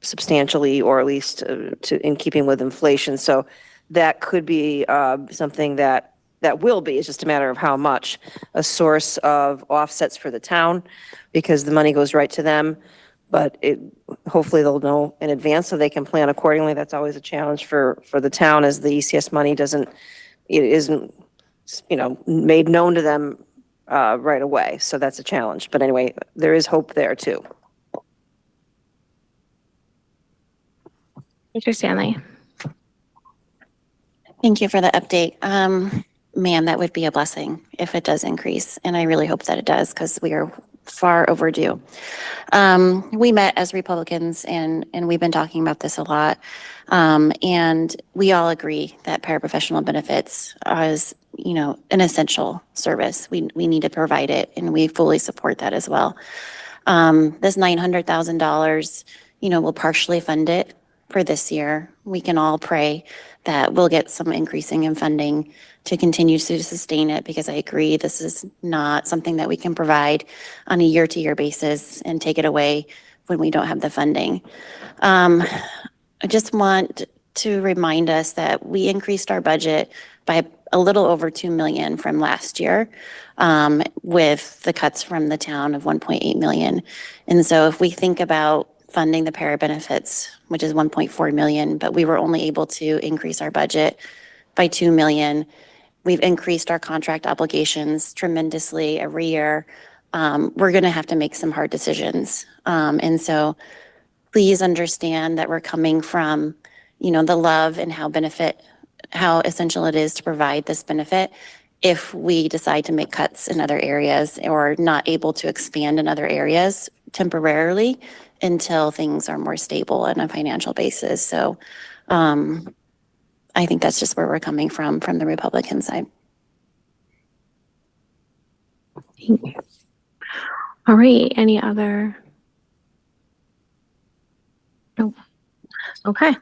substantially, or at least in keeping with inflation. So that could be something that will be, it's just a matter of how much, a source of offsets for the town, because the money goes right to them. But hopefully they'll know in advance so they can plan accordingly. That's always a challenge for the town, as the ECS money isn't made known to them right away. So that's a challenge. But anyway, there is hope there too. Mr. Stanley. Thank you for the update. Man, that would be a blessing if it does increase. And I really hope that it does, because we are far overdue. We met as Republicans and we've been talking about this a lot. And we all agree that paraprofessional benefits is, an essential service. We need to provide it, and we fully support that as well. This $900,000, will partially fund it for this year. We can all pray that we'll get some increasing in funding to continue to sustain it, because I agree this is not something that we can provide on a year-to-year basis and take it away when we don't have the funding. I just want to remind us that we increased our budget by a little over $2 million from last year, with the cuts from the town of $1.8 million. And so if we think about funding the para benefits, which is $1.4 million, but we were only able to increase our budget by $2 million, We've increased our contract obligations tremendously every year. We're going to have to make some hard decisions. And so please understand that we're coming from, the love and how essential it is to provide this benefit. If we decide to make cuts in other areas or not able to expand in other areas temporarily until things are more stable on a financial basis. So I think that's just where we're coming from the Republican side. Thank you. All right, any other? No. Okay.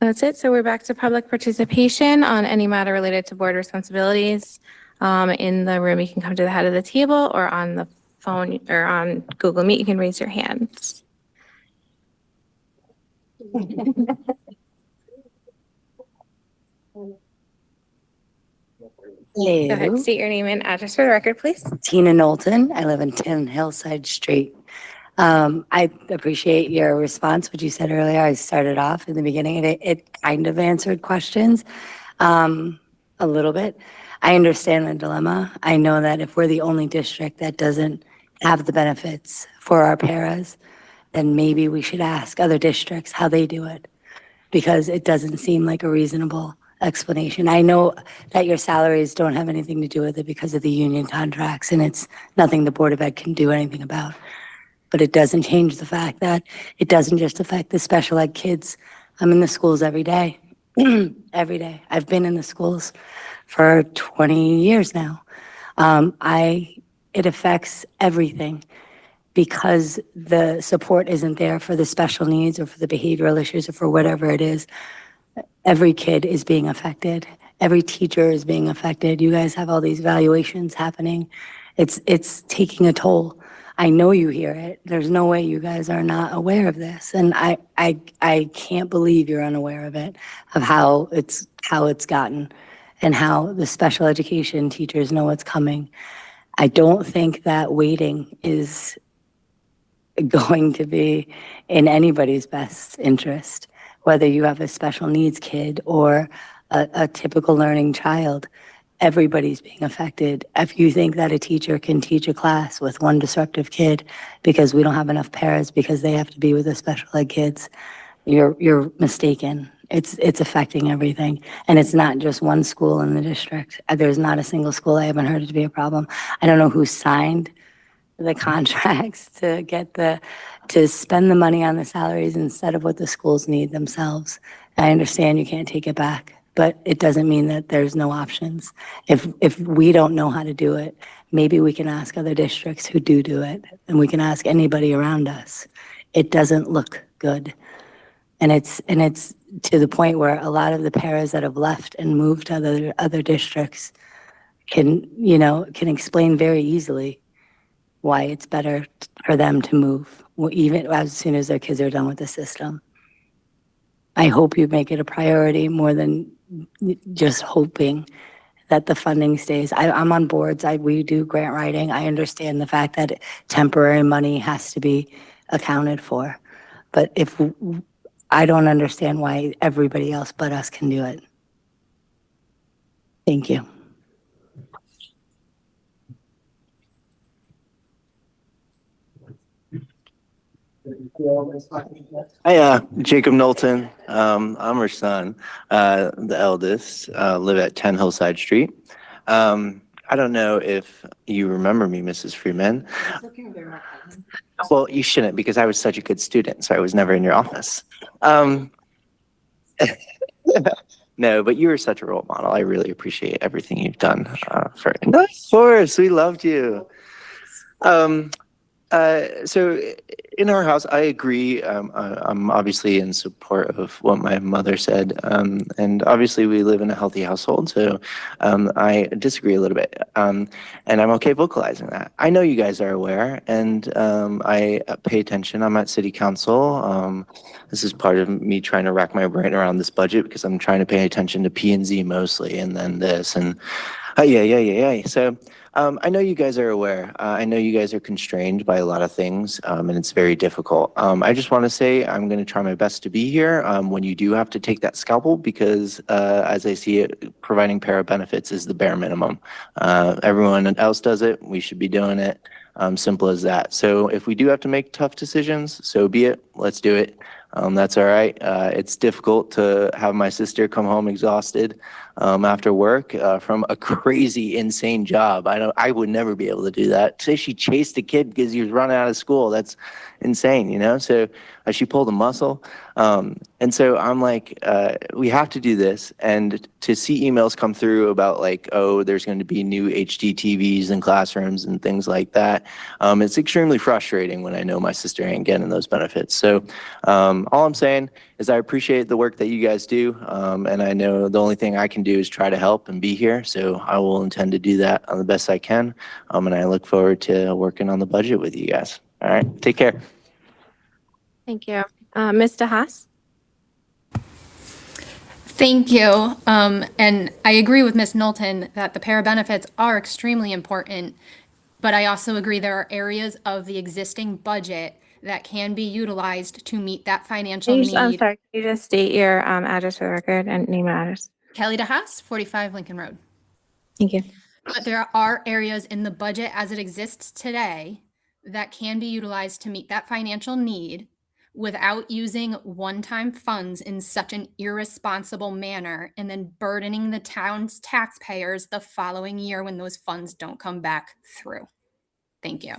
That's it. So we're back to public participation on any matter related to board responsibilities. In the room, you can come to the head of the table, or on the phone or on Google Meet, you can raise your hands. Go ahead, Hello, state your name and address for the record, please. Tina Knowlton. I live in 10 Hillside Street. I appreciate your response, what you said earlier. I started off in the beginning, and it kind of answered questions a little bit. I understand the dilemma. I know that if we're the only district that doesn't have the benefits for our paras, then maybe we should ask other districts how they do it, because it doesn't seem like a reasonable explanation. I know that your salaries don't have anything to do with it because of the union contracts, and it's nothing the Board of Ed can do anything about. But it doesn't change the fact that it doesn't just affect the special ed kids. I'm in the schools every day, every day. I've been in the schools for 20 years now. It affects everything because the support isn't there for the special needs or for the behavioral issues or for whatever it is. Every kid is being affected. Every teacher is being affected. You guys have all these evaluations happening. It's taking a toll. I know you hear it. There's no way you guys are not aware of this. And I can't believe you're unaware of it, of how it's gotten and how the special education teachers know what's coming. I don't think that waiting is going to be in anybody's best interest, whether you have a special needs kid or a typical learning child. Everybody's being affected. If you think that a teacher can teach a class with one disruptive kid because we don't have enough paras because they have to be with the special ed kids, you're mistaken. It's affecting everything. And it's not just one school in the district. There's not a single school I haven't heard it to be a problem. I don't know who signed the contracts to spend the money on the salaries instead of what the schools need themselves. I understand you can't take it back, but it doesn't mean that there's no options. If we don't know how to do it, maybe we can ask other districts who do it, and we can ask anybody around us. It doesn't look good. And it's to the point where a lot of the paras that have left and moved to other districts can explain very easily why it's better for them to move, even as soon as their kids are done with the system. I hope you make it a priority more than just hoping that the funding stays. I'm on boards. We do grant writing. I understand the fact that temporary money has to be accounted for. But I don't understand why everybody else but us can do it. Thank you. Hi, Jacob Knowlton. I'm her son, the eldest, live at 10 Hillside Street. I don't know if you remember me, Mrs. Freeman. Well, you shouldn't, because I was such a good student, so I was never in your office. No, but you were such a role model. I really appreciate everything you've done No, of course, we loved you. So in our house, I agree. I'm obviously in support of what my mother said. And obviously we live in a healthy household, so I disagree a little bit. And I'm okay vocalizing that. I know you guys are aware, and I pay attention. I'm at city council. This is part of me trying to rack my brain around this budget because I'm trying to pay attention to P&Z mostly, and then this. And Yeah. So I know you guys are aware. I know you guys are constrained by a lot of things, and it's very difficult. I just want to say I'm going to try my best to be here when you do have to take that scalpel, because as I see it, providing para benefits is the bare minimum. Everyone else does it. We should be doing it. Simple as that. So if we do have to make tough decisions, so be it. Let's do it. That's all right. It's difficult to have my sister come home exhausted after work from a crazy, insane job. I would never be able to do that. Say she chased a kid because he was running out of school. That's insane, you know? So she pulled a muscle. And so I'm like, we have to do this. And to see emails come through about like, oh, there's going to be new HD TVs in classrooms and things like that. It's extremely frustrating when I know my sister ain't getting those benefits. So all I'm saying is I appreciate the work that you guys do. And I know the only thing I can do is try to help and be here. So I will intend to do that on the best I can. And I look forward to working on the budget with you guys. All right, take care. Thank you. Ms. DeHaas? Thank you. And I agree with Ms. Knowlton that the para benefits are extremely important, but I also agree there are areas of the existing budget that can be utilized to meet that financial I'm need. sorry, can you just state your address for the record and name and address? Kelly DeHaas, 45 Lincoln Road. Thank you. But there are areas in the budget as it exists today that can be utilized to meet that financial need without using one-time funds in such an irresponsible manner and then burdening the town's taxpayers the following year when those funds don't come back through. Thank you.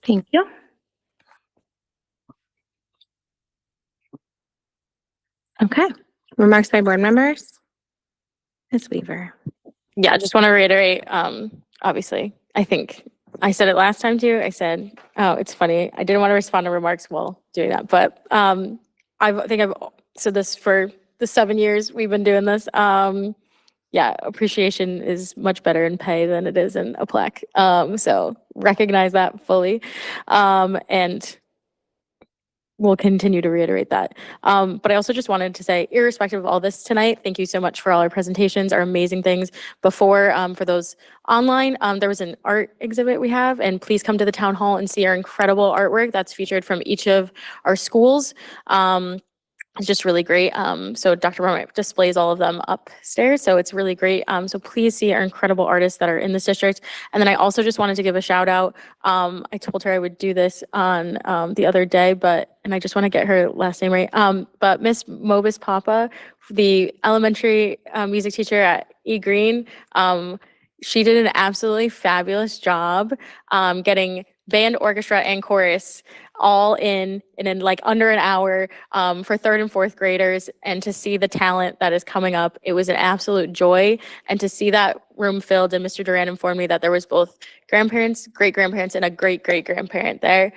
Thank you. Okay. Remarks by board members? Ms. Weaver. Yeah, I just want to reiterate, obviously, I think I said it last time too. I said, oh, it's funny. I didn't want to respond to remarks while doing that, but I think I've said this for the 7 years we've been doing this. Yeah, appreciation is much better in pay than it is in a plaque. So recognize that fully. And we'll continue to reiterate that. But I also just wanted to say, irrespective of all this tonight, thank you so much for all our presentations, our amazing things. Before, for those online, there was an art exhibit we have, and please come to the town hall and see our incredible artwork that's featured from each of our schools. It's just really great. So Dr. Bromwich displays all of them upstairs. So it's really great. So please see our incredible artists that are in this district. And then I also just wanted to give a shout out. I told her I would do this on the other day, and I just want to get her last name right. But Miss Mobus Papa, the elementary music teacher at E Green, she did an absolutely fabulous job getting band, orchestra, and chorus all in like under an hour for third and fourth graders. And to see the talent that is coming up, it was an absolute joy. And to see that room filled, and Mr. Duran informed me that there was both grandparents, great-grandparents, and a great-great-grandparent there.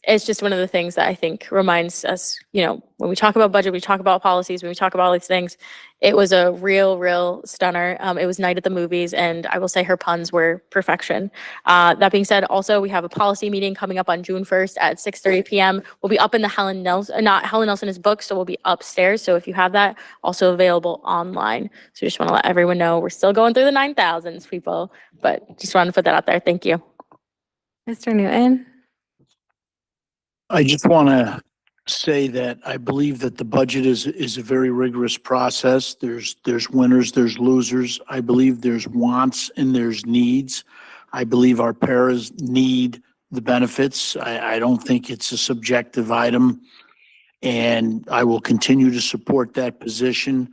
It's just one of the things that I think reminds us, when we talk about budget, we talk about policies, when we talk about all these things, it was a real stunner. It was night at the movies, and I will say her puns were perfection. That being said, also we have a policy meeting coming up on June 1st at 6:30 p.m. We'll be up in the Helen Nelson is booked, so we'll be upstairs. So if you have that, also available online. So just want to let everyone know we're still going through the 9,000s, people, but just wanted to put that out there. Thank you. Mr. Newton. I just want to say that I believe that the budget is a very rigorous process. There's winners, there's losers. I believe there's wants and there's needs. I believe our paras need the benefits. I don't think it's a subjective item, and I will continue to support that position.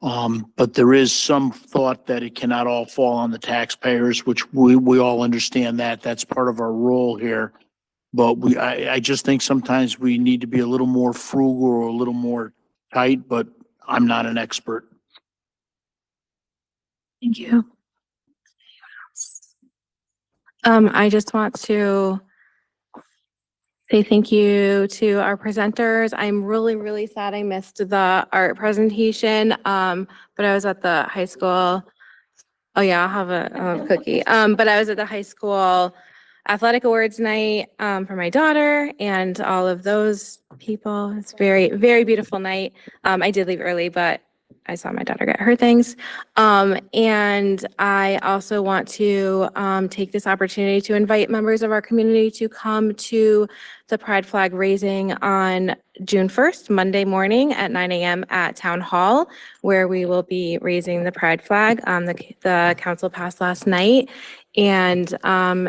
But there is some thought that it cannot all fall on the taxpayers, which we all understand that. That's part of our role here. But I just think sometimes we need to be a little more frugal or a little more tight, but I'm not an expert. Thank you. I just want to say thank you to our presenters. I'm really sad I missed the art presentation, but I was at the high school. Oh yeah, I'll have a cookie. But I was at the high school athletic awards night for my daughter and all of those people. It's very beautiful night. I did leave early, but I saw my daughter get her things. And I also want to take this opportunity to invite members of our community to come to the Pride flag raising on June 1st, Monday morning at 9 a.m. at Town Hall, where we will be raising the Pride flag the council passed last night, and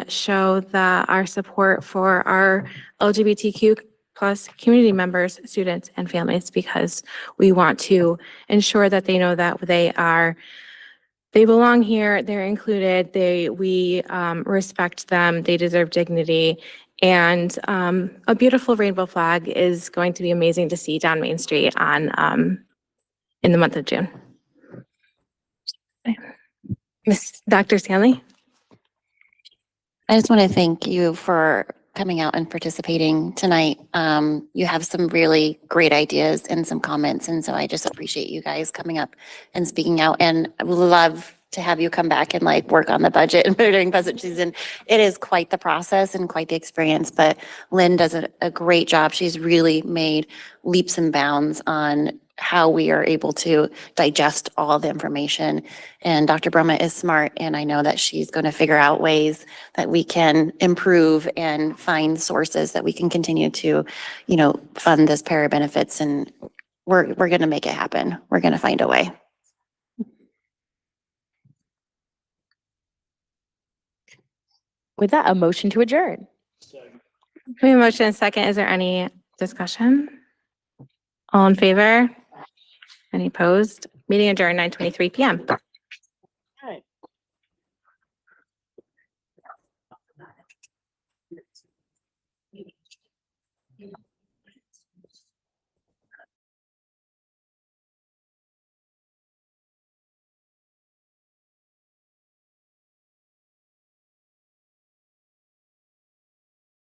show our support for our LGBTQ plus community members, students, and families, because we want to ensure that they know that they belong here, they're included, we respect them, they deserve dignity. And a beautiful rainbow flag is going to be amazing to see down Main Street in the month of June. Dr. Stanley? I just want to thank you for coming out and participating tonight. You have some really great ideas and some comments, and so I just appreciate you guys coming up and speaking out, and I would love to have you come back and like work on the budget and during budget season. It is quite the process and quite the experience, but Lynn does a great job. She's really made leaps and bounds on how we are able to digest all the information. And Dr. Broma is smart, and I know that she's going to figure out ways that we can improve and find sources that we can continue to, fund this para benefits, and we're going to make it happen. We're going to find a way. With that, a motion to adjourn. We have a motion and second. Is there any discussion? All in favor? Any opposed? Meeting adjourned 9:23 p.m.